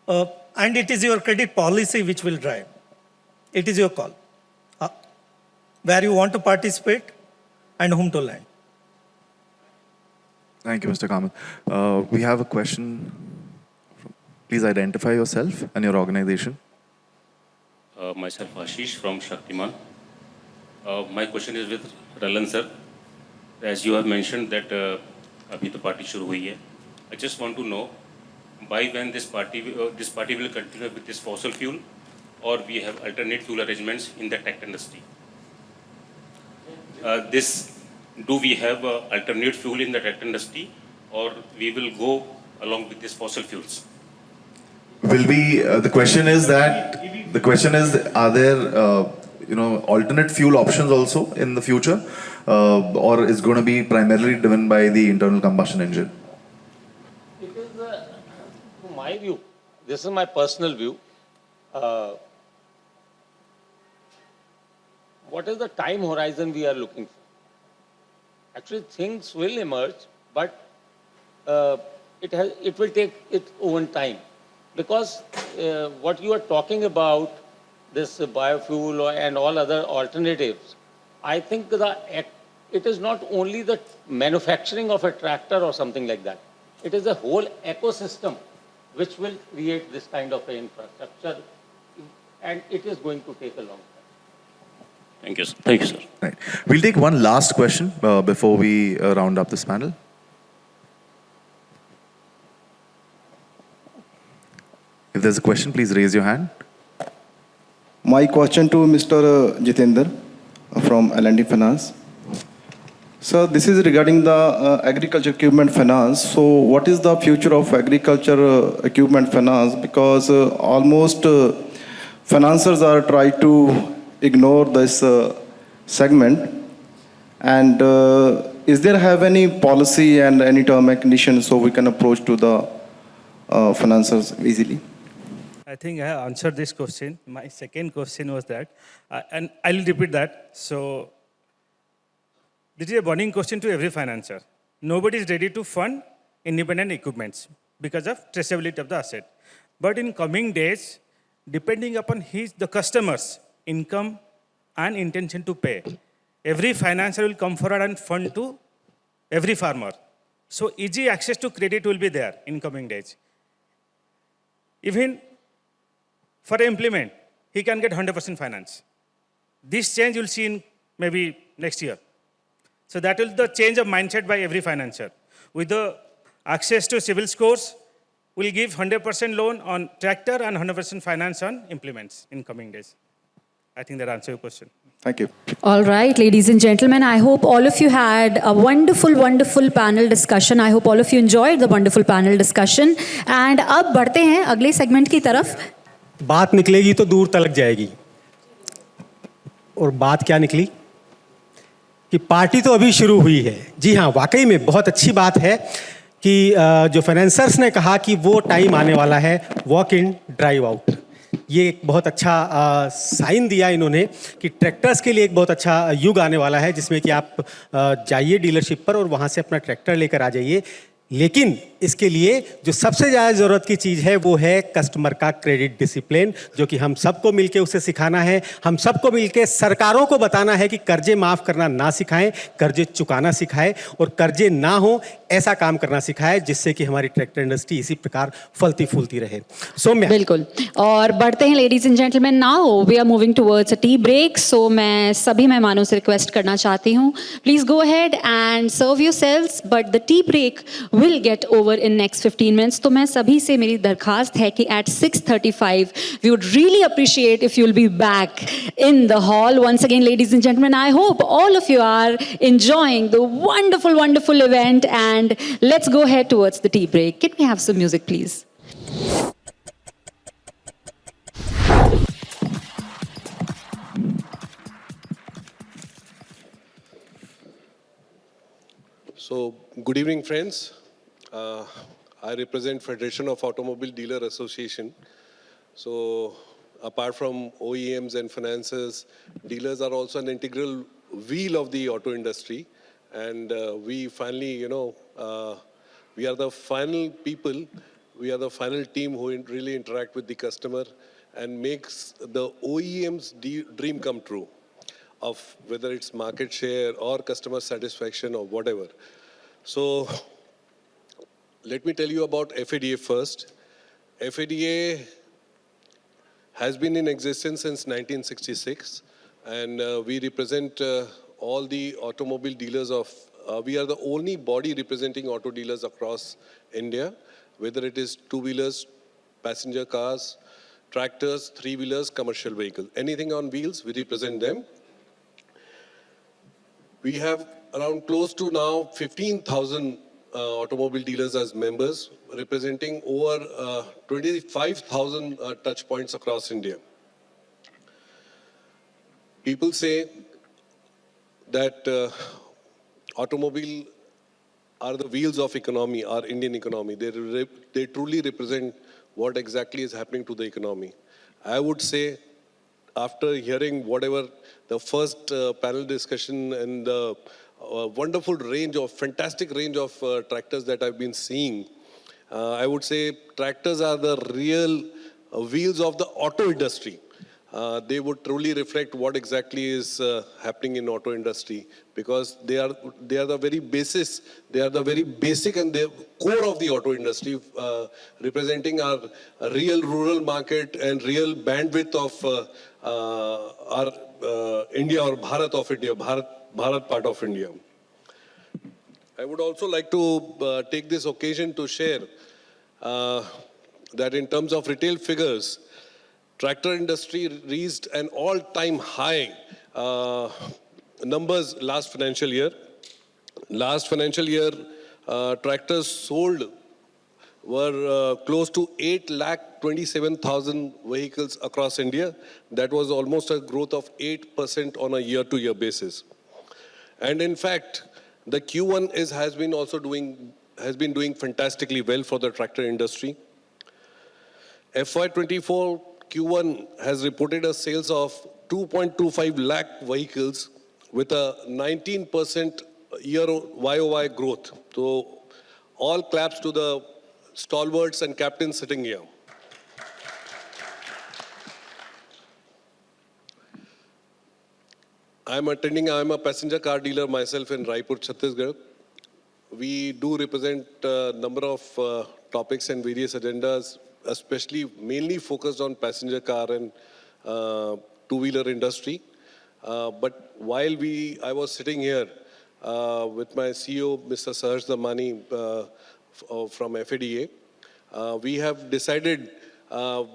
and it is your credit policy which will drive. It is your call. Where you want to participate and whom to lend. Thank you, Mr. Kamath. We have a question. Please identify yourself and your organization. Myself, Ashish from Shaktiman. My question is with Ralan sir. As you have mentioned that abhi to party shuru hui hai. I just want to know by when this party will continue with this fossil fuel, or we have alternate fuel arrangements in the tractor industry. Do we have alternate fuel in the tractor industry, or we will go along with these fossil fuels? Will we? The question is, are there alternate fuel options also in the future, or is going to be primarily driven by the internal combustion engine? It is, to my view, this is my personal view. What is the time horizon we are looking for? Actually, things will emerge, but it will take its own time. Because what you are talking about, this biofuel and all other alternatives, I think it is not only the manufacturing of a tractor or something like that. It is a whole ecosystem which will create this kind of infrastructure, and it is going to take a long time. Thank you, sir. Thank you, sir. Right. We'll take one last question before we round up this panel. If there's a question, please raise your hand. My question to Mr. Jitendra from L&D Finance. So this is regarding the agriculture equipment finance. So what is the future of agriculture equipment finance? Because almost financiers are trying to ignore this segment. And is there have any policy and any term and conditions so we can approach to the financiers easily? I think I have answered this question. My second question was that, and I'll repeat that. So, this is a burning question to every financer. Nobody is ready to fund independent equipments because of traceability of the asset. But in coming days, depending upon the customer's income and intention to pay, every financer will come forward and fund to every farmer. So, easy access to credit will be there in coming days. Even for implement, he can get 100% finance. This change you'll see in maybe next year. So that will the change of mindset by every financer. With the access to civil scores, we'll give 100% loan on tractor and 100% finance on implements in coming days. I think that answers your question. Thank you. All right, ladies and gentlemen, I hope all of you had a wonderful, wonderful panel discussion. I hope all of you enjoyed the wonderful panel discussion. And अब बढ़ते हैं अगले segment की तरफ. बात निकलेगी तो दूर तलक जाएगी. और बात क्या निकली? कि पार्टी तो अभी शुरू हुई है. जी हाँ, वाकई में बहुत अच्छी बात है कि जो फाइनेंसर्स ने कहा कि वो टाइम आने वाला है वॉक इन ड्राइव आउट. ये एक बहुत अच्छा साइन दिया इन्होंने कि ट्रैक्टर्स के लिए एक बहुत अच्छा युग आने वाला है जिसमें कि आप जाइए डीलरशिप पर और वहाँ से अपना ट्रैक्टर लेकर आ जाइए. लेकिन इसके लिए जो सबसे ज़्यादा ज़रूरत की चीज़ है वो है कस्टमर का क्रेडिट डिसिप्लिन, जो कि हम सबको मिलके उसे सिखाना है. हम सबको मिलके सरकारों को बताना है कि कर्जे माफ़ करना ना सिखाएं, कर्जे चुकाना सिखाएं और कर्जे ना हो ऐसा काम करना सिखाएं जिससे कि हमारी ट्रैक्टर इंडस्ट्री इसी प्रकार फलती फूलती रहे. सौम्या. बिल्कुल. और बढ़ते हैं ladies and gentleman. Now we are moving towards a tea break. So मैं सभी मेहमानों से रिक्वेस्ट करना चाहती हूँ, please go ahead and serve yourselves, but the tea break will get over in next 15 minutes. तो मैं सभी से मेरी दरखास्त है कि at 6:35 we would really appreciate if you'll be back in the hall. Once again, ladies and gentlemen, I hope all of you are enjoying the wonderful, wonderful event, and let's go ahead towards the tea break. Can we have some music, please? So, good evening, friends. I represent Federation of Automobile Dealer Association. So, apart from OEMs and financiers, dealers are also an integral wheel of the auto industry. And we finally, we are the final people, we are the final team who really interact with the customer and makes the OEM's dream come true, of whether it's market share or customer satisfaction or whatever. So, let me tell you about FADA first. FADA has been in existence since 1966, and we represent all the automobile dealers of, we are the only body representing auto dealers across India, whether it is two-wheelers, passenger cars, tractors, three-wheelers, commercial vehicles. Anything on wheels, we represent them. We have around close to now 15,000 automobile dealers as members, representing over 25,000 touch points across India. People say that automobile are the wheels of economy, our Indian economy. They truly represent what exactly is happening to the economy. I would say, after hearing whatever the first panel discussion and the wonderful range of, fantastic range of tractors that I've been seeing, I would say tractors are the real wheels of the auto industry. They would truly reflect what exactly is happening in auto industry, because they are the very basis, they are the very basic and the core of the auto industry, representing our real rural market and real bandwidth of our India, or Bharat of India, Bharat part of India. I would also like to take this occasion to share that in terms of retail figures, tractor industry reached an all-time high numbers last financial year. Last financial year, tractors sold were close to 8,27,000 vehicles across India. That was almost a growth of 8% on a year-to-year basis. And in fact, the Q1 has been doing fantastically well for the tractor industry. FY24 Q1 has reported a sales of 2.25 lakh vehicles with a 19% YOY growth. So all claps to the stalwarts and captains sitting here. I'm a passenger car dealer myself in Raipur, Chhattisgarh. We do represent a number of topics and various agendas, especially mainly focused on passenger car and two-wheeler industry. But while I was sitting here with my CEO, Mr. Swaraj from FADA, we have decided,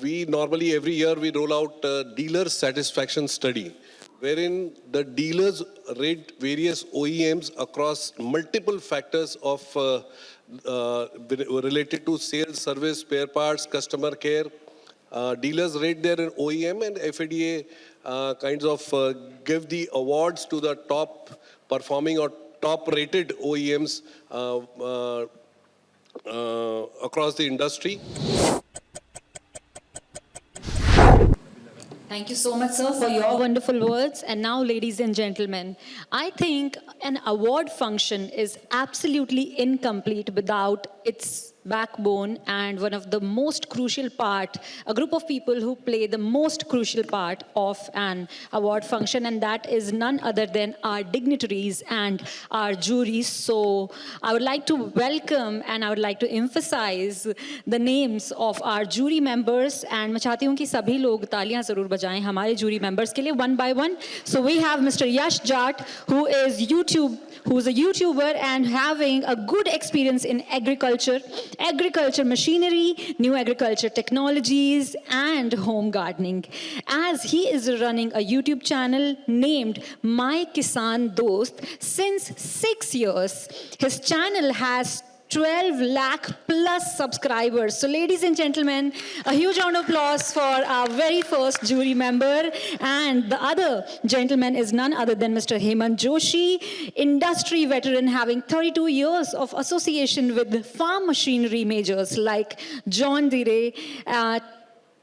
we normally every year we roll out a dealer satisfaction study, wherein the dealers rate various OEMs across multiple factors of related to sales, service, spare parts, customer care. Dealers rate their OEM, and FADA kinds of give the awards to the top performing or top rated OEMs across the industry. Thank you so much, sir, for your wonderful words. And now, ladies and gentlemen, I think an award function is absolutely incomplete without its backbone and one of the most crucial part, a group of people who play the most crucial part of an award function, and that is none other than our dignitaries and our juries. So I would like to welcome and I would like to emphasize the names of our jury members, and मैं चाहती हूँ कि सभी लोग तालियां ज़रूर बजाएं हमारे jury members के लिए one by one. So we have Mr. Yash Jat, who is a YouTuber and having a good experience in agriculture machinery, new agriculture technologies, and home gardening. As he is running a YouTube channel named My Kisan Dost since 6 years. His channel has 12 lakh plus subscribers. So ladies and gentlemen, a huge round of applause for our very first jury member. And the other gentleman is none other than Mr. Hemant Joshi, industry veteran having 32 years of association with farm machinery majors like John Deere,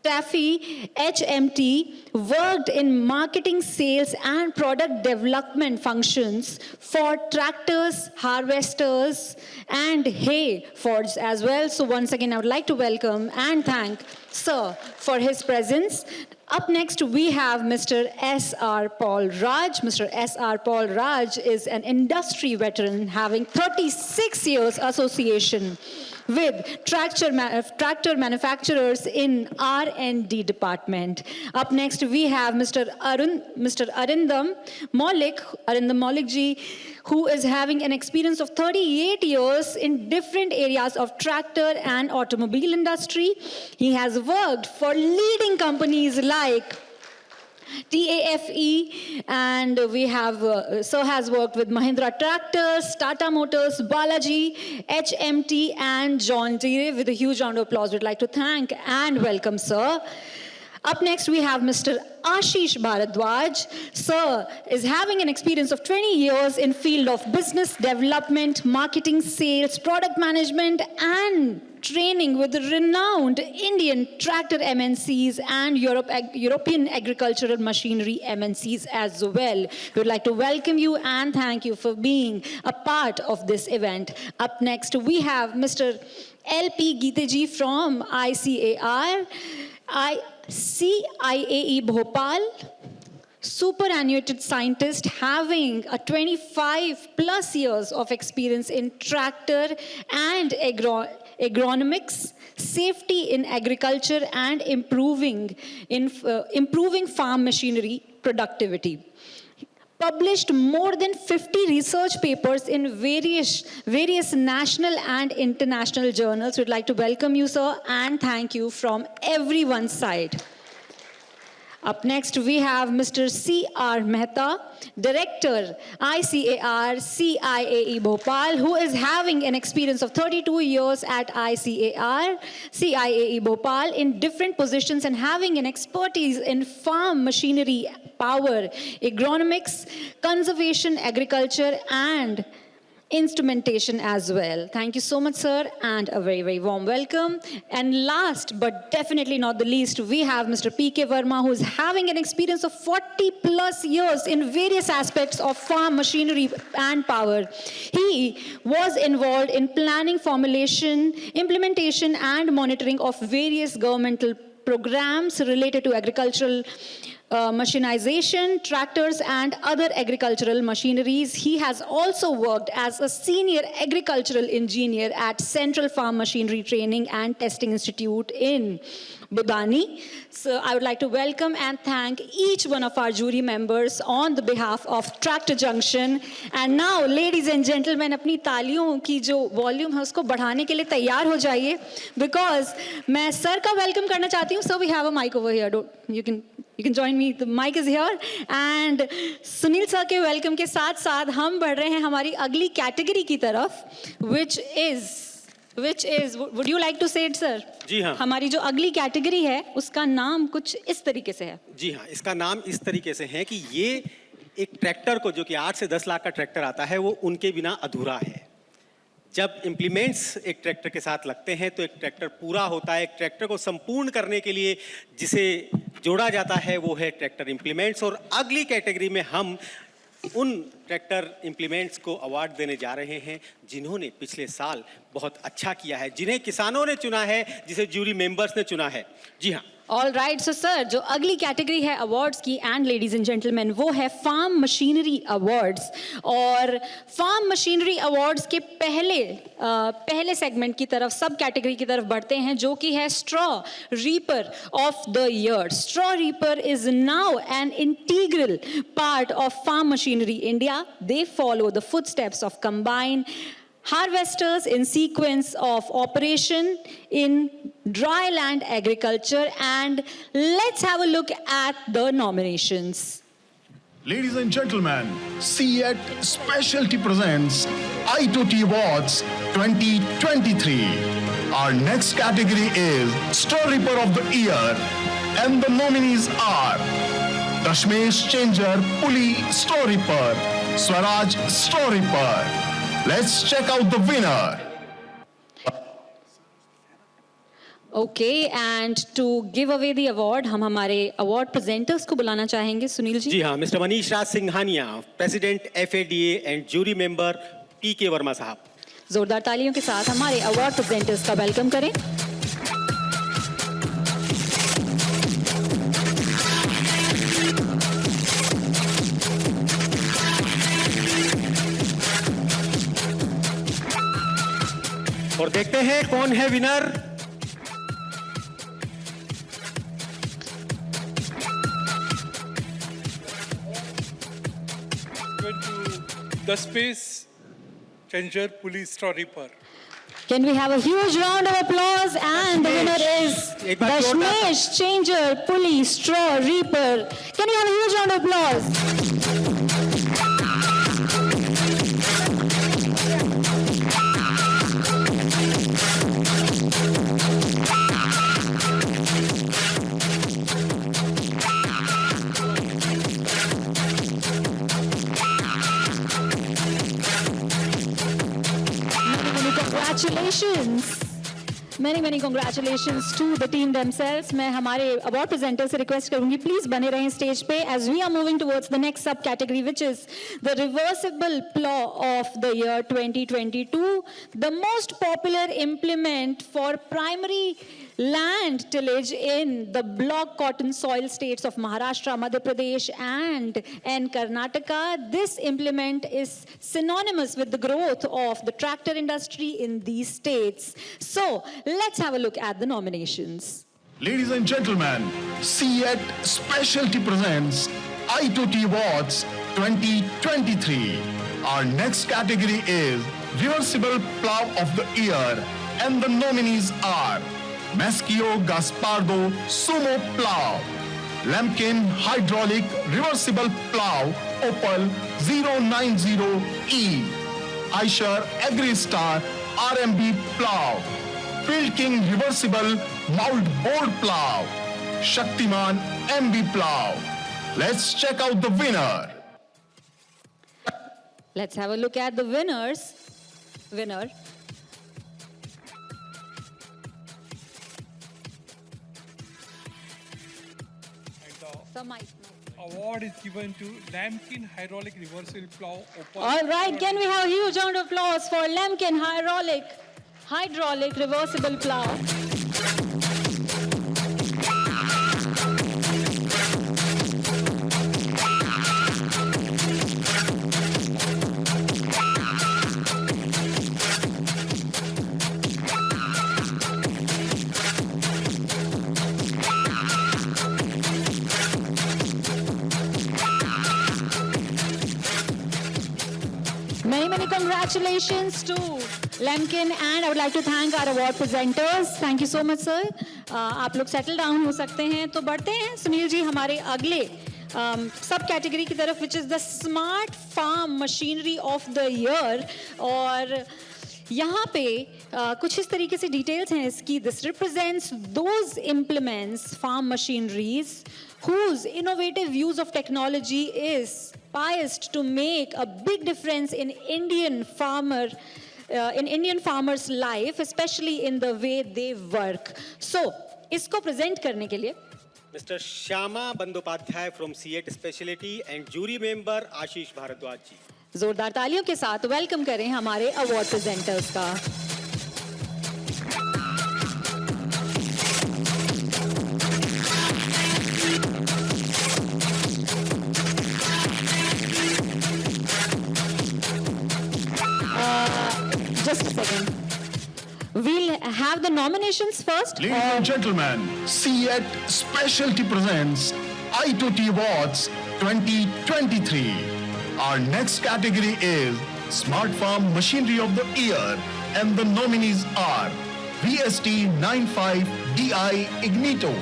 Taffy, HMT, worked in marketing, sales, and product development functions for tractors, harvesters, and hay fords as well. So once again, I would like to welcome and thank Sir for his presence. Up next, we have Mr. S.R. Paul Raj. Mr. S.R. Paul Raj is an industry veteran having 36 years association with tractor manufacturers in R&D department. Up next, we have Mr. Arindam Maulik ji, who is having an experience of 38 years in different areas of tractor and automobile industry. He has worked for leading companies like TAFE, and we have Sir has worked with Mahindra Tractors, Tata Motors, Balaji, HMT, and John Deere. With a huge round of applause, we'd like to thank and welcome Sir. Up next, we have Mr. Ashish Bharadwaj. Sir is having an experience of 20 years in field of business development, marketing, sales, product management, and training with renowned Indian tractor MNCs and European agricultural machinery MNCs as well. We would like to welcome you and thank you for being a part of this event. Up next, we have Mr. LP Geeteji from ICAR. CIAE Bhopal, superannuated scientist having a 25 plus years of experience in tractor and agronomics, safety in agriculture, and improving farm machinery productivity. Published more than 50 research papers in various national and international journals. We'd like to welcome you, sir, and thank you from everyone's side. Up next, we have Mr. C.R. Mehta, Director, ICAR CIAE Bhopal, who is having an experience of 32 years at ICAR CIAE Bhopal in different positions and having an expertise in farm machinery, power, agronomics, conservation, agriculture, and instrumentation as well. Thank you so much, sir, and a very, very warm welcome. And last but definitely not the least, we have Mr. P.K. Verma, who is having an experience of 40 plus years in various aspects of farm machinery and power. He was involved in planning, formulation, implementation, and monitoring of various governmental programs related to agricultural machinization, tractors, and other agricultural machineries. He has also worked as a senior agricultural engineer at Central Farm Machinery Training and Testing Institute in Budani. So I would like to welcome and thank each one of our jury members on the behalf of Tractor Junction. And now, ladies and gentlemen, अपनी तालियों की जो volume है उसको बढ़ाने के लिए तैयार हो जाइए, because मैं सर का वेलकम करना चाहती हूँ. So we have a mic over here. You can join me. The mic is here. And Sunil sir के वेलकम के साथ साथ हम बढ़ रहे हैं हमारी अगली कैटेगरी की तरफ, which is would you like to say it, sir? जी हाँ. हमारी जो अगली कैटेगरी है उसका नाम कुछ इस तरीके से है. जी हाँ, इसका नाम इस तरीके से है कि ये एक ट्रैक्टर को, जो कि 8 से 10 लाख का ट्रैक्टर आता है, वो उनके बिना अधूरा है. जब इम्प्लीमेंट्स एक ट्रैक्टर के साथ लगते हैं तो एक ट्रैक्टर पूरा होता है. एक ट्रैक्टर को संपूर्ण करने के लिए जिसे जोड़ा जाता है वो है ट्रैक्टर इम्प्लीमेंट्स. और अगली कैटेगरी में हम उन ट्रैक्टर इम्प्लीमेंट्स को अवार्ड देने जा रहे हैं जिन्होंने पिछले साल बहुत अच्छा किया है, जिन्हें किसानों ने चुना है, जिसे जूरी मेंबर्स ने चुना है. जी हाँ. All right. सो सर, जो अगली कैटेगरी है अवार्ड्स की, एंड लेडीज एंड जेंटलमैन, वो है फार्म मशीनरी अवार्ड्स. और फार्म मशीनरी अवार्ड्स के पहले सेगमेंट की तरफ, सब कैटेगरी की तरफ बढ़ते हैं, जो कि है straw reaper of the year. Straw reaper is now an integral part of farm machinery India. They follow the footsteps of combine harvesters in sequence of operation in dry land agriculture. And let's have a look at the nominations. Ladies and gentlemen, CEAT Specialty presents Itoty Awards 2023. Our next category is Store Reaper of the Year, and the nominees are Dashmesh Changer Pulley Store Reaper, Swaraj Store Reaper. Let's check out the winner. Okay, and to give away the award, हम हमारे award presenters को बुलाना चाहेंगे. सुनील जी. जी हाँ, Mr Manish Raj Singhania, president FADA and jury member P.K. Verma sahab. जोरदार तालियों के साथ हमारे अवार्ड प्रेजेंटर्स का वेलकम करें. और देखते हैं कौन है winner. The Space Changer Police Straw Reaper. Can we have a huge round of applause? And the winner is the Space Changer Pulley Straw Reaper. Can you have a huge round of applause? Congratulations. Many congratulations to the team themselves. मैं हमारे award presenter से request करूंगी please बने रहें stage पे as we are moving towards the next sub category which is the reversible plow of the year 2022, the most popular implement for primary land tillage in the block cotton soil states of Maharashtra, Madhya Pradesh and Karnataka. This implement is synonymous with the growth of the tractor industry in these states. So let's have a look at the nominations. Ladies and gentlemen, CEAT Specialty presents Itoty Awards 2023. Our next category is Reversible Plow of the Year, and the nominees are Maschio Gaspardo Sumo Plow, Lemkin Hydraulic Reversible Plow Opal 090E, Eicher AgriStar RMB Plow, Field King Reversible Mould Board Plow, Shaktiman MB Plow. Let's check out the winner. Let's have a look at the winner. Award is given to Lemkin Hydraulic Reversible Plow Opal. All right, can we have a huge round of applause for Lemkin Hydraulic Reversible Plow? Many congratulations to Lemkin, and I would like to thank our award presenters. Thank you so much, sir. आप लोग settle down हो सकते हैं, तो बढ़ते हैं सुनील जी हमारे अगले सब कैटेगरी की तरफ, which is the Smart Farm Machinery of the Year. और यहाँ पे कुछ इस तरीके से डिटेल्स हैं इसकी. This represents those implements, farm machineries, whose innovative use of technology is poised to make a big difference in Indian farmers' life, especially in the way they work. So, इसको present करने के लिए mister Shyama Bandopadhyay from CEAT speciality and jury member Ashish Bhardwaj ji. जोरदार तालियों के साथ welcome करें हमारे अवार्ड प्रेजेंटर्स का. Just a second. We'll have the nominations first. Ladies and gentlemen, CEAT Specialty presents Itoty Awards 2023. Our next category is Smart Farm Machinery of the Year, and the nominees are VST 95DI Ignito,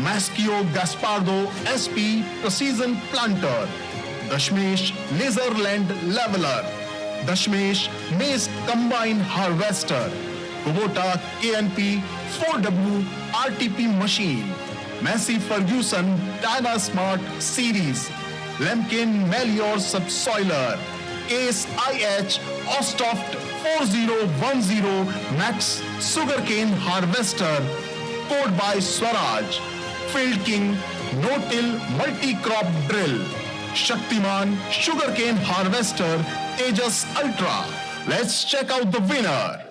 Maschio Gaspardo SP Precision Planter, Dashmesh Laserland Leveler, Dashmesh Maize Combine Harvester, Kubota KNP 4W RTP Machine, Massey Ferguson Dynasmart Series, Lemkin Melior Subsoiler, Case IH Ostoft 4010 Max Sugarcane Harvester, powered by Swaraj, Field King No-Till Multi-Crop Drill, Shaktiman Sugarcane Harvester Tejas Ultra. Let's check out the winner.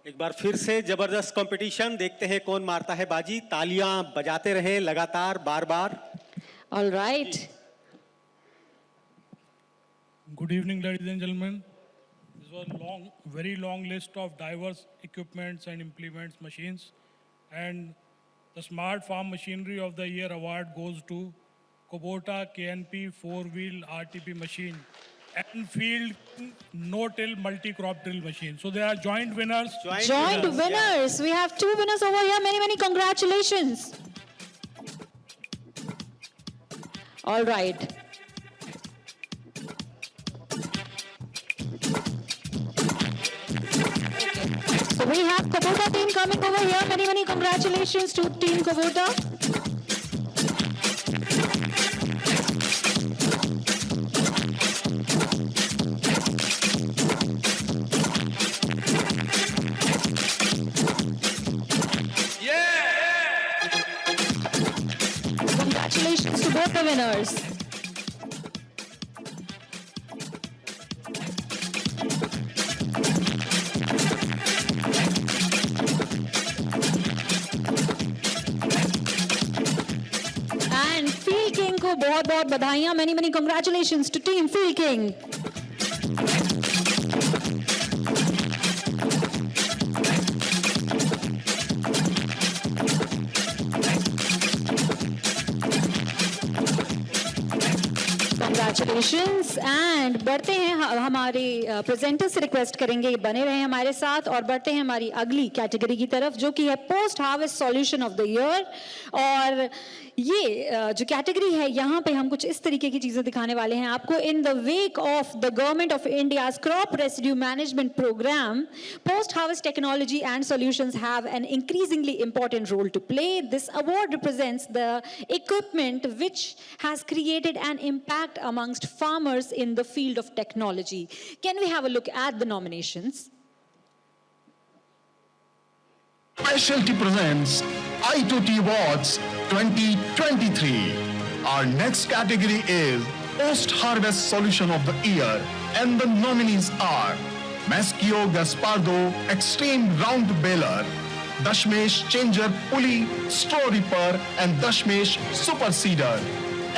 एक बार फिर से जबरदस्त competition, देखते हैं कौन मारता है बाजी. तालियां बजाते रहे लगातार बार बार. All right. Good evening, ladies and gentlemen. This is was long, very long list of diverse equipments and implements, machines. And the Smart Farm Machinery of the Year award goes to Kubota KNP 4-wheel RTP machine and Field no-till multi-crop drill machine. So they are joint winners. Joint winners. We have 2 winners over here. Many, many congratulations. All right. So we have Kubota team coming over here. Many, many congratulations to Team Kubota. Congratulations to both the winners. And Field King को बहुत-बहुत बधाइयाँ. Many, many congratulations to Team Field King. Congratulations. And बढ़ते हैं हमारे presenter से request करेंगे बने रहें हमारे साथ और बढ़ते हैं हमारी अगली कैटेगरी की तरफ जो कि है post harvest solution of the year. और ये जो कैटेगरी है यहाँ पे हम कुछ इस तरीके की चीजें दिखाने वाले हैं आपको. In the wake of the government of India's crop residue management programme, post harvest technology and solutions have an increasingly important role to play. This award represents the equipment which has created an impact amongst farmers in the field of technology. Can we have a look at the nominations? Specialty presents Itoty Awards 2023. Our next category is Post-Harvest Solution of the Year, and the nominees are Maschio Gaspardo Extreme Round Baler, Dashmesh Changer Pulley Straw Reaper, and Dashmesh Super Seeder.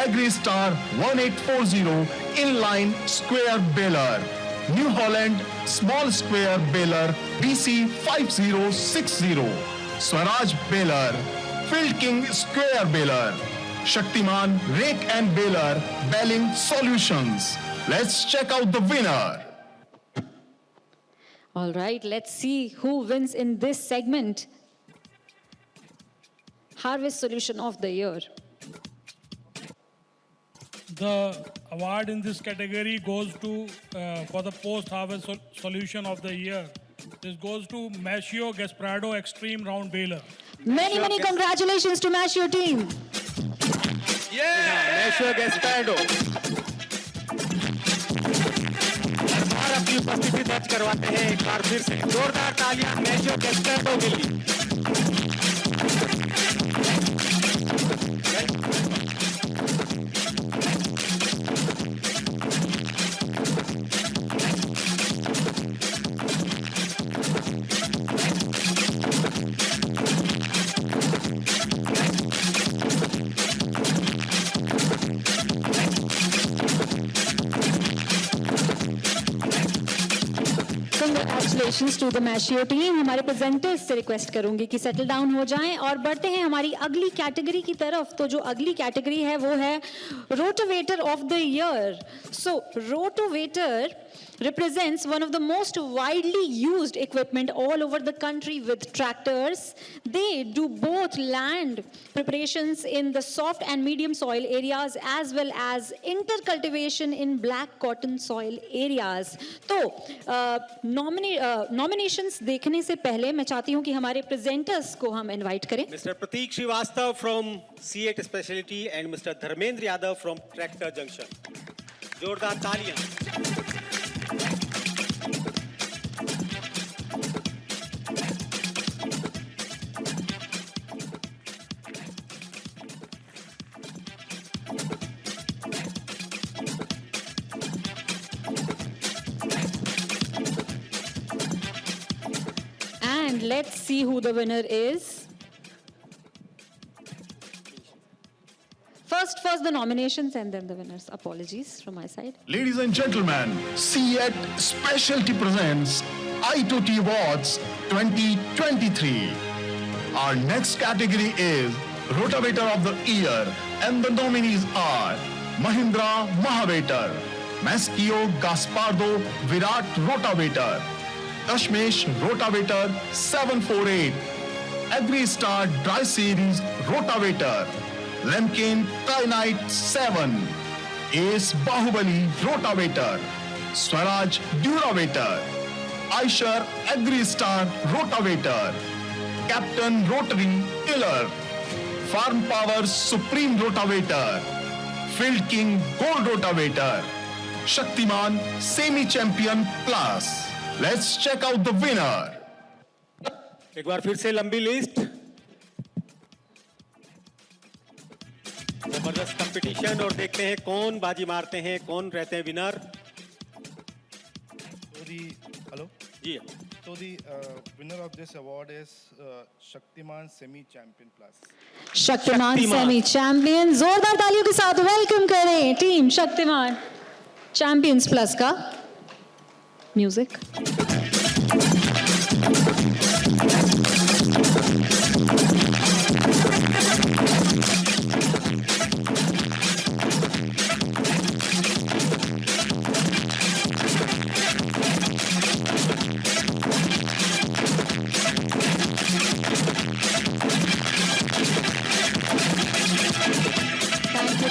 AgriStar 1840 Inline Square Baler, New Holland Small Square Baler BC 5060, Swaraj Baler, Field King Square Baler, Shaktiman Rake and Baler Baling Solutions. Let's check out the winner. All right, let's see who wins in this segment. Harvest Solution of the Year. The award in this category goes to, for the post-harvest solution of the year, this goes to Maschio Gaspardo Extreme Round Baler. Many, many congratulations to Maschio team. Yeah! Maschio Gaspardo. और अपनी उपस्थिति दर्ज करवाते हैं एक बार फिर से. जोरदार तालियां Maschio Gaspardo के लिए. Congratulations to the Maschio team. हमारे प्रेजेंटर्स से रिक्वेस्ट करूंगी कि सेटल डाउन हो जाएं और बढ़ते हैं हमारी अगली कैटेगरी की तरफ. तो जो अगली कैटेगरी है वो है rotavator of the year. So rotavator represents one of the most widely used equipment all over the country with tractors. They do both land preparations in the soft and medium soil areas as well as intercultivation in black cotton soil areas. तो nominations देखने से पहले मैं चाहती हूँ कि हमारे presenters को हम invite करें. Mr. Prateek Srivastava from C8 Specialty and Mr. Dharmendra Yadav from Tractor Junction. जोरदार तालियां. And let's see who the winner is. first the nominations and then the winners. Apologies from my side. Ladies and gentlemen, CEAT Specialty presents Itoty Awards 2023. Our next category is Rotavator of the Year, and the nominees are Mahindra Mahavator, Maschio Gaspardo Virat Rotavator, Kashmesh Rotavator 748, AgriStar Dry Series Rotavator, Lemkin Kyanite 7, Ace Bahubali Rotavator, Swaraj Duravator, Eicher AgriStar Rotavator, Captain Rotary Tiller, Farm Power Supreme Rotavator, Field King Gold Rotavator, Shaktiman Semi Champion Plus. Let's check out the winner. एक बार फिर से लंबी list, जबरदस्त competition, और देखते हैं कौन बाजी मारते हैं, कौन रहते हैं विनर. Hello? जी. So the winner of this award is Shaktiman Semi Champion Plus. Shaktiman semi champion. जोरदार तालियों के साथ वेलकम करें टीम शक्तिमान चैंपियंस प्लस का. Music.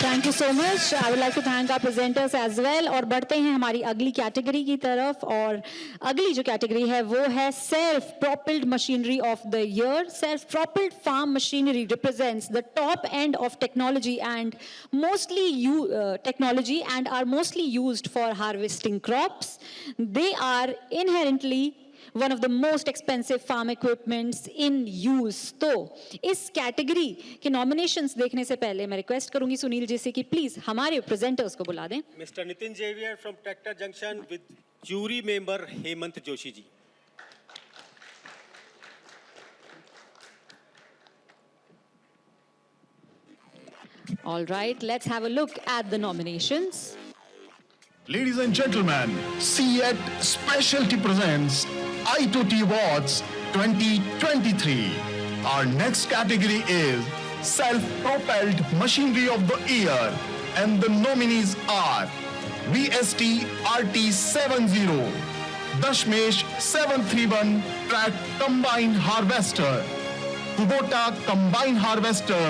Thank you so much. I would like to thank our presenters as well. और बढ़ते हैं हमारी अगली कैटेगरी की तरफ. और अगली जो कैटेगरी है वो है self propelled machinery of the year. Self propelled farm machinery represents the top end of technology and mostly used for harvesting crops. They are inherently one of the most expensive farm equipments in use. तो इस category के nominations देखने से पहले मैं request करूंगी सुनील जी से कि प्लीज हमारे प्रेजेंटर्स को बुला दें. Mr Nitin Xavier from Tractor Junction with jury member Hemant Joshi ji. All right, let's have a look at the nominations. Ladies and gentlemen, CEAT Specialty presents Itoty Awards 2023. Our next category is Self-Propelled Machinery of the Year, and the nominees are VST RT70, Dashmesh 731 Track Combine Harvester, Kubota Combine Harvester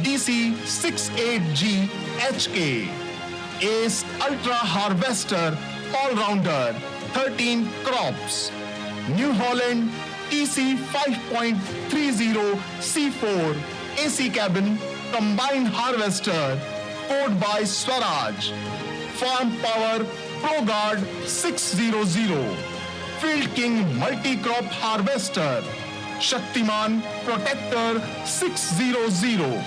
DC 68G HK, Ace Ultra Harvester All-Rounder 13 Crops, New Holland TC 5.30 C4 AC Cabin Combine Harvester powered by Swaraj, Farm Power Pro Guard 600, Field King Multi-Crop Harvester, Shaktiman Protector 600.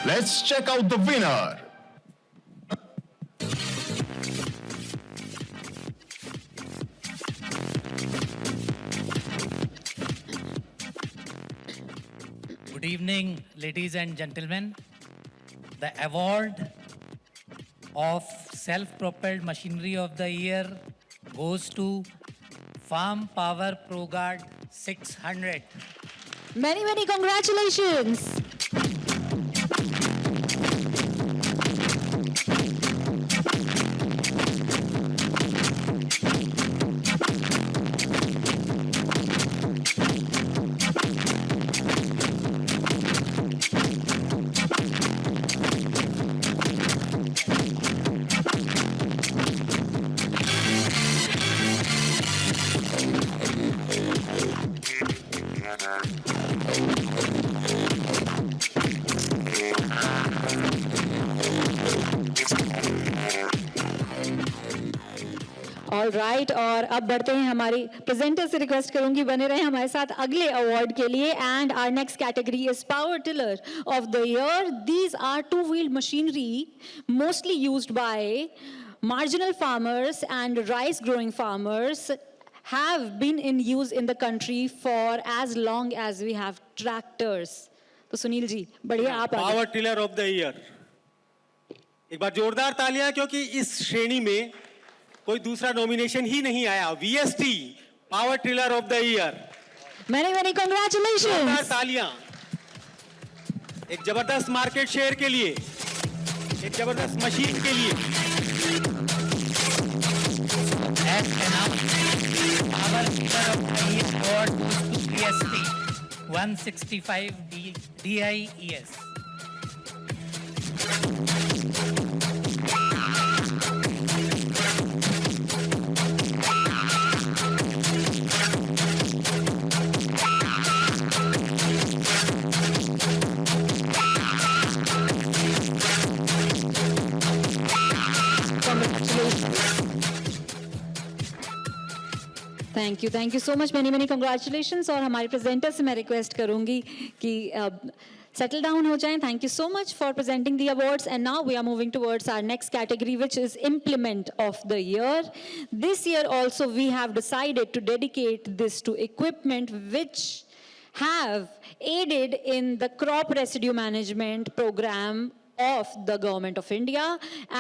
Let's check out the winner. Good evening, ladies and gentlemen. The award of Self-Propelled Machinery of the Year goes to Farm Power Pro Guard 600. Many congratulations. All right, और अब बढ़ते हैं हमारी presenter से request करूंगी बने रहे हमारे साथ अगले अवार्ड के लिए. And our next category is power tiller of the year. These are two wheeled machinery mostly used by marginal farmers and rice growing farmers, have been in use in the country for as long as we have tractors. तो सुनील जी बढ़िया आप power tiller of the year एक बार जोरदार तालियां, क्योंकि इस श्रेणी में कोई दूसरा नॉमिनेशन ही नहीं आया। VST power tiller of the year. Many congratulations. जोरदार तालियां एक जबरदस्त मार्केट शेयर के लिए, एक जबरदस्त मशीन के लिए। Power Tiller of the Year award goes to VST 165 DIES. Thank you so much, many congratulations. और हमारे प्रेजेंटर से मैं रिक्वेस्ट करूंगी कि सेटल डाउन हो जाएं। Thank you so much for presenting the awards and now we are moving towards our next category which is implement of the year. This year also we have decided to dedicate this to equipment which have aided in the crop residue management program of the Government of India.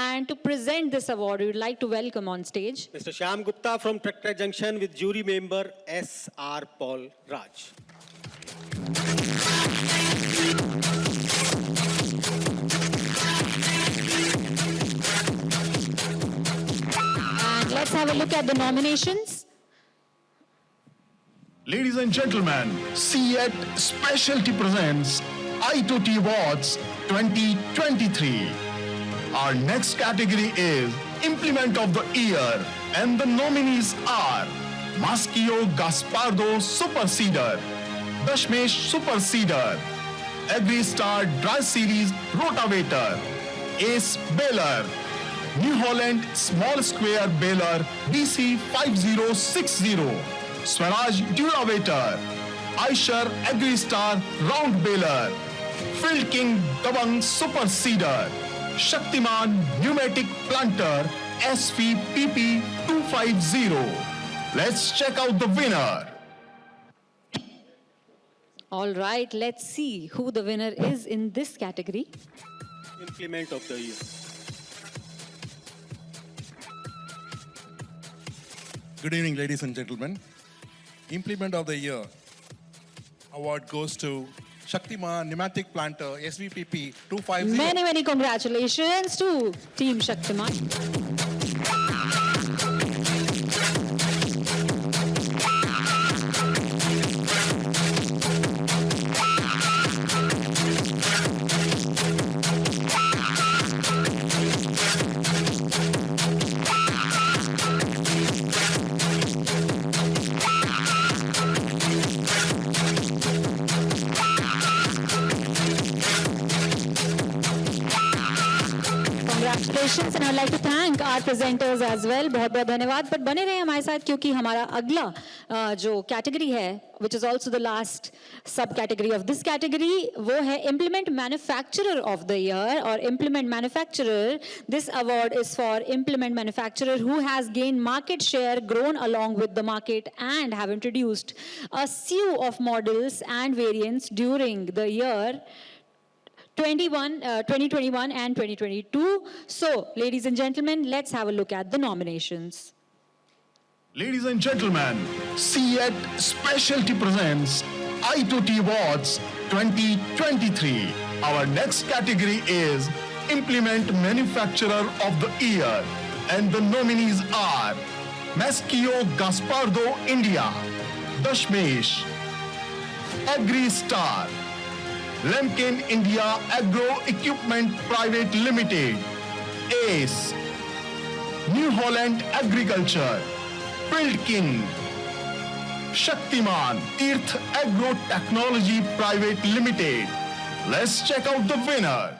And to present this award, we would like to welcome on stage Mr. Shyam Gupta from Tractor Junction with jury member S.R. Paul Raj. And let's have a look at the nominations. Ladies and gentlemen, CEAT Specialty presents Itoty Awards 2023. Our next category is Implement of the Year, and the nominees are Maschio Gaspardo Super Seeder, Dashmesh Super Seeder, AgriStar Dry Series Rotavator, Ace Baler, New Holland Small Square Baler BC 5060, Swaraj Duravator, Eicher AgriStar Round Baler, Field King Dabang Super Seeder, Shaktiman Pneumatic Planter SVPP 250. Let's check out the winner. All right, let's see who the winner is in this category. Implement of the year. Good evening, ladies and gentlemen. Implement of the Year award goes to Shaktiman Pneumatic Planter SVPP 250. Many congratulations to Team Shaktiman. Congratulations, and I'd like to thank our presenters as well. बहुत धन्यवाद। But बने रहे हमारे साथ, क्योंकि हमारा अगला जो कैटेगरी है, which is also the last sub category of this category, वो है Implement Manufacturer of the Year or Implement Manufacturer. This award is for implement manufacturer who has gained market share, grown along with the market, and have introduced a slew of models and variants during the year 2021 and 2022. So, ladies and gentlemen, let's have a look at the nominations. Ladies and gentlemen, CEAT Specialty presents Itoty Awards 2023. Our next category is Implement Manufacturer of the Year, and the nominees are Maschio Gaspardo India, Dashmesh, AgriStar, Lemken India Agro Equipment Private Limited, Ace, New Holland Agriculture, Field King, Shaktiman Tirth Agro Technology Private Limited. Let's check out the winner.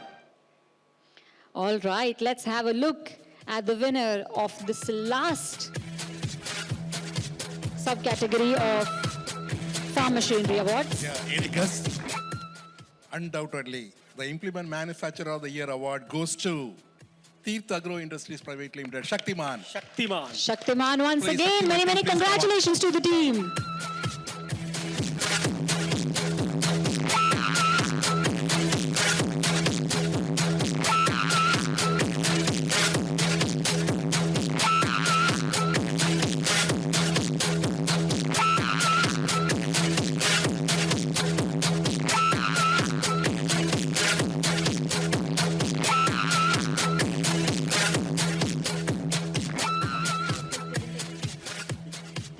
All right, let's have a look at the winner of this last subcategory of Farm Machinery Awards. Ericus. Undoubtedly, the Implement Manufacturer of the Year award goes to Tirth Agro Industries Private Limited, Shaktiman. Shaktiman once Please, again. Shaktiman, Many please congratulations to the team.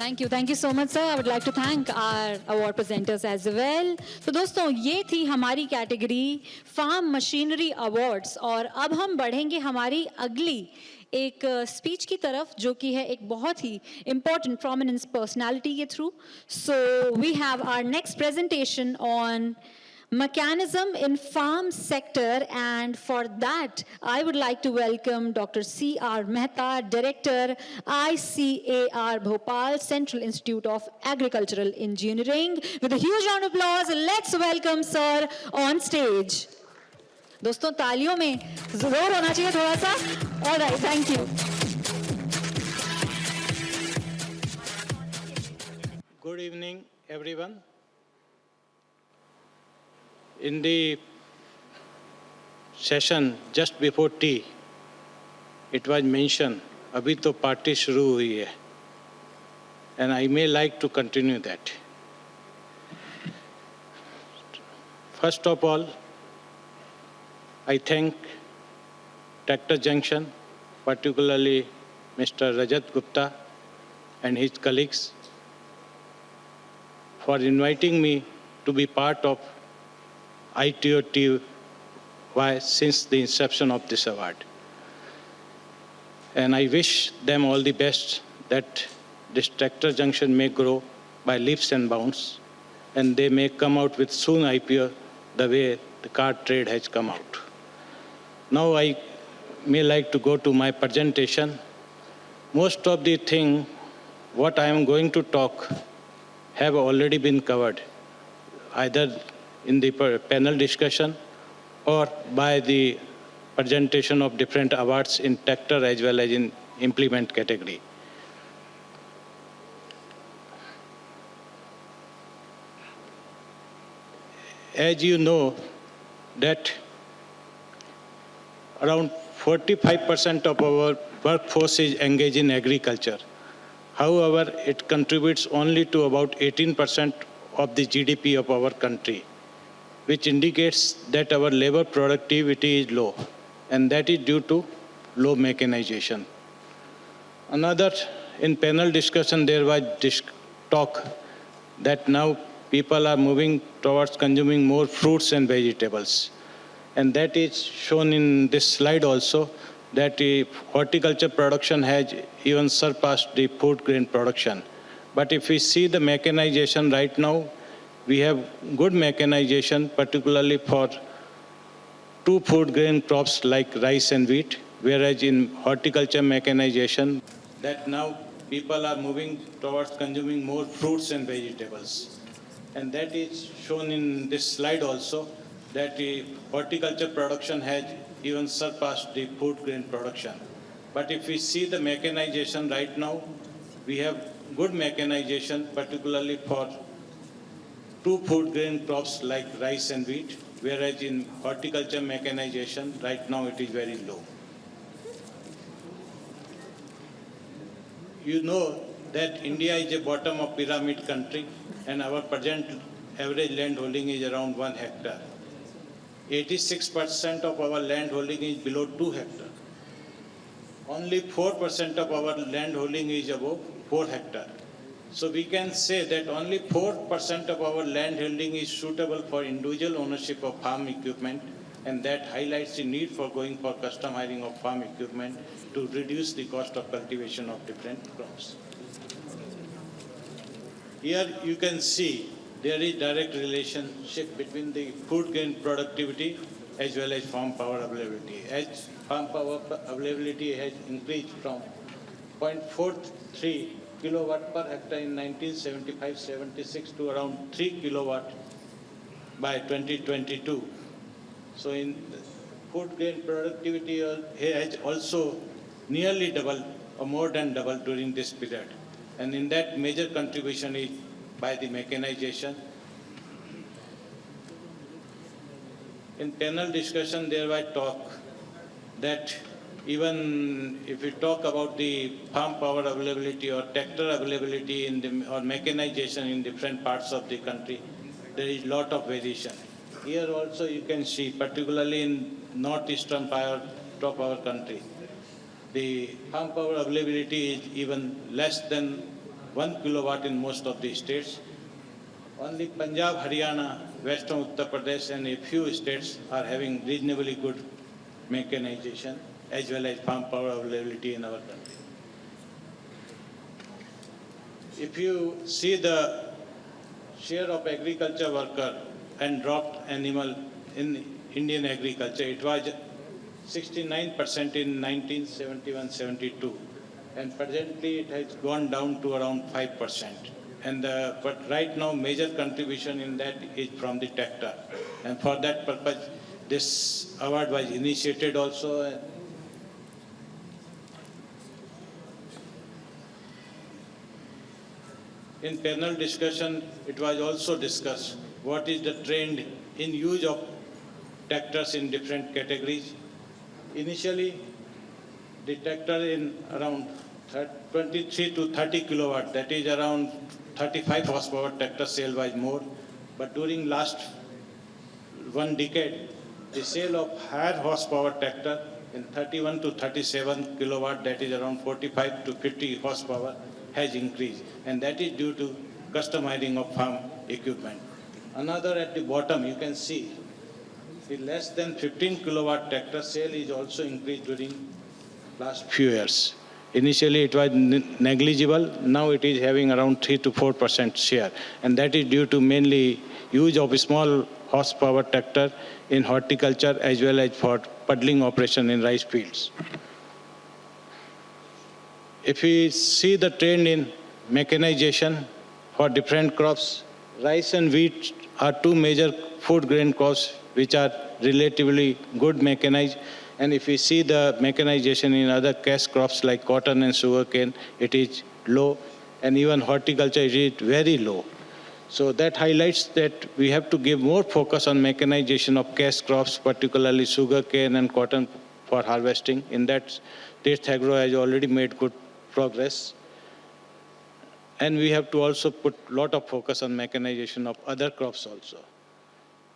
Thank you so much, sir. I would like to thank our award presenters as well. तो दोस्तों ये थी हमारी category farm machinery awards और अब हम बढ़ेंगे हमारी अगली एक स्पीच की तरफ जो कि है एक बहुत ही इम्पोर्टेंट प्रोमिनेंस पर्सनालिटी के through. So we have our next presentation on mechanism in farm sector, and for that I would like to welcome Dr. C.R. Mehta, Director, ICAR Bhopal, Central Institute of Agricultural Engineering. With a huge round of applause, let's welcome sir on stage. दोस्तों तालियों में जोर होना चाहिए थोड़ा सा. All right, thank you. Good evening, everyone. In the session just before tea, it was mentioned, "Abhi to party shuru hui hai," and I may like to continue that. First of all, I thank Tractor Junction, particularly Mr. Rajat Gupta and his colleagues, for inviting me to be part of Itoty since the inception of this award. And I wish them all the best that this Tractor Junction may grow by leaps and bounds and they may come out with soon IPO the way the car trade has come out. Now I may like to go to my presentation. Most of the thing what I am going to talk have already been covered, either in the panel discussion or by the presentation of different awards in tractor as well as in implement category. As you know that around 45% of our workforce is engaged in agriculture. However, it contributes only to about 18% of the GDP of our country, which indicates that our labor productivity is low, and that is due to low mechanization. Another, in panel discussion, there was talk that now people are moving towards consuming more fruits and vegetables. And that is shown in this slide also, that the horticulture production has even surpassed the food grain production. But if we see the mechanization right now, we have good mechanization, particularly for two food grain crops like rice and wheat, whereas in horticulture mechanization, that now people are moving towards consuming more fruits and vegetables. And that is shown in this slide also, that the horticulture production has even surpassed the food grain production. But if we see the mechanization right now, we have good mechanization, particularly for two food grain crops like rice and wheat, whereas in horticulture mechanization, right now it is very low. You know that India is a bottom of pyramid country, and our present average land holding is around 1 hectare. 86% of our land holding is below 2 hectares. Only 4% of our land holding is above 4 hectares. So we can say that only 4% of our land holding is suitable for individual ownership of farm equipment, and that highlights the need for going for custom hiring of farm equipment to reduce the cost of cultivation of different crops. Here you can see there is direct relationship between the food grain productivity as well as farm power availability. As farm power availability has increased from 0.43 kilowatt per hectare in 1975-76 to around 3 kilowatt by 2022. So in food grain productivity has also nearly doubled or more than doubled during this period. And in that, major contribution is by the mechanization. In panel discussion, there was talk that even if we talk about the farm power availability or tractor availability or mechanization in different parts of the country, there is a lot of variation. Here also you can see, particularly in northeastern part of our country, the farm power availability is even less than 1 kilowatt in most of the states. Only Punjab, Haryana, Western Uttar Pradesh and a few states are having reasonably good mechanization as well as farm power availability in our country. If you see the share of agriculture worker and dropped animal in Indian agriculture, it was 69% in 1971-72, and presently it has gone down to around 5%. And but right now, major contribution in that is from the tractor, and for that purpose, this award was initiated also. In panel discussion, it was also discussed what is the trend in use of tractors in different categories. Initially, the tractor in around 23 to 30 kilowatt, that is around 35 horsepower tractor sale was more. But during last 1 decade, the sale of higher horsepower tractor in 31 to 37 kilowatt, that is around 45 to 50 horsepower, has increased. And that is due to customizing of farm equipment. Another at the bottom, you can see the less than 15 kilowatt tractor sale is also increased during last few years. Initially it was negligible, now it is having around 3 to 4% share, and that is due to mainly use of small horsepower tractor in horticulture as well as for puddling operation in rice fields. If we see the trend in mechanization for different crops, rice and wheat are two major food grain crops which are relatively good mechanized. And if we see the mechanization in other cash crops like cotton and sugarcane, it is low, and even horticulture it is very low. So that highlights that we have to give more focus on mechanization of cash crops, particularly sugarcane and cotton for harvesting. In that, State Agro has already made good progress. And we have to also put a lot of focus on mechanization of other crops also.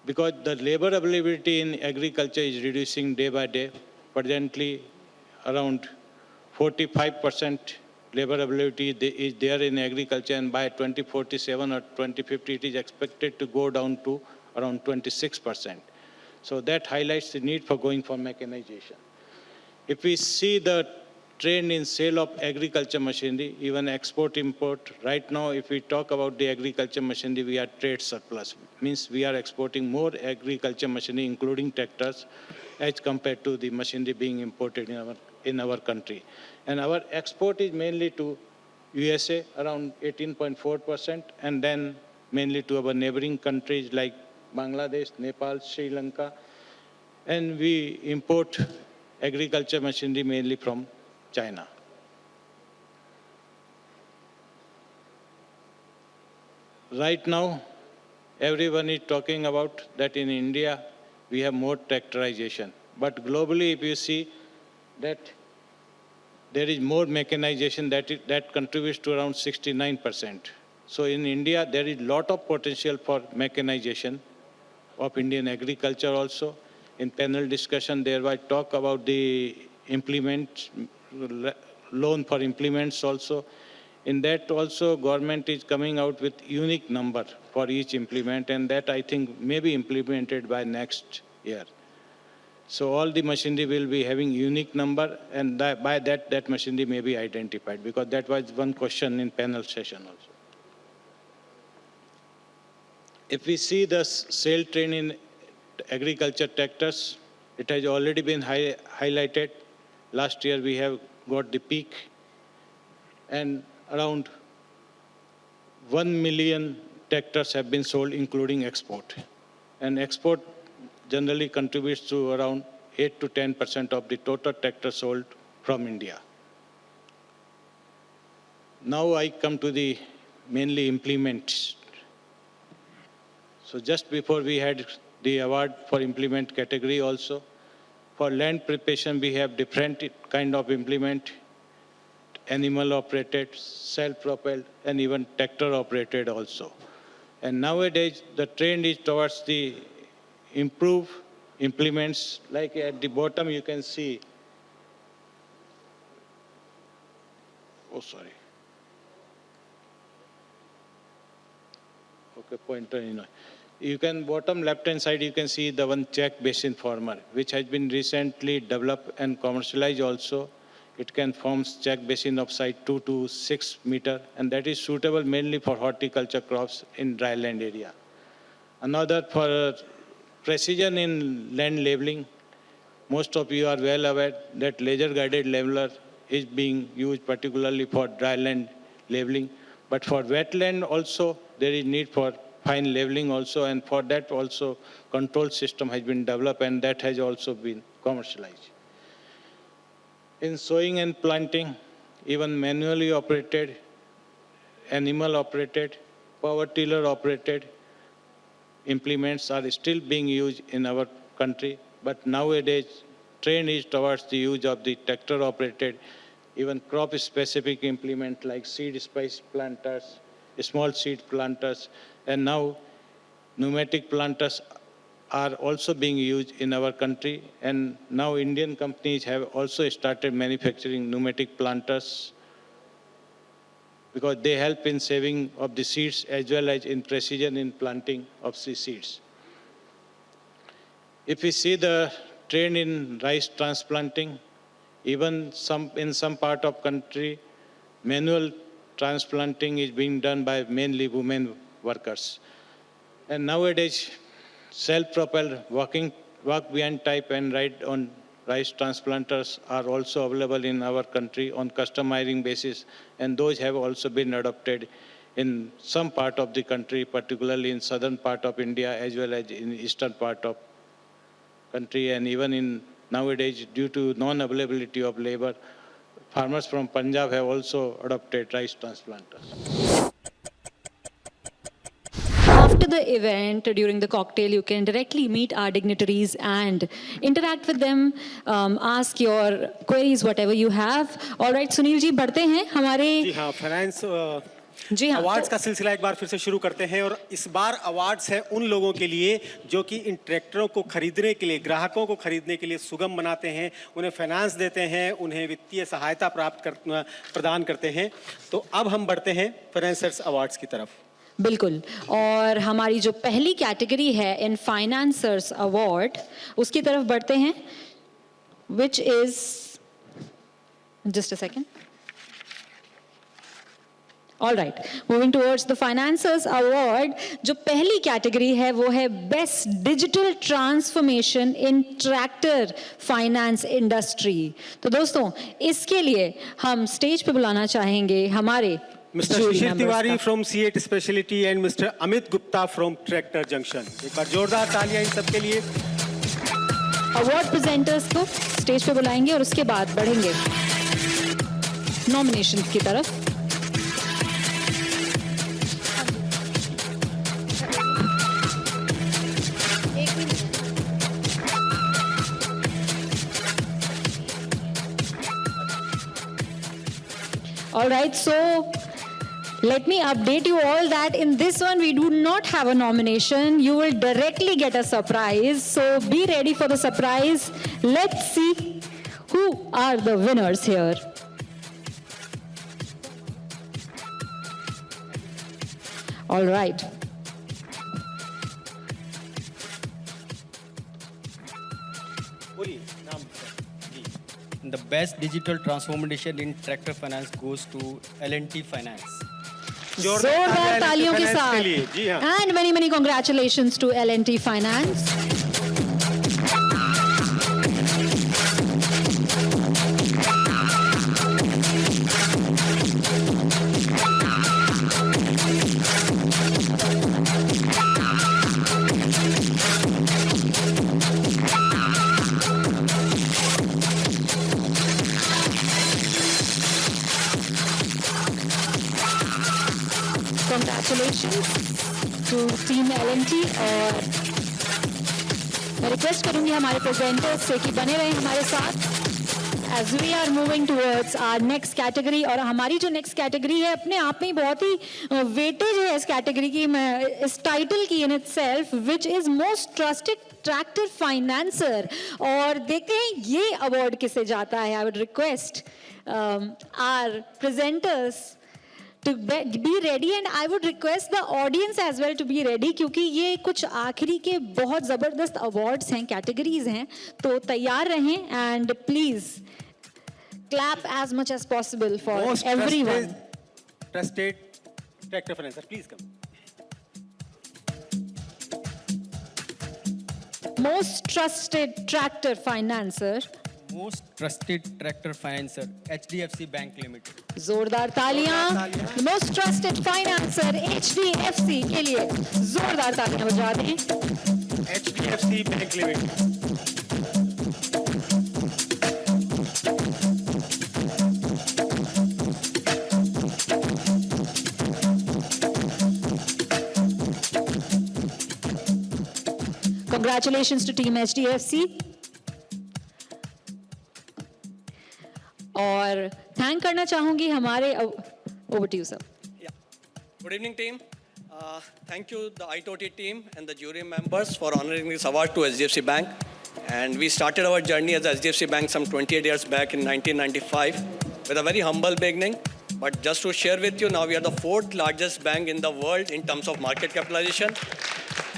Because the labor availability in agriculture is reducing day by day. Presently, around 45% labor availability is there in agriculture, and by 2047 or 2050, it is expected to go down to around 26%. So that highlights the need for going for mechanization. If we see the trend in sale of agriculture machinery, even export-import, right now, if we talk about the agriculture machinery, we are trade surplus. Means we are exporting more agriculture machinery, including tractors, as compared to the machinery being imported in our country. And our export is mainly to USA, around 18.4%, and then mainly to our neighboring countries like Bangladesh, Nepal, Sri Lanka. And we import agriculture machinery mainly from China. Right now, everyone is talking about that in India, we have more tractorization. But globally, if you see that there is more mechanization, that contributes to around 69%. So in India, there is a lot of potential for mechanization of Indian agriculture also. In panel discussion, there was talk about the implements, loan for implements also. In that also, government is coming out with unique number for each implement, and that I think may be implemented by next year. So all the machinery will be having unique number, and by that machinery may be identified, because that was one question in panel session also. If we see the sale trend in agriculture tractors, it has already been highlighted. Last year we have got the peak, and around 1 million tractors have been sold, including export. And export generally contributes to around 8 to 10% of the total tractors sold from India. Now I come to the mainly implements. So just before we had the award for implement category also. For land preparation, we have different kind of implement, animal operated, self-propelled, and even tractor operated also. And nowadays, the trend is towards the improved implements. Like at the bottom, you can see, pointer. You can, bottom left-hand side, you can see the one check basin former, which has been recently developed and commercialized also. It can form check basin of size 2 to 6 meter, and that is suitable mainly for horticulture crops in dry land area. Another for precision in land leveling. Most of you are well aware that laser-guided leveler is being used particularly for dry land leveling. But for wetland also, there is need for fine leveling also, and for that also control system has been developed, and that has also been commercialized. In sowing and planting, even manually operated, animal operated, power tiller operated implements are still being used in our country, but nowadays trend is towards the use of the tractor operated, even crop specific implement like seed space planters, small seed planters, and now pneumatic planters are also being used in our country, and now Indian companies have also started manufacturing pneumatic planters because they help in saving of the seeds as well as in precision in planting of the seeds. If we see the trend in rice transplanting, even in some part of country, manual transplanting is being done by mainly women workers. And nowadays, self-propelled walk-behind type and ride-on rice transplanters are also available in our country on customizing basis, and those have also been adopted in some part of the country, particularly in southern part of India as well as in eastern part of country, and even in nowadays due to non-availability of labor, farmers from Punjab have also adopted rice transplanters. After the event, during the cocktail, you can directly meet our dignitaries and interact with them, ask your queries, whatever you have. All right, Sunil ji, बढ़ते हैं हमारे जी हाँ, finance जी हाँ, awards का सिलसिला एक बार फिर से शुरू करते हैं, और इस बार अवार्ड्स है उन लोगों के लिए जो कि इन ट्रैक्टरों को खरीदने के लिए, ग्राहकों को खरीदने के लिए सुगम बनाते हैं, उन्हें फाइनेंस देते हैं, उन्हें वित्तीय सहायता प्रदान करते हैं। तो अब हम बढ़ते हैं फाइनेंसर्स अवार्ड्स की तरफ। बिल्कुल, और हमारी जो पहली कैटेगरी है इन फाइनेंसर्स अवार्ड, उसकी तरफ बढ़ते हैं, which is just a second. All right, moving towards the financiers award, जो पहली कैटेगरी है वो है best digital transformation in tractor finance industry. तो दोस्तों, इसके लिए हम स्टेज पे बुलाना चाहेंगे हमारे Mr. Shishir Tiwari from C8 Specialty and Mr. Amit Gupta from Tractor Junction. एक बार जोरदार तालियां इन सबके लिए। अवार्ड प्रेजेंटर्स को स्टेज पे बुलाएंगे और उसके बाद बढ़ेंगे नॉमिनेशंस की तरफ। All right, so let me update you all that in this one we do not have a nomination. You will directly get a surprise. So be ready for the surprise. Let's see who are the winners here. All right. The best digital transformation in tractor finance goes to L&T Finance. जोरदार तालियों के साथ and many congratulations to L&T Finance. Congratulations to Team L&T, और मैं request करूंगी हमारे presenters से कि बने रहें हमारे साथ as we are moving towards our next category। और हमारी जो next category है अपने आप में बहुत ही वेटेज है इस कैटेगरी की, इस टाइटल की in itself, which is most trusted tractor financer। और देखते हैं ये अवार्ड किसे जाता है। I would request our presenters to be ready, and I would request the audience as well to be ready, क्योंकि ये कुछ आखिरी के बहुत ज़बरदस्त awards हैं, categories हैं, तो तैयार रहें and please clap as much as possible for Most everyone. Trusted tractor financer, please come. Most trusted tractor financer. Most trusted tractor financer, HDFC Bank Limited. जोरदार तालियां मोस्ट ट्रस्टेड फाइनेंसर HDFC के लिए जोरदार तालियां बजा दें. HDFC Bank Limited. Congratulations to team HDFC. और thank करना चाहूंगी हमारे over to you sir. Good evening team. Thank you the Itoty team and the jury members for honoring this award to HDFC Bank. And we started our journey as HDFC Bank some 28 years back in 1995 with a very humble beginning. But just to share with you, now we are the 4th largest bank in the world in terms of market capitalization.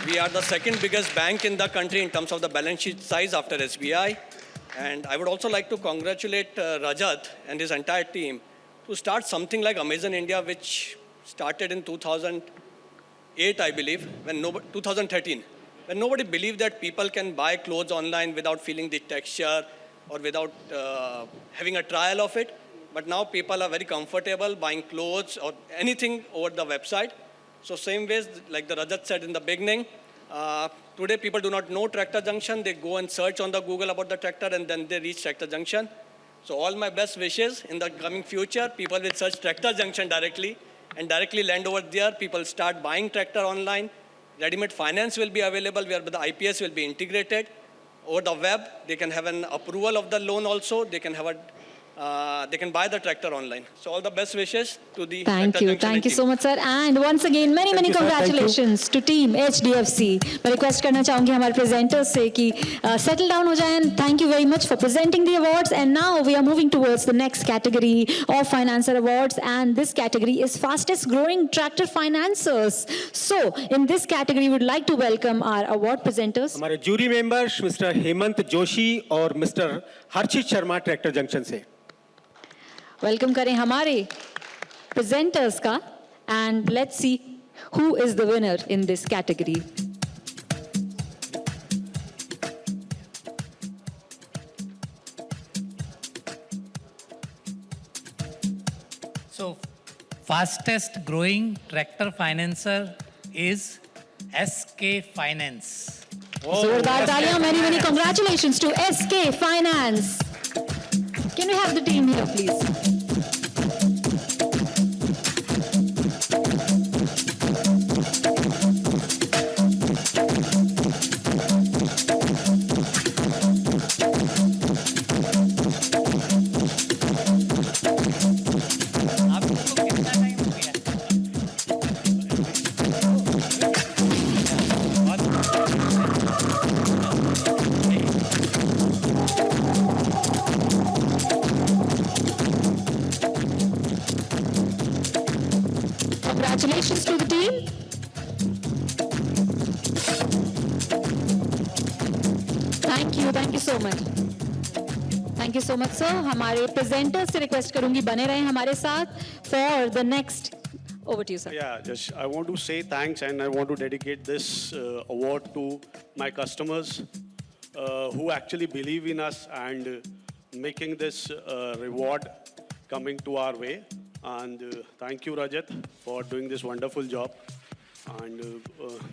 We are the 2nd biggest bank in the country in terms of the balance sheet size after SBI. And I would also like to congratulate Rajat and his entire team to start something like Amazon India, which started in 2008, I believe, 2013, when nobody believed that people can buy clothes online without feeling the texture or without having a trial of it. But now people are very comfortable buying clothes or anything over the website. So same ways, like the Rajat said in the beginning, today people do not know Tractor Junction. They go and search on the Google about the tractor and then they reach Tractor Junction. So all my best wishes in the coming future, people will search Tractor Junction directly and directly land over there. People start buying tractor online. Ready-made finance will be available where the IPS will be integrated. Over the web, they can have an approval of the loan also. They can have they can buy the tractor online. So all the best wishes to the Thank you team. so much sir, and once again many congratulations to team HDFC. मैं request करना चाहूँगी हमारे presenters से कि settle down हो जाएं. Thank you very much for presenting the awards, and now we are moving towards the next category of financer awards, and this category is fastest growing tractor financers. So in this category we would like to welcome our award presenters. हमारे jury members Mr. Hemant Joshi और Mr. हर्षित Sharma tractor Junction से. Welcome करें हमारे presenters का, and let's see who is the winner in this category. So fastest growing tractor financer is SK Finance. जोरदार तालियां. many congratulations to SK Finance. Can we have the team here, please? Congratulations to the team. Thank you so much. Thank you so much sir. हमारे presenters से request करूंगी बने रहें हमारे साथ for the next. Over to you sir. Yeah, just I want to say thanks, and I want to dedicate this award to my customers who actually believe in us and making this reward coming to our way. And thank you, Rajat, for doing this wonderful job. And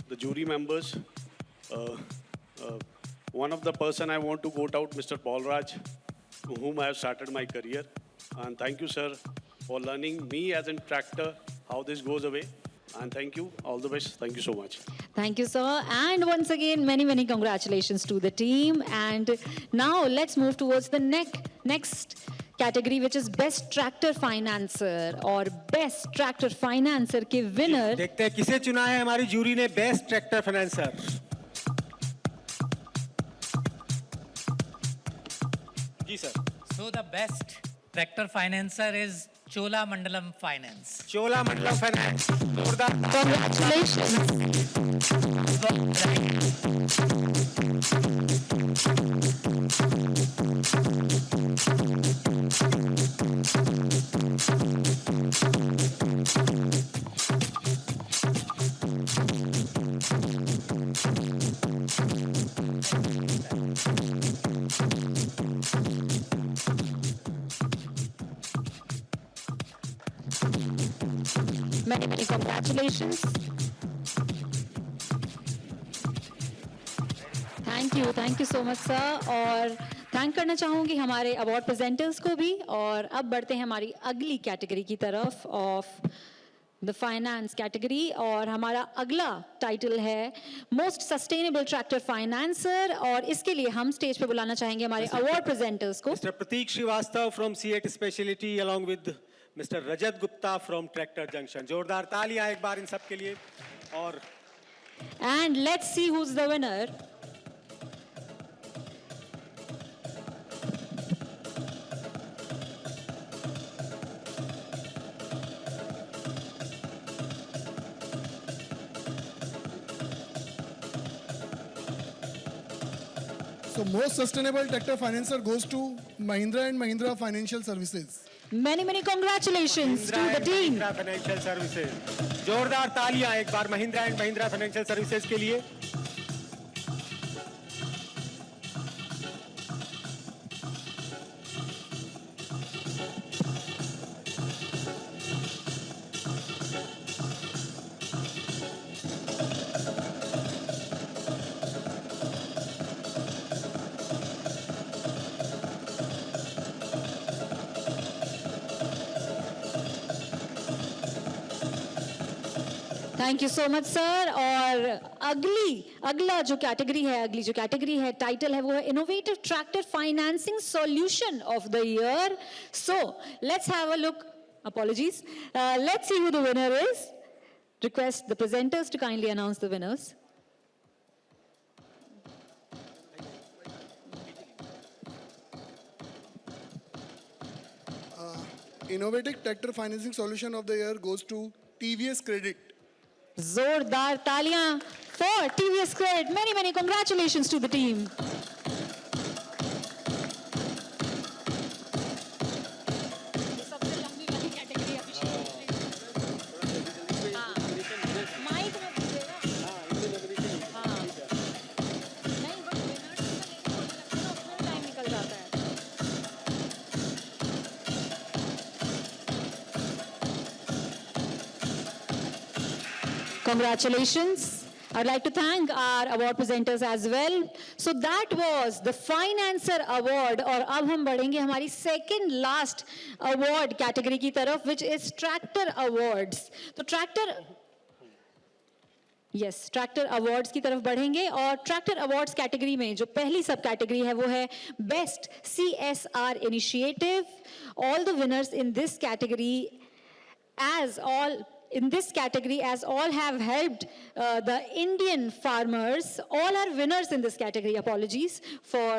the jury members, one of the person I want to quote out, Mr. Paul Raj, to whom I have started my career. And thank you, sir, for learning me as a tractor, how this goes away. And thank you, all the best. Thank you so much. Thank you, sir. And once again, many congratulations to the team. And now let's move towards the next category, which is Best Tractor Financer और Best Tractor Financer के winner. देखते हैं किसे चुना है हमारी jury ने Best Tractor Financer. जी sir. So the best tractor financer is Cholamandalam Finance. Cholamandalam Finance. Many, many congratulations. Thank you so much, sir. और थैंक करना चाहूँगी हमारे अवार्ड प्रेजेंटर्स को भी। और अब बढ़ते हैं हमारी अगली कैटेगरी की तरफ ऑफ द फाइनेंस कैटेगरी। और हमारा अगला टाइटल है मोस्ट सस्टेनेबल ट्रैक्टर फाइनेंसर। और इसके लिए हम स्टेज पे बुलाना चाहेंगे हमारे अवार्ड प्रेजेंटर्स को। Mr Pratik Srivastava from C8 specialty along with Mr Rajat Gupta from Tractor Junction. जोरदार तालियां एक बार इन सब के लिए। और and let's see who is the winner. So most sustainable tractor financer goes to Mahindra and Mahindra Financial Services. Many, many congratulations to the team. Mahindra Financial Services. जोरदार तालियां एक बार Mahindra and Mahindra financial services के लिए। Thank you so much sir. और अगला जो category है टाइटल है वो है innovative tractor financing solution of the year. So let's have a look. Apologies. Let's see who the winner is. Request the presenters to kindly announce the winners. Innovative tractor financing solution of the year goes to TVS Credit. जोरदार तालियां for TVS Credit. Many, many congratulations to the team. Congratulations. I'd like to thank our award presenters as well. So that was the Financer Award. और अब हम बढ़ेंगे हमारी second last award category की तरफ, which is Tractor Awards. तो tractor awards की तरफ बढ़ेंगे। और ट्रैक्टर अवार्ड्स कैटेगरी में जो पहली सब कैटेगरी है वो है best CSR initiative. All the winners in this category as all have helped the Indian farmers. All are winners in this category. Apologies for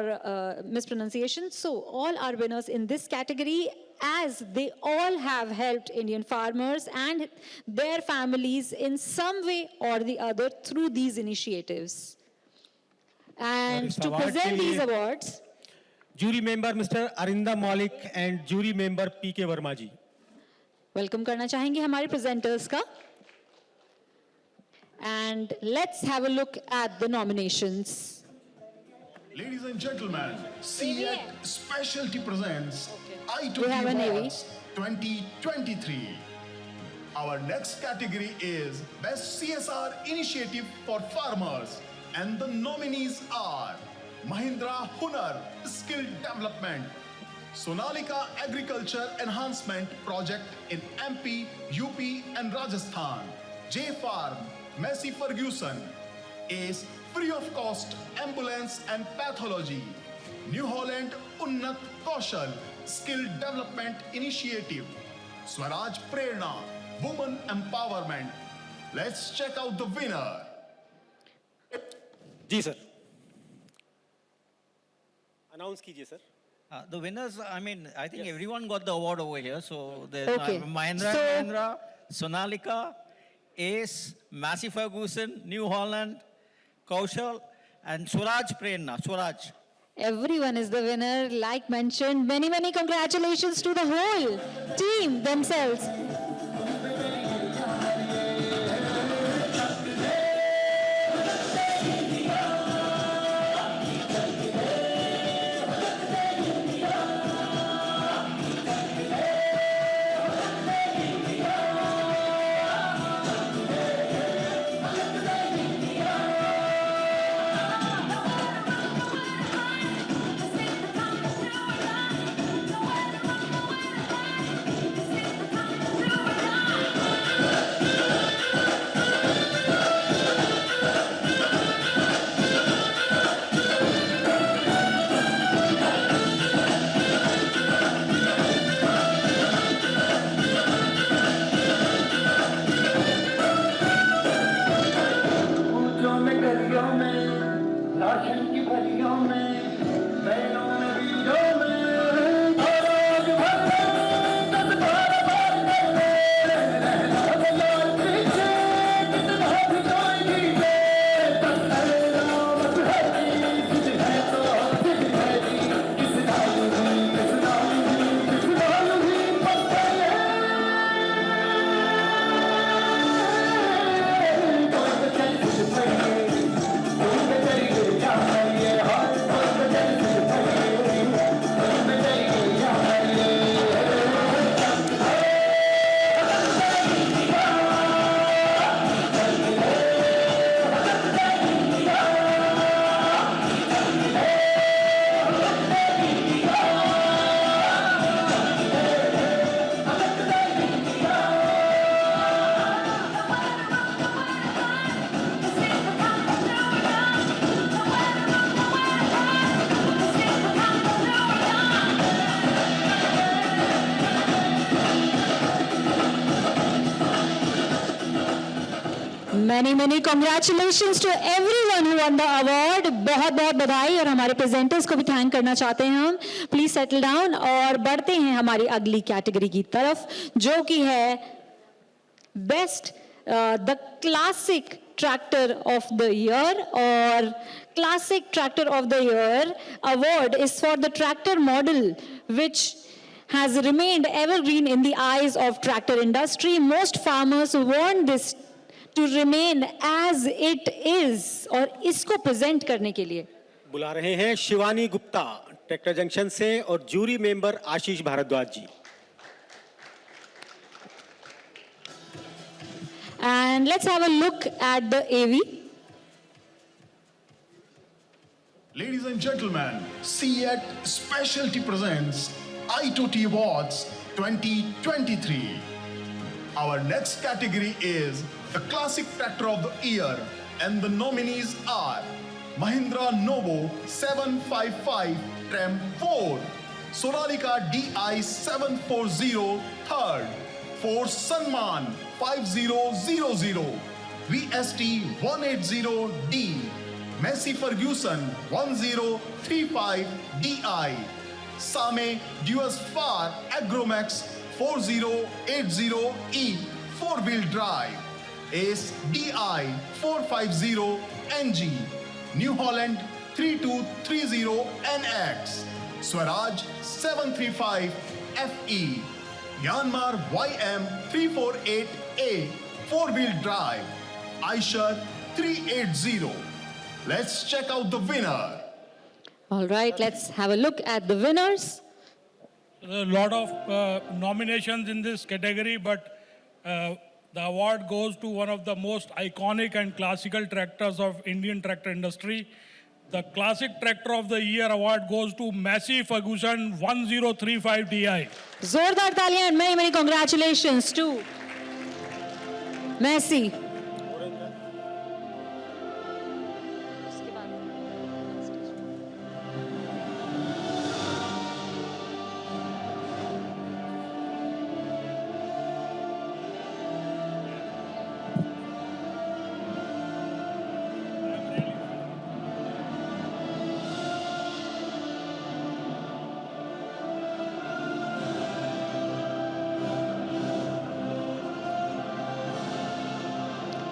mispronunciation. So all are winners in this category as they all have helped Indian farmers and their families in some way or the other through these initiatives. And to present these awards, jury member Mr. Arinda Malik and jury member PK Verma ji. Welcome करना चाहेंगे हमारे presenters का। And let's have a look at the nominations. Ladies and gentlemen, C8 Specialty presents Itoty We have a navy. Awards 2023. Our next category is Best CSR Initiative for Farmers, and the nominees are Mahindra Hunar Skill Development, Sonalika Agriculture Enhancement Project in MP, UP and Rajasthan, J Farm, Massey Ferguson, ACE Free of Cost Ambulance and Pathology, New Holland Unnat Kaushal Skill Development Initiative, Swaraj Prerna Women Empowerment. Let's check out the winner. जी sir, announce कीजिए sir. The winners, I mean, I think everyone got the award over here. So there's Okay. Mahindra, Sonalika, Ace, Massey Ferguson, New Holland, Kaushal, and Swaraj Prerna. Swaraj. Everyone is the winner. Like mentioned, many, many congratulations to the whole team themselves. Many, many congratulations to everyone who won the award. बहुत बहुत बधाई और हमारे presenters को भी thank करना चाहते हैं हम. प्लीज सेटल डाउन और बढ़ते हैं हमारी अगली कैटेगरी की तरफ जो कि है best the classic tractor of the year और classic tractor of the year award is for the tractor model which has remained evergreen in the eyes of tractor industry. Most farmers want this to remain as it is और इसको present करने के लिए बुला रहे हैं Shivani Gupta tractor Junction से और jury member Ashish Bhardwaj ji. And let's have a look at the AV. Ladies and gentlemen, CEAT Specialty presents Itoty Awards 2023. Our next category is the Classic Tractor of the Year, and the nominees are Mahindra Novo 755 Trem 4, Sonalika DI 740 3rd, Force Sunman 5000, VST 180D, Massey Ferguson 1035 DI, Same Duosfar Agromax 4080E 4-wheel drive, Ace DI 450 NG, New Holland 3230 NX, Swaraj 735 FE, Myanmar YM 348A 4-wheel drive, Eicher 380. Let's check out the winner. All right, let's have a look at the winners. A lot of nominations in this category, but the award goes to one of the most iconic and classical tractors of Indian tractor industry. The Classic Tractor of the Year award goes to Massey Ferguson 1035 DI. जोरदार तालियां and many, many congratulations to Massey.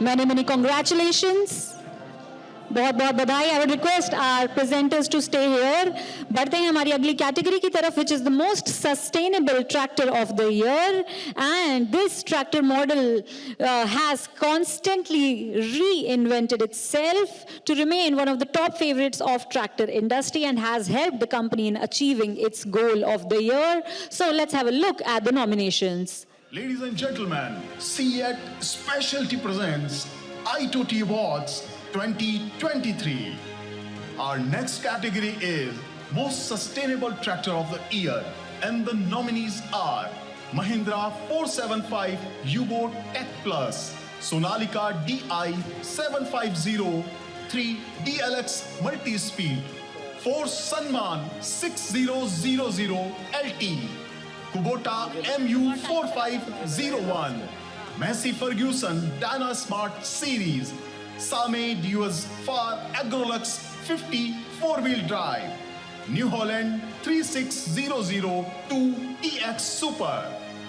Many congratulations. बहुत बहुत बधाई. I would request our presenters to stay here. बढ़ते हैं हमारी अगली category की तरफ, which is the most sustainable tractor of the year. And this tractor model has constantly reinvented itself to remain one of the top favorites of tractor industry and has helped the company in achieving its goal of the year. So let's have a look at the nominations. Ladies and gentlemen, CEAT Specialty presents Itoty Awards 2023. Our next category is Most Sustainable Tractor of the Year, and the nominees are Mahindra 475 U-Boat Tech Plus, Sonalika DI 7503 DLX Multi-Speed, Force Sunman 6000 LT, Kubota MU 4501, Massey Ferguson Dana Smart Series, Same Duos Far Agrolux 50 4-wheel drive, New Holland 36002 TX Super,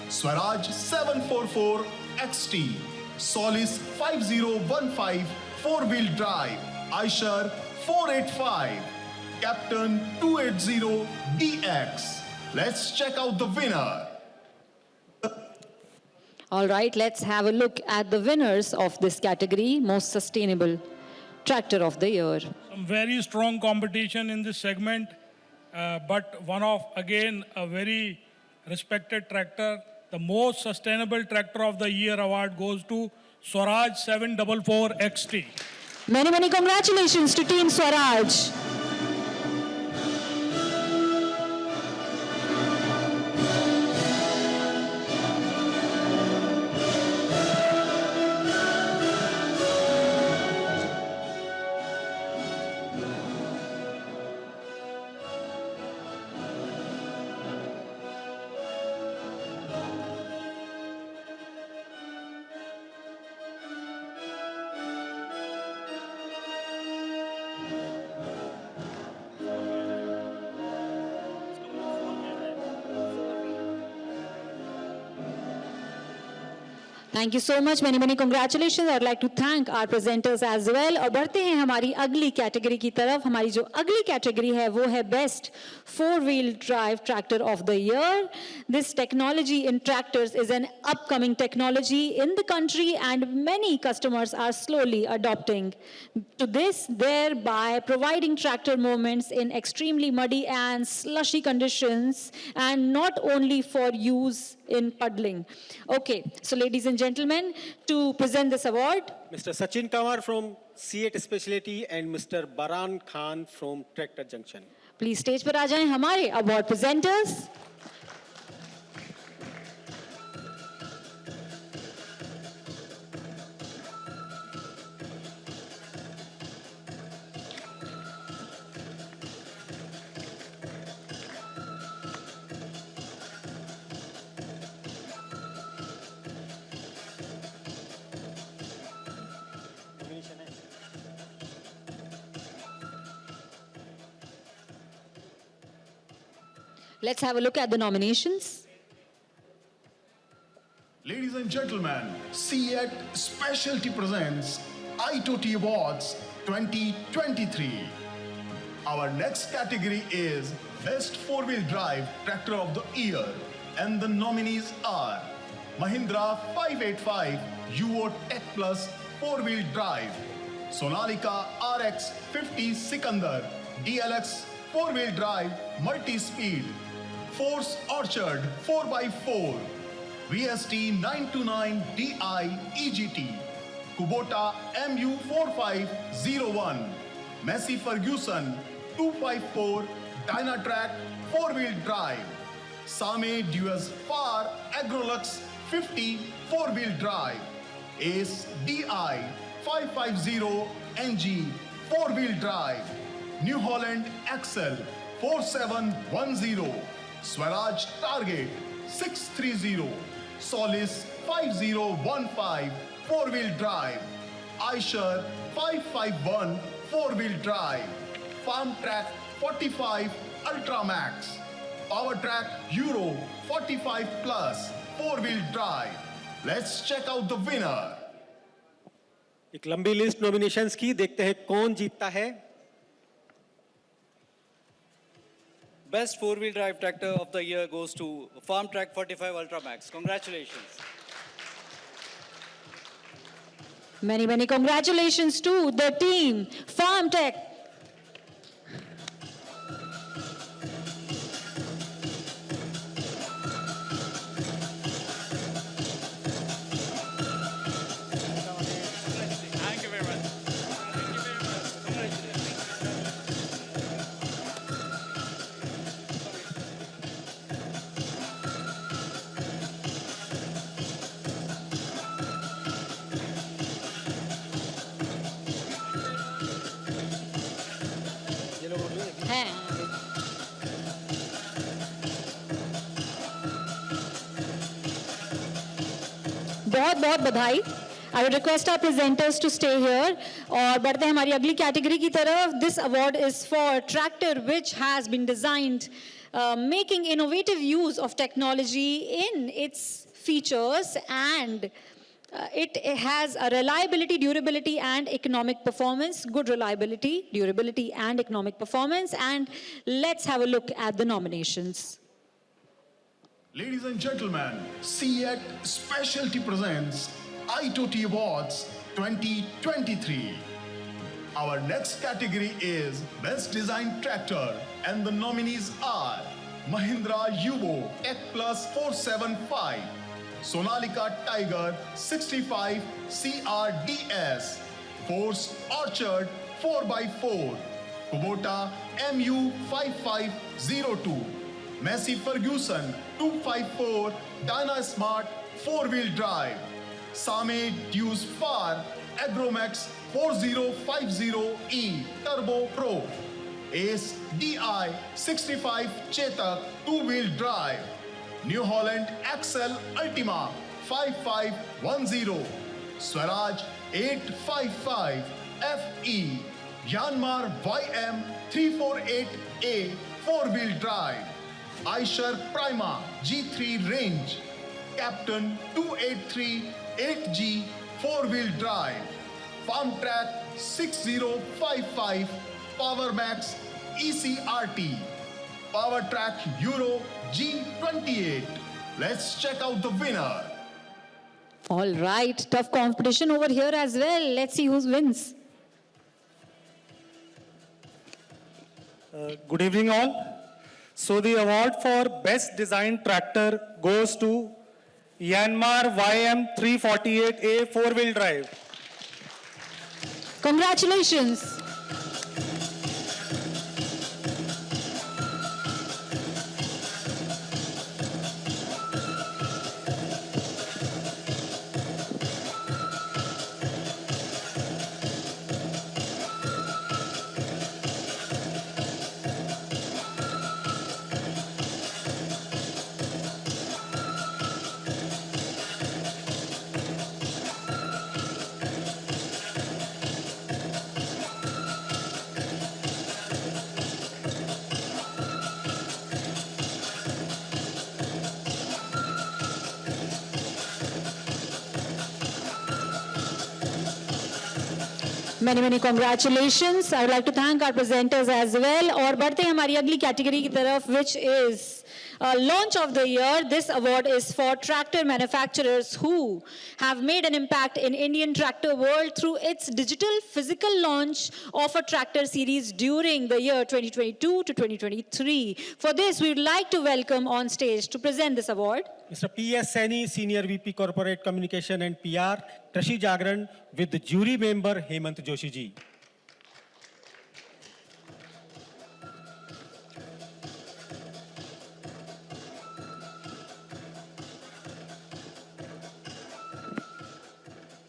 Swaraj 744 XT, Solis 5015 4-wheel drive, Eicher 485, Captain 280 DX. Let's check out the winner. All right, let's have a look at the winners of this category, Most Sustainable Tractor of the Year. Some very strong competition in this segment, but one of, again, a very respected tractor. The Most Sustainable Tractor of the Year award goes to Swaraj 744 XT. Many congratulations to Team Swaraj. Thank you so much. Many congratulations. I would like to thank our presenters as well. और बढ़ते हैं हमारी अगली category की तरफ. हमारी जो अगली कैटेगरी है वो है Best 4-Wheel Drive Tractor of the Year. This technology in tractors is an upcoming technology in the country, and many customers are slowly adopting to this, thereby providing tractor movements in extremely muddy and slushy conditions, and not only for use in puddling. Okay, so ladies and gentlemen, to present this award, Mr. Sachin Kamar from CEAT Specialty and Mr. Baran Khan from Tractor Junction. please stage पर आ जाएं हमारे award presenters. Let's have a look at the nominations. Ladies and gentlemen, CEAT Specialty presents Itoty Awards 2023. Our next category is Best 4-Wheel Drive Tractor of the Year, and the nominees are Mahindra 585 UO Tech Plus 4-Wheel Drive, Sonalika RX 50 Sikandar DLX 4-Wheel Drive Multi-Speed, Force Orchard 4x4, VST 929 DI EGT, Kubota MU 4501, Massey Ferguson 254 Dynatrack 4-wheel drive, Same Duos Far Agrolux 50 4-wheel drive, Ace DI 550 NG 4-wheel drive, New Holland XL 4710, Swaraj Target 630, Solis 5015 4-wheel drive, Eicher 551 4-wheel drive, Farm Track 45 Ultramax, Power Track Euro 45 Plus 4-wheel drive. Let's check out the winner. एक लंबी list nominations की, देखते हैं कौन जीतता है। Best four-wheel drive tractor of the year goes to Farm Track 45 Ultra Max. Congratulations. Many congratulations to the team, Farm Tech. Thank you very much. हैं बहुत बधाई। I would request our presenters to stay here और बढ़ते हैं हमारी अगली category की तरफ। This award is for tractor which has been designed making innovative use of technology in its features and it has a reliability, durability and economic performance, good reliability, durability and economic performance. And let's have a look at the nominations. Ladies and gentlemen, CEAT Specialty presents Itoty Awards 2023. Our next category is Best Design Tractor and the nominees are Mahindra Yuvo Tech Plus 475, Sonalika Tiger 65 CRDS, Force Orchard 4x4, Kubota MU 5502, Massey Ferguson 254 Dynasmart 4-wheel drive, Same Deuce Far Agromax 4050E Turbo Pro, Ace DI 65 Chetak 2-wheel drive, New Holland XL Ultima 5510, Swaraj 855 FE, Yanmar YM 348A 4-wheel drive, Eicher Prima G3 Range, Captain 283 8G 4-wheel drive, Farm Track 6055 Power Max ECRT, Power Track Euro G28. Let's check out the winner. All right, tough competition over here as well. Let's see who wins. Good evening all. So the award for Best Design Tractor goes to Yanmar YM 348A 4-wheel drive. Congratulations. Many congratulations. I would like to thank our presenters as well. और बढ़ते हैं हमारी अगली category की तरफ, which is launch of the year. This award is for tractor manufacturers who have made an impact in Indian tractor world through its digital physical launch of a tractor series during the year 2022 to 2023. For this, we would like to welcome on stage to present this award Mr. P.S. Saini, Senior VP Corporate Communication and PR, Krishi Jagran, with the jury member Hemant Joshi ji.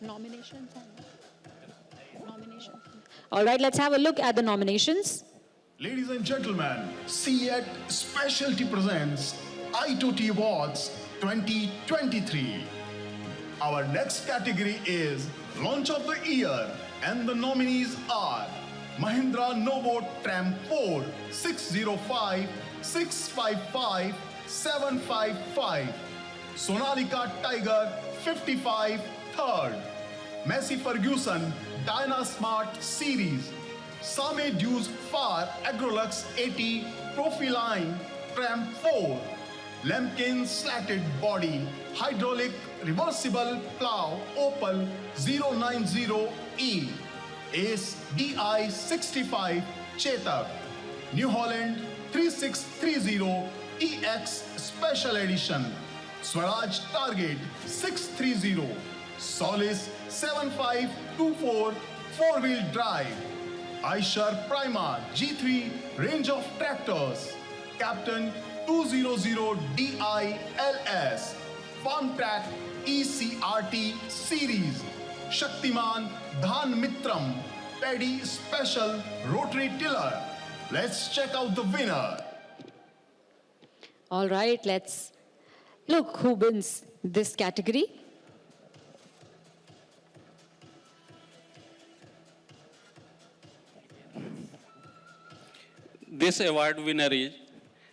Nominations. All right, let's have a look at the nominations. Ladies and gentlemen, CEAT Specialty presents Itoty Awards 2023. Our next category is Launch of the Year, and the nominees are Mahindra Novo Tram 4 605 655 755, Sonalika Tiger 55 3rd, Massey Ferguson Dyna Smart Series, Same Dews Far Agrolux 80 Profiline Tram 4, Lemkin Slatted Body Hydraulic Reversible Plow Opal 090E, Ace DI 65 Chetak, New Holland 3630 EX Special Edition, Swaraj Target 630, Solis 7524 4-wheel drive, Eicher Prima G3 range of tractors, Captain 200 DILS, Farm Track ECRT Series, Shaktiman Dhan Mitram Paddy Special Rotary Tiller. Let's check out the winner. All right, let's look who wins this category. This award winner is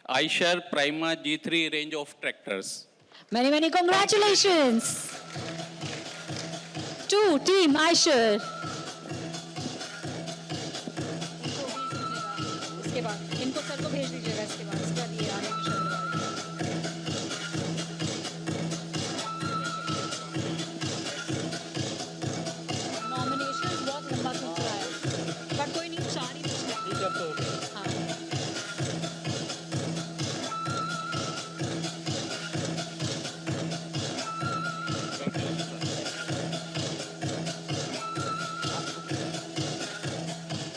Eicher Prima G3 range of tractors. Many, many congratulations to Team Eicher. इसके बाद इनको sir को भेज दीजिएगा इसके बाद ये आगे नॉमिनेशन बहुत लंबा खींच रहा है पर कोई नहीं 4 ही बच गए हाँ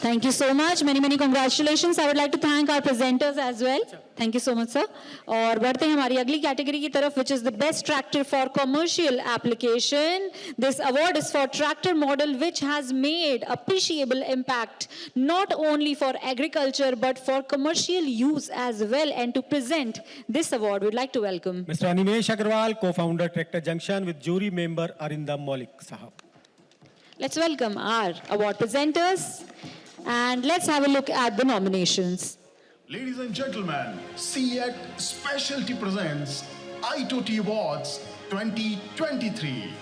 Thank you so much. Many, many congratulations. I would like to thank our presenters as well. Thank you so much, sir. और बढ़ते हैं हमारी अगली कैटेगरी की तरफ, which is the best tractor for commercial application. This award is for tractor model which has made appreciable impact not only for agriculture but for commercial use as well. And to present this award, we'd like to welcome Mr. Animesh Agrawal, co-founder Tractor Junction, with jury member Arindam Maulik Sahab. Let's welcome our award presenters. And let's have a look at the nominations. Ladies and gentlemen, CEAT Specialty presents Itoty Awards 2023.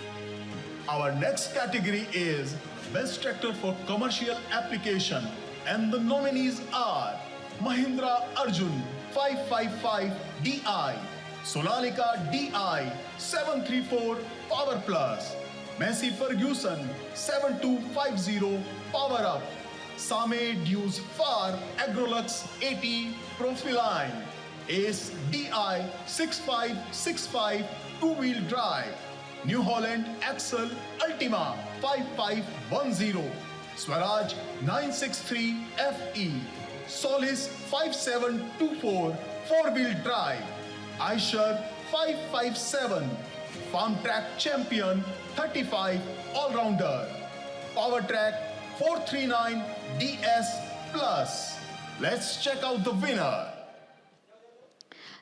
Our next category is Best Tractor for Commercial Application, and the nominees are Mahindra Arjun 555 DI, Sonalika DI 734 Power Plus, Massey Ferguson 7250 Power Up, Same Dews Far Agrolux 80 Profiline, Ace DI 6565 2-wheel drive, New Holland Axle Ultima 5510, Swaraj 963 FE, Solis 5724 4-wheel drive, Eicher 557, Farm Track Champion 35 All-Rounder, Power Track 439 DS Plus. Let's check out the winner.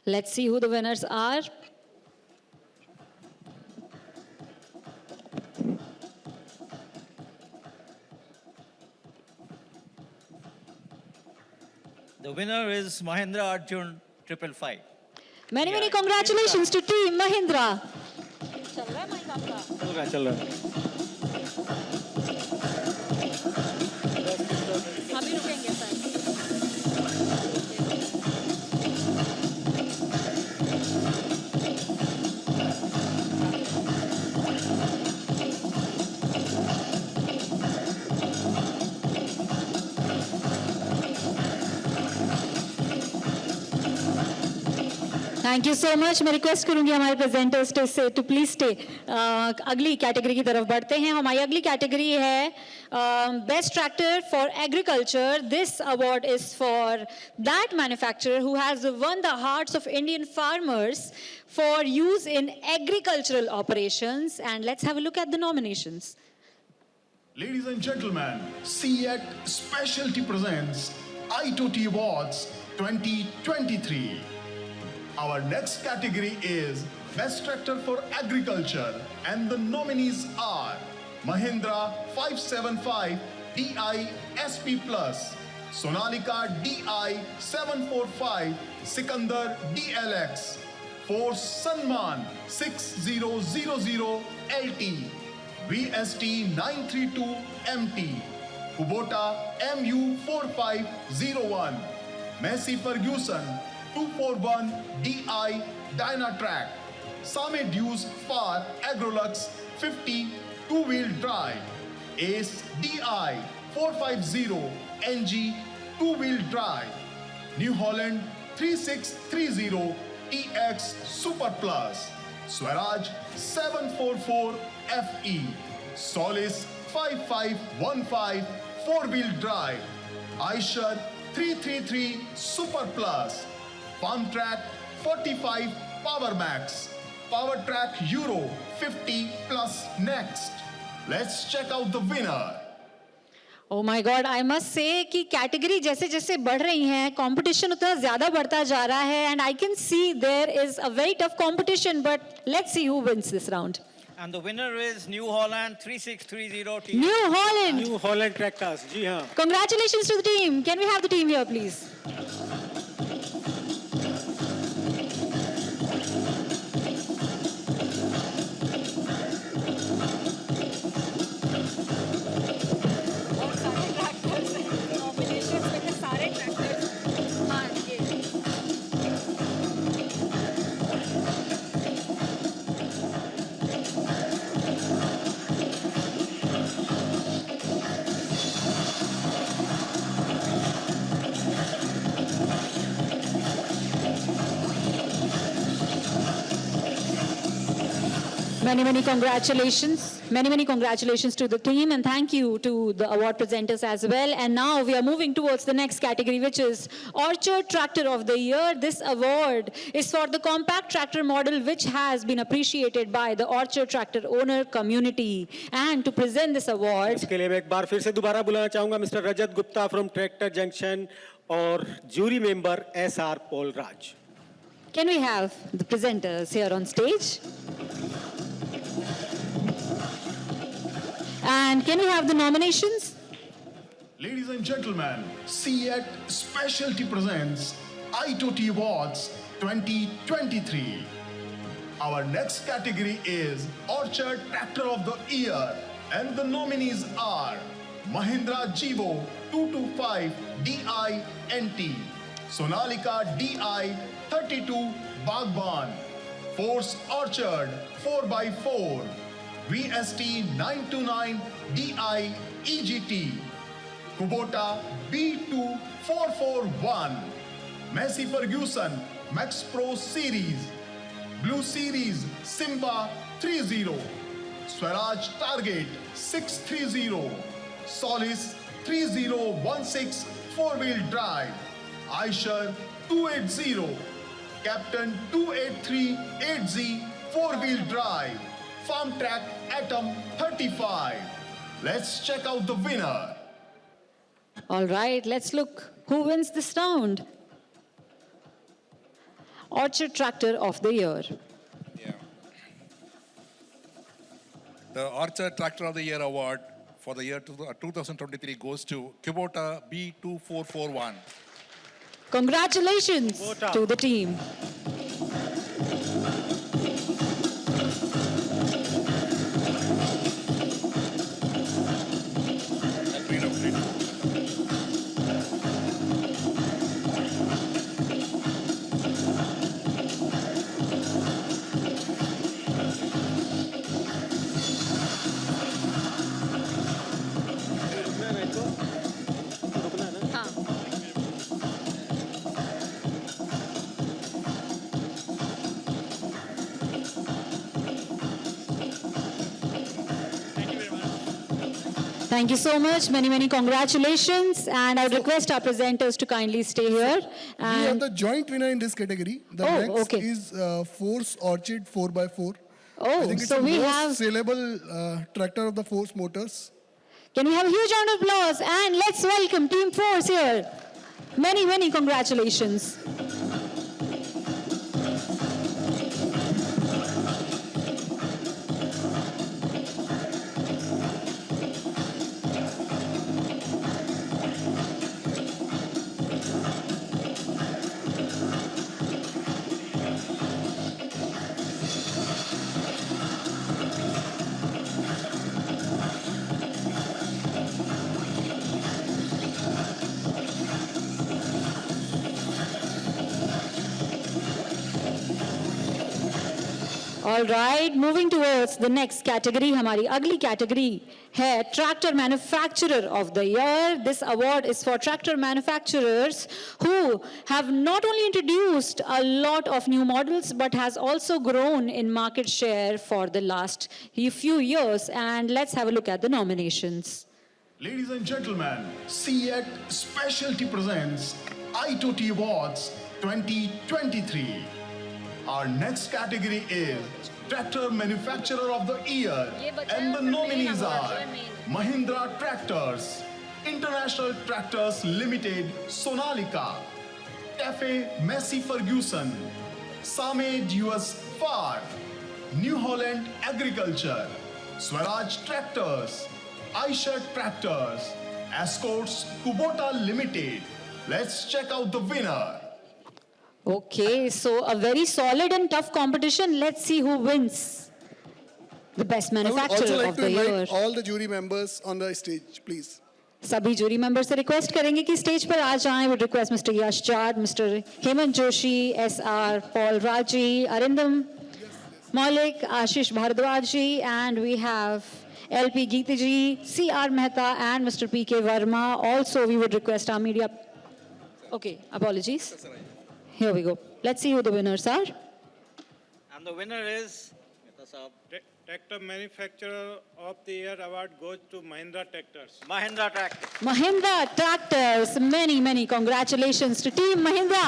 Let's see who the winners are. The winner is Mahindra Arjun 555. Many, many congratulations to Team Mahindra. चल रहा है अभी रुकेंगे sir. Thank you so much. मैं request करूंगी हमारे presenters से to please stay. अगली कैटेगरी की तरफ बढ़ते हैं. हमारी अगली कैटेगरी है best tractor for agriculture. This award is for that manufacturer who has one the hearts of Indian farmers for use in agricultural operations. And let's have a look at the nominations. Ladies and gentlemen, CEAT Specialty presents Itoty Awards 2023. Our next category is Best Tractor for Agriculture, and the nominees are Mahindra 575 DI SP Plus, Sonalika DI 745 Sikandar DLX, Force Sunman 6000 LT, VST 932MT, Kubota MU4501, Massey Ferguson 241 DI Dynatrack, Same Dews Far Agrolux 50 two-wheel drive, Ace DI 450 NG two-wheel drive, New Holland 3630 TX Super Plus, Swaraj 744 FE, Solis 5515 four-wheel drive, Eicher 333 Super Plus, Farm Track 45 Power Max, Power Track Euro 50 Plus next. Let's check out the winner. Oh my God, I must say कि category जैसे जैसे बढ़ रही हैं, competition उतना ज़्यादा बढ़ता जा रहा है, and I can see there is a very tough competition, but let's see who wins this round. And the winner is New Holland 3630 New Holland. New Holland tractors, जी हाँ. Congratulations to the team. Can we have the team here, please? Many congratulations. Many congratulations to the team, and thank you to the award presenters as well. And now we are moving towards the next category, which is Orchard Tractor of the Year. This award is for the compact tractor model, which has been appreciated by the Orchard Tractor owner community. And to present this award, इसके लिए मैं एक बार फिर से दोबारा बुलाना चाहूँगा mister Rajat Gupta from Tractor Junction और jury member SR Paul Raj. can we have the presenters here on stage? And can we have the nominations? Ladies and gentlemen, CEAT Specialty presents Itoty Awards 2023. Our next category is Orchard Tractor of the Year, and the nominees are Mahindra Jivo 225 DI NT, Sonalika DI 32 Bagban, Force Orchard 4x4, VST 929 DI EGT, Kubota B2441, Massey Ferguson Max Pro Series, Blue Series Simba 30, Swaraj Target 630, Solis 3016 four-wheel drive, Eicher 280, Captain 283 four-wheel drive, Farm Track Atom 35. Let's check out the winner. All right, let's look who wins this round. Orchard Tractor of the Year. The Orchard Tractor of the Year award for the year 2023 goes to Kubota B2441. Congratulations to the team. Thank you so much. Many congratulations. And I would request our presenters to kindly stay here. We have the joint winner in this category. The next okay. is Force Orchid 4x4. Oh, I think it's so the we most have saleable tractor of the Force Motors. Can we have a huge round of applause? And let's welcome Team Force here. Many congratulations. All right, moving towards the next category. हमारी अगली category है Tractor Manufacturer of the Year. This award is for tractor manufacturers who have not only introduced a lot of new models but has also grown in market share for the last few years. And let's have a look at the nominations. Ladies and gentlemen, CEAT Specialty presents Itoty Awards 2023. Our next category is Tractor Manufacturer of the Year, and the nominees are Mahindra Tractors, International Tractors Limited, Sonalika, Cafe Massey Ferguson, Samed US Far, New Holland Agriculture, Swaraj Tractors, Eicher Tractors, Escorts Kubota Limited. Let's check out the winner. Okay, so a very solid and tough competition. Let's see who wins the best I would also manufacturer like of to the year. invite all the jury members on the stage, please. सभी jury member से request करेंगे कि stage पर आ जाएं. Would request mister Yash Jat, mister Hemant Joshi, SR Paul Raji, Arindam Maulik, Ashish Bhardwaj ji, and we have LP Geeta ji, CR Mehta, and Mr. PK Verma. Also, we would request our media. Okay, apologies. Here we go. Let's see who the winners are. And the winner is Tractor Manufacturer of the Year award goes to Mahindra Tractors. Mahindra Tractors. Mahindra Tractors. Many, many congratulations to Team Mahindra.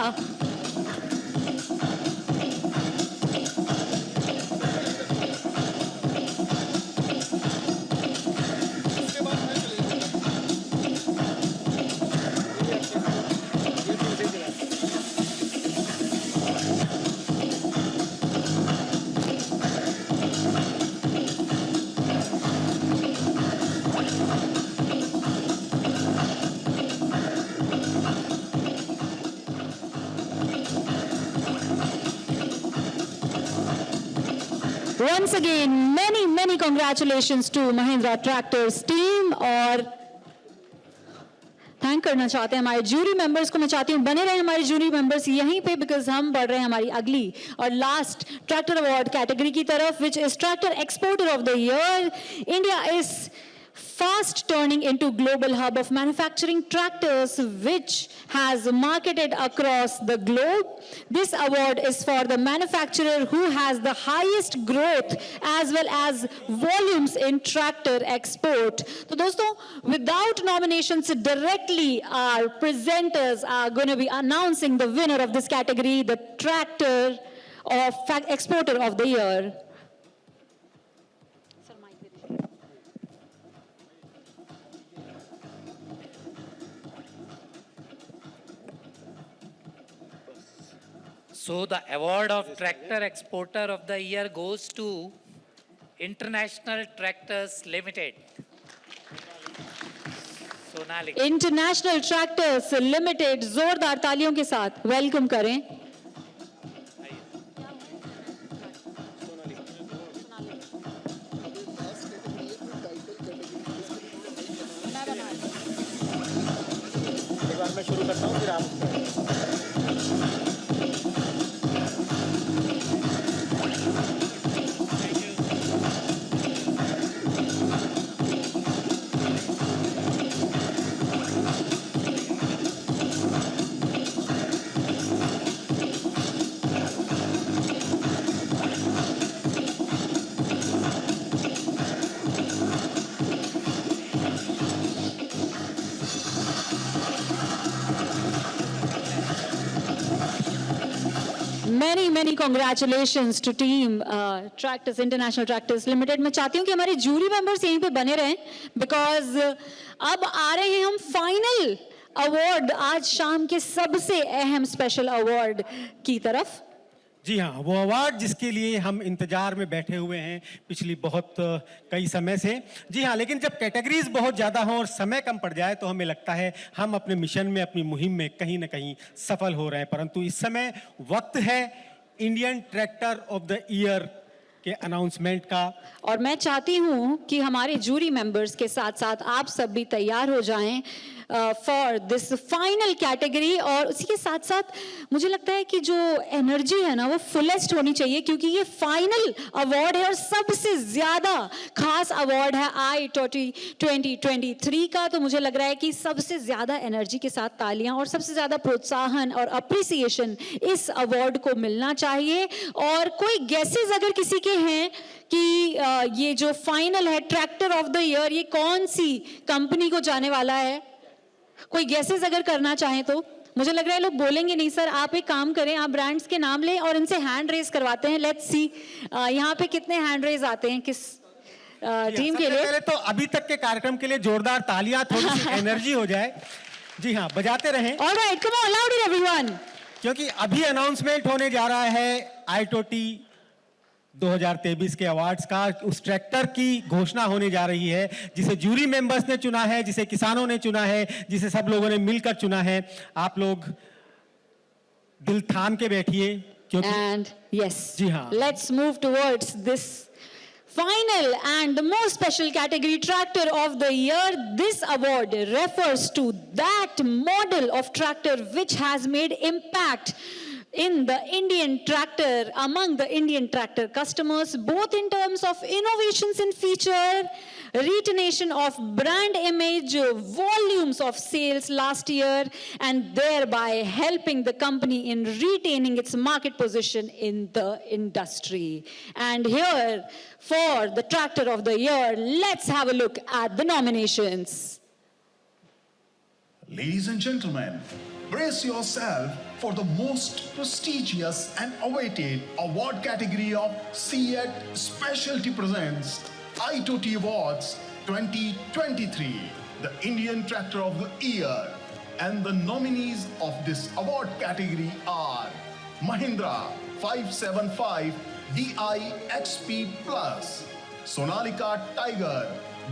Once again, many, many congratulations to Mahindra Tractors team. और thank करना चाहते हैं हमारे jury members को. मैं चाहती हूँ बने रहे हमारे जूरी मेंबर्स यहीं पे, बिकॉज हम बढ़ रहे हैं हमारी अगली और लास्ट ट्रैक्टर अवार्ड कैटेगरी की तरफ, which is tractor exporter of the year. India is fast turning into global hub of manufacturing tractors, which has marketed across the globe. This award is for the manufacturer who has the highest growth as well as volumes in tractor export. So दोस्तों, without nominations directly, our presenters are going to be announcing the winner of this category, the tractor of exporter of the year. So the award of Tractor Exporter of the Year goes to International Tractors Limited. Sonalika. International Tractors Limited. जोरदार तालियों के साथ welcome करें. एक बार मैं शुरू करता हूँ फिर आप. Many, many congratulations to team Tractors, International Tractors Limited. मैं चाहती हूँ कि हमारे जूरी मेंबर्स यहीं पे बने रहें, बिकॉज अब आ रहे हैं हम फाइनल अवार्ड, आज शाम के सबसे अहम स्पेशल अवार्ड की तरफ. जी हाँ, वो अवार्ड जिसके लिए हम इंतजार में बैठे हुए हैं पिछली बहुत कई समय से. जी हाँ, लेकिन जब कैटेगरीज बहुत ज़्यादा हों और समय कम पड़ जाए तो हमें लगता है हम अपने मिशन में, अपनी मुहिम में कहीं ना कहीं सफल हो रहे हैं. परंतु इस समय वक्त है Indian tractor of the year के अनाउंसमेंट का। और मैं चाहती हूँ कि हमारे जूरी मेंबर्स के साथ साथ आप सब भी तैयार हो जाएं फॉर दिस फाइनल कैटेगरी। और उसी के साथ साथ मुझे लगता है कि जो एनर्जी है ना वो फुलेस्ट होनी चाहिए, क्योंकि ये फाइनल अवार्ड है और सबसे ज़्यादा खास अवार्ड है Itoty 2023 का। तो मुझे लग रहा है कि सबसे ज़्यादा एनर्जी के साथ तालियां और सबसे ज़्यादा प्रोत्साहन और अप्रिसिएशन इस अवार्ड को मिलना चाहिए। और कोई गेसेस अगर किसी के हैं कि ये जो फाइनल है ट्रैक्टर ऑफ द ईयर ये कौन सी कंपनी को जाने वाला है, कोई गेसेस अगर करना चाहें तो। मुझे लग रहा है लोग बोलेंगे नहीं सर। आप एक काम करें, आप ब्रांड्स के नाम लें और इनसे हैंड रेज करवाते हैं। लेट्स सी यहाँ पे कितने हैंड रेज आते हैं किस टीम के लिए। पहले तो अभी तक के कार्यक्रम के लिए जोरदार तालियां, थोड़ी सी एनर्जी हो जाए। जी हाँ, बजाते रहें। Alright, come on, loud everyone. क्योंकि अभी अनाउंसमेंट होने जा रहा है Itoty 2023 के अवार्ड्स का। उस ट्रैक्टर की घोषणा होने जा रही है जिसे जूरी मेंबर्स ने चुना है, जिसे किसानों ने चुना है, जिसे सब लोगों ने मिलकर चुना है। आप लोग दिल थाम के बैठिए क्योंकि एंड यस, जी हाँ, let's move towards this final and the most special category, tractor of the year. This award refers to that model of tractor which has made impact in the Indian tractor, among the Indian tractor customers, both in terms of innovations in feature, retention of brand image, volumes of sales last year, and thereby helping the company in retaining its market position in the industry. And here, for the tractor of the year, let's have a look at the nominations. Ladies and gentlemen, brace yourself for the most prestigious and awaited award category of CEAT Specialty Presents Itoty Awards 2023, the Indian Tractor of the Year. And the nominees of this award category are Mahindra 575 DI XP Plus, Sonalika Tiger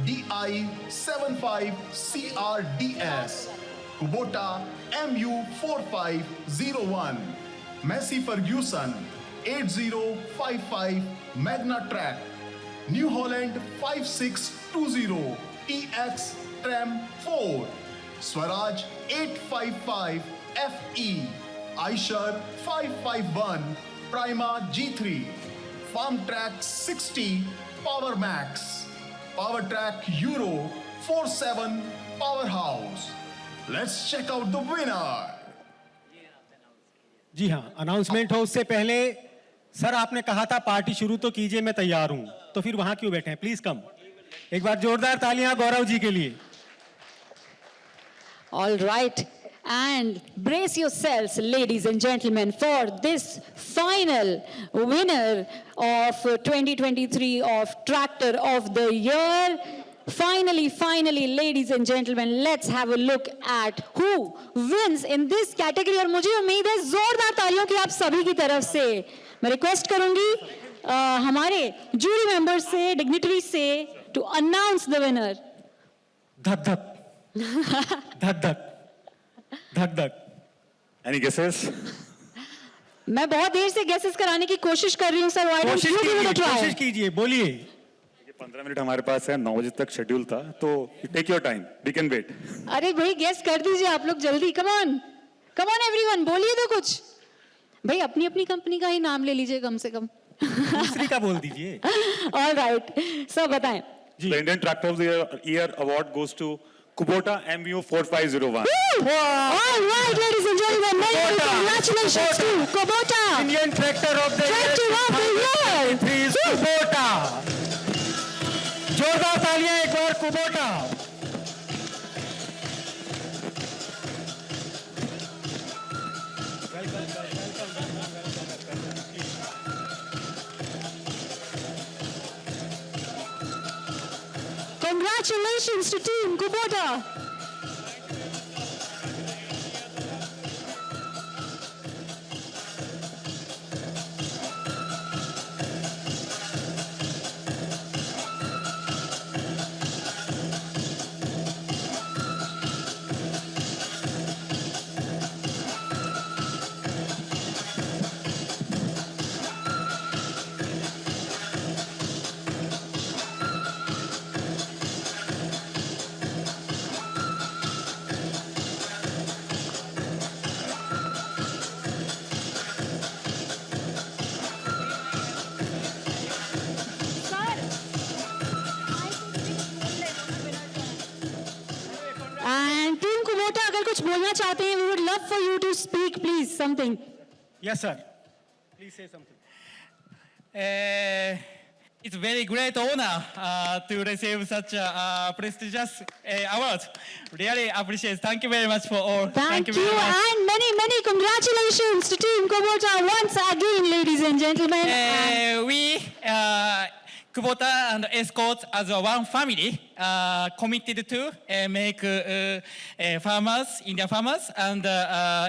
DI 75 CRDS, Kubota MU4501, Massey Ferguson 8055 Magna Track, New Holland 5620 TX Tram 4, Swaraj 855 FE, Eicher 551 Prima G3, Farm Track 60 Power Max, Power Track Euro 47 Powerhouse. Let's check out the winner. जी हाँ, announcement हो उससे पहले sir आपने कहा था party शुरू तो कीजिए, मैं तैयार हूं, तो फिर वहां क्यों बैठे हैं? Please come. एक बार जोरदार तालियां गौरव जी के लिए। All right, and brace yourselves, ladies and gentlemen, for this final winner of 2023 of Tractor of the Year. Finally, ladies and gentlemen, let's have a look at who wins in this category. और मुझे उम्मीद है जोरदार तालियों की आप सभी की तरफ से। मैं रिक्वेस्ट करूंगी हमारे जूरी मेंबर्स से, डिग्निटरी से, टू अनाउंस द विनर। धक धक धक धक धक धक। Any guesses? मैं बहुत देर से गेसेस कराने की कोशिश कर रही हूँ sir. Why don't you give it a try? कोशिश कीजिए, बोलिए। 15 मिनट हमारे पास है, 9 बजे तक शेड्यूल था, तो take your time, we can wait. अरे भाई गेस कर दीजिए आप लोग जल्दी, कम ऑन एवरीवन, बोलिए तो कुछ। भाई अपनी अपनी कंपनी का ही नाम ले लीजिए कम से कम। दूसरी का बोल दीजिए। All right, सब बताएं। The Indian Tractor of the Year award goes to Kubota MU4501. All right, ladies and gentlemen, many congratulations to Kubota. Indian Tractor of the Year. Kubota. जोरदार तालियां एक बार Kubota. Congratulations to Team Kubota. कुछ बोलना चाहते हैं, we would love for you to speak, please, something. Yes, sir. Please say something. It's very great honor to receive such a prestigious award. Really appreciate. Thank you very much for all. Thank you, very much. and many, many congratulations to Team Kubota once again, ladies and gentlemen. We, Kubota and Escorts, as a one family, committed to make farmers, Indian farmers, and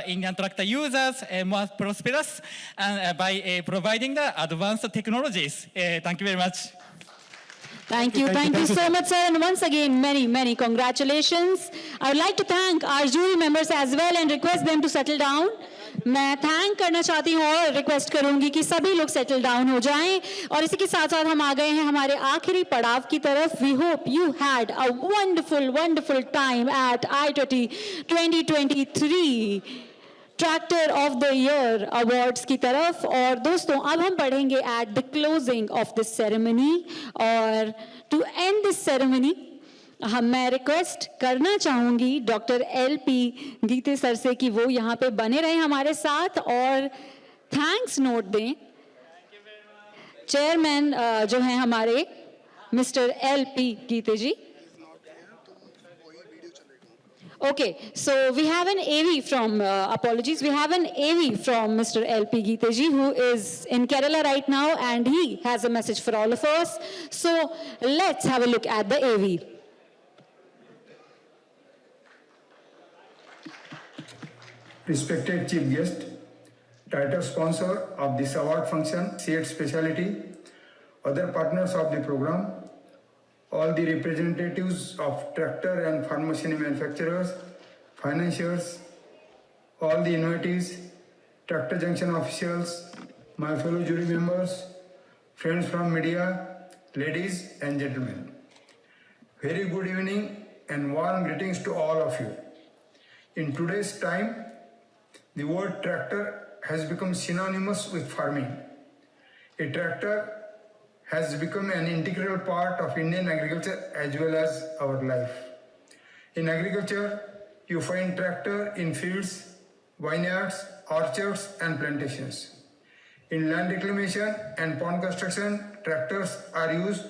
Indian tractor users more prosperous, and by providing the advanced technologies. Thank you very much. Thank you so much, sir. And once again, many, many congratulations. I would like to thank our jury members as well and request them to settle down. मैं thank करना चाहती हूँ और request करूंगी कि सभी लोग settle down हो जाएं और इसी के साथ साथ हम आ गए हैं हमारे आखिरी पड़ाव की तरफ. We hope you had a wonderful time at Itoty 2023 tractor of the year awards की तरफ. और दोस्तों अब हम पढ़ेंगे at the closing of this ceremony. और टू एंड दिस सेरेमनी मैं रिक्वेस्ट करना चाहूंगी डॉक्टर LP गीते सर से कि वो यहाँ पे बने रहे हमारे साथ और थैंक्स नोट दें. चेयरमैन जो हैं हमारे mister LP Gite ji. Okay, so we have an AV from, apologies, we have an AV from Mr. LP Geetaji who is in Kerala right now and he has a message for all of us. So let's have a look at the AV. Respected Chief Guest, title sponsor of this award function, Seat Specialty, other partners of the program, all the representatives of tractor and farm machinery manufacturers, financiers, all the invitees, Tractor Junction officials, my fellow jury members, friends from media, ladies and gentlemen. Very good evening and warm greetings to all of you. In today's time, the word tractor has become synonymous with farming. A tractor has become an integral part of Indian agriculture as well as our life. In agriculture, you find tractor in fields, vineyards, orchards and plantations. In land reclamation and pond construction, tractors are used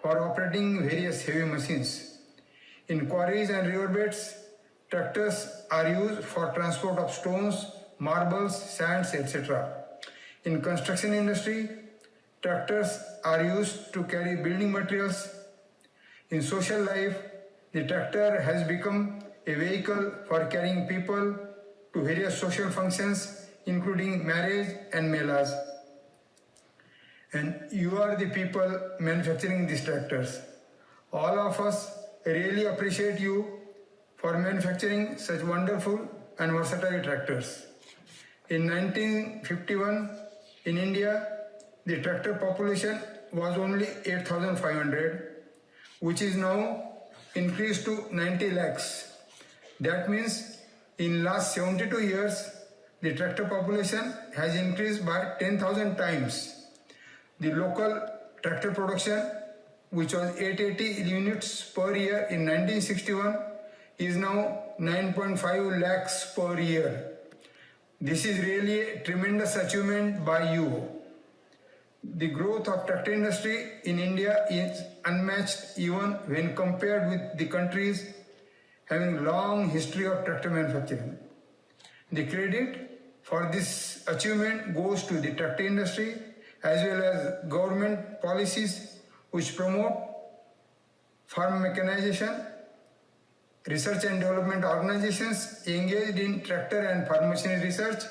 for operating various heavy machines. In quarries and riverbeds, tractors are used for transport of stones, marbles, sands, etc. In construction industry, tractors are used to carry building materials. In social life, the tractor has become a vehicle for carrying people to various social functions, including marriage and melas. And you are the people manufacturing these tractors. All of us really appreciate you for manufacturing such wonderful and versatile tractors. In 1951, in India, the tractor population was only 8,500, which is now increased to 90 lakhs. That means in last 72 years, the tractor population has increased by 10,000 times. The local tractor production, which was 880 units per year in 1961, is now 9.5 lakhs per year. This is really a tremendous achievement by you. The growth of tractor industry in India is unmatched even when compared with the countries having long history of tractor manufacturing. The credit for this achievement goes to the tractor industry as well as government policies which promote farm mechanization, research and development organizations engaged in tractor and farm machinery research,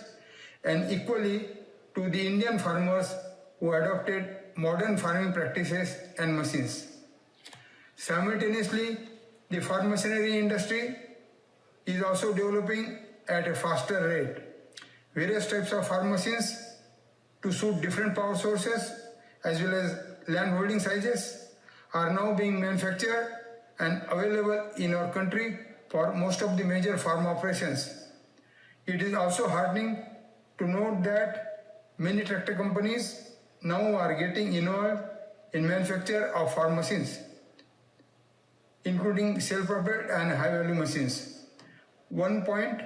and equally to the Indian farmers who adopted modern farming practices and machines. Simultaneously, the farm machinery industry is also developing at a faster rate. Various types of farm machines to suit different power sources as well as land holding sizes are now being manufactured and available in our country for most of the major farm operations. It is also heartening to note that many tractor companies now are getting involved in manufacture of farm machines, including self-propelled and high-value machines. One point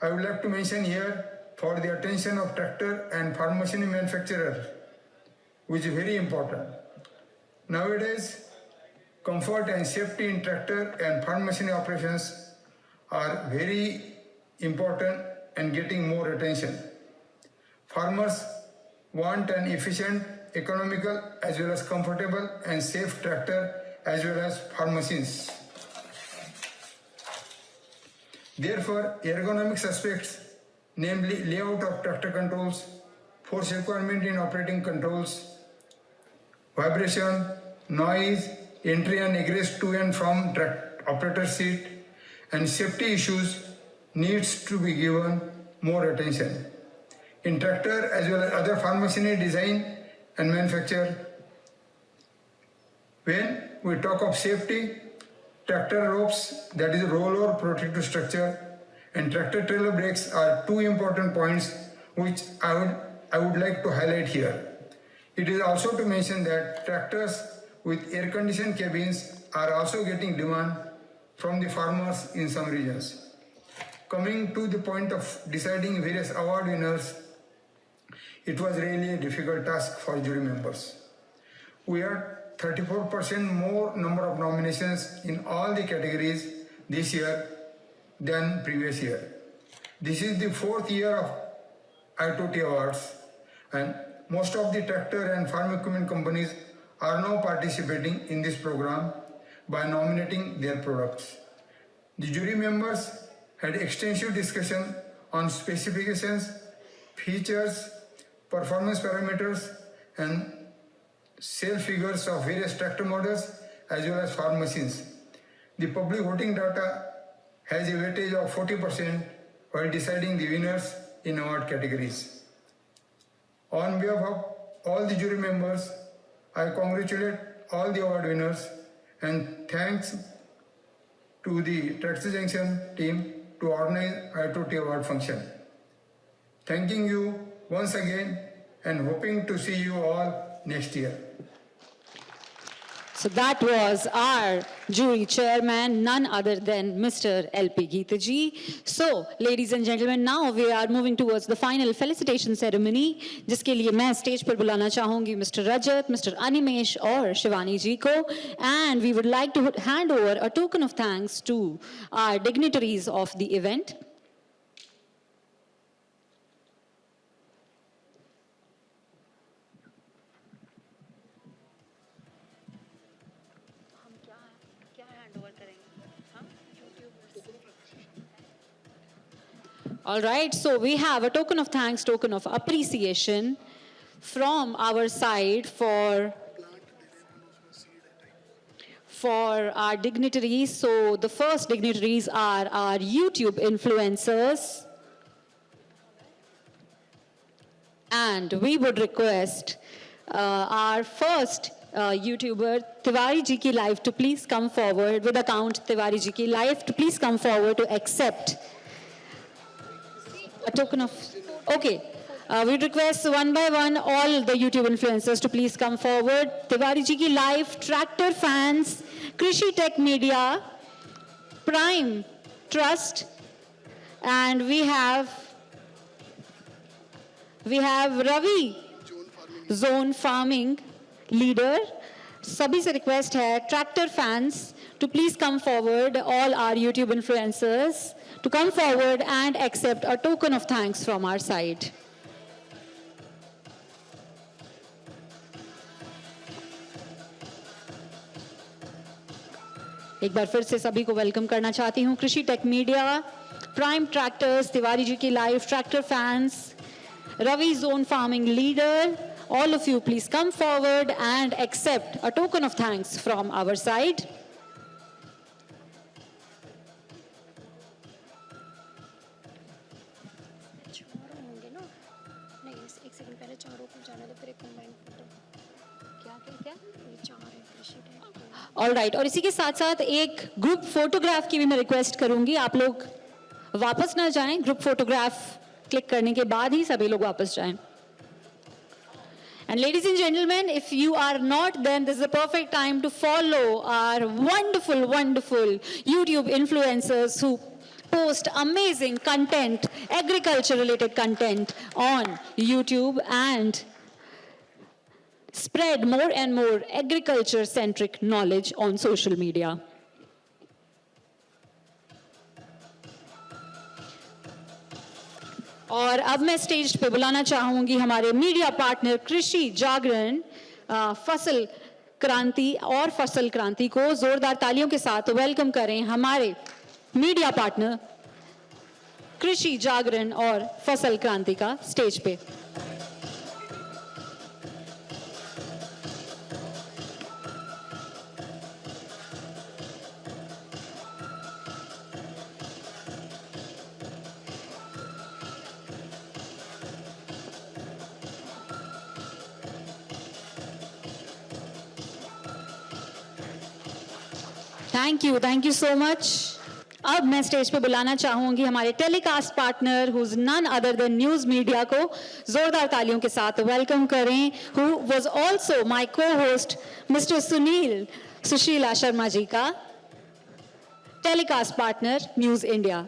I would like to mention here for the attention of tractor and farm machinery manufacturers, which is very important. Nowadays, comfort and safety in tractor and farm machinery operations are very important and getting more attention. Farmers want an efficient, economical, as well as comfortable and safe tractor as well as farm machines. Therefore, ergonomics aspects, namely layout of tractor controls, force requirement in operating controls, vibration, noise, entry and egress to and from operator seat, and safety issues needs to be given more attention. In tractor as well as other farm machinery design and manufacture, when we talk of safety, tractor ropes, that is roller protective structure, and tractor trailer brakes are two important points which I would like to highlight here. It is also to mention that tractors with air-conditioned cabins are also getting demand from the farmers in some regions. Coming to the point of deciding various award winners, it was really a difficult task for jury members. We had 34% more number of nominations in all the categories this year than previous year. This is the fourth year of Itoty Awards, and most of the tractor and farm equipment companies are now participating in this program by nominating their products. The jury members had extensive discussion on specifications, features, performance parameters, and sale figures of various tractor models as well as farm machines. The public voting data has a weightage of 40% while deciding the winners in award categories. On behalf of all the jury members, I congratulate all the award winners and thanks to the Tractor Junction team to organize Itoty Award function. Thanking you once again and hoping to see you all next year. So that was our jury chairman, none other than Mr. L.P. Geetaji. So, ladies and gentlemen, now we are moving towards the final felicitation ceremony, जिसके लिए मैं stage पर बुलाना चाहूँगी Mr. Rajat, Mr. Animesh और शिवानी जी को, and we would like to hand over a token of thanks to our dignitaries of the event. All right, so we have a token of thanks, token of appreciation from our side for our dignitaries. So the first dignitaries are our YouTube influencers. And we would request our first YouTuber, Tiwari Ji Ki Life, to please come forward with account Tiwari Ji Ki Life, to please come forward to accept a token of, okay. We request one by one all the YouTube influencers to please come forward. Tiwari Ji Ki Life, Tractor Fans, Krishi Tech Media, Prime Trust, and we have Ravi, Zone Farming Leader. सभी से request है Tractor Fans to please come forward, all our YouTube influencers to come forward and accept a token of thanks from our side. एक बार फिर से सभी को welcome करना चाहती हूँ. Krishi tech media, prime tractors, Tiwari ji की life, tractor fans, Ravi zone farming leader, all of you please come forward and accept a token of thanks from our side. All right, और इसी के साथ साथ एक ग्रुप फोटोग्राफ की भी मैं रिक्वेस्ट करूंगी. आप लोग वापस ना जाएं, ग्रुप फोटोग्राफ क्लिक करने के बाद ही सभी लोग वापस जाएं. And ladies and gentlemen, if you are not, then this is the perfect time to follow our wonderful, wonderful YouTube influencers who post amazing content, agriculture related content on YouTube and spread more and more agriculture centric knowledge on social media. और अब मैं stage पे बुलाना चाहूंगी हमारे media partner कृषि जागरण फसल क्रांति और फसल क्रांति को जोरदार तालियों के साथ वेलकम करें हमारे मीडिया पार्टनर कृषि जागरण और फसल क्रांति का स्टेज पे। Thank you so much. अब मैं स्टेज पे बुलाना चाहूंगी हमारे telecast partner who is none other than news media को जोरदार तालियों के साथ वेलकम करें, who was also my co-host mister Sushila Sharma ji का telecast partner news India.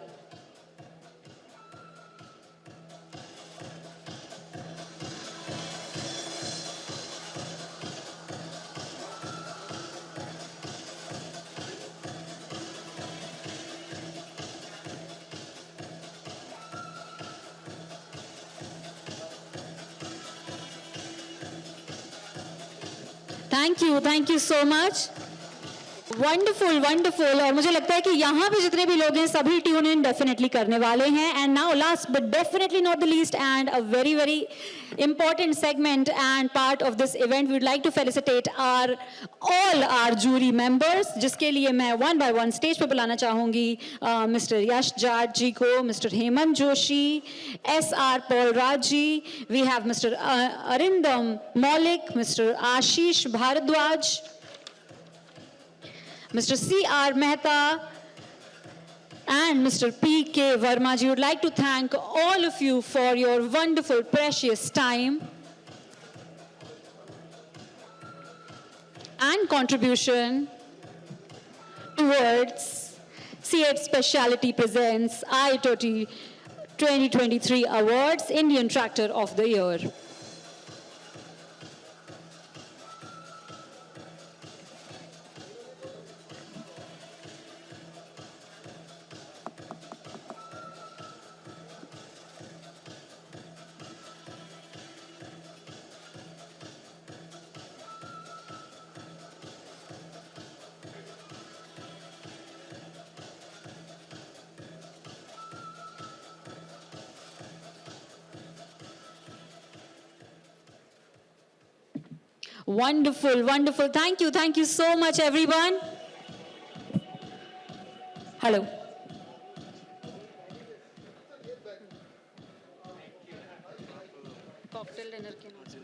Thank you so much. Wonderful. और मुझे लगता है कि यहाँ पे जितने भी लोग हैं सभी ट्यून इन डेफिनेटली करने वाले हैं। And now last but definitely not the least and a very important segment and part of this event, we would like to felicitate all our jury members, जिसके लिए मैं one by one stage पे बुलाना चाहूँगी Mr. यश जाट जी को, Mr. Hemant Joshi, SR Paul Raj ji, we have Mr. Arindam Maulik, Mr. Ashish Bhardwaj, Mr. CR Mehta, and Mr. P.K. Verma ji. Would like to thank all of you for your wonderful, precious time and contribution towards C8 Specialty Presents Itoty 2023 Awards, Indian Tractor of the Year. Wonderful. Thank you so much, everyone. Hello. Cocktail dinner के नाम से।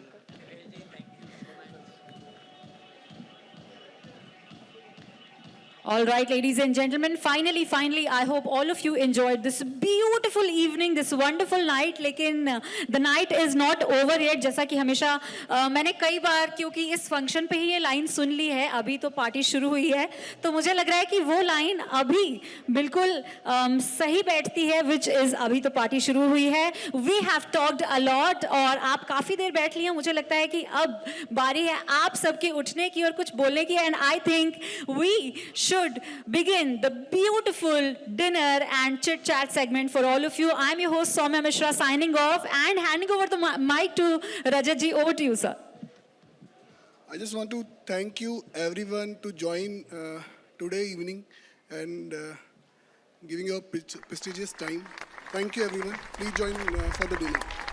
All right, ladies and gentlemen, finally, I hope all of you enjoyed this beautiful evening, this wonderful night. लेकिन the night is not over yet. जैसा कि हमेशा मैंने कई बार, क्योंकि इस फंक्शन पे ही ये लाइन सुन ली है, अभी तो पार्टी शुरू हुई है, तो मुझे लग रहा है कि वो लाइन अभी बिल्कुल सही बैठती है, which is अभी तो पार्टी शुरू हुई है. We have talked a lot और आप काफ़ी देर बैठ लिए हैं. मुझे लगता है कि अब बारी है आप सबके उठने की और कुछ बोलने की. And I think we should begin the beautiful dinner and chit chat segment for all of you. I'm your host Soumya Mishra signing off and handing over the mic to Rajat ji. Over to you, sir. I just want to thank you everyone to join today evening and giving your prestigious time. Thank you everyone. Please join for the dinner.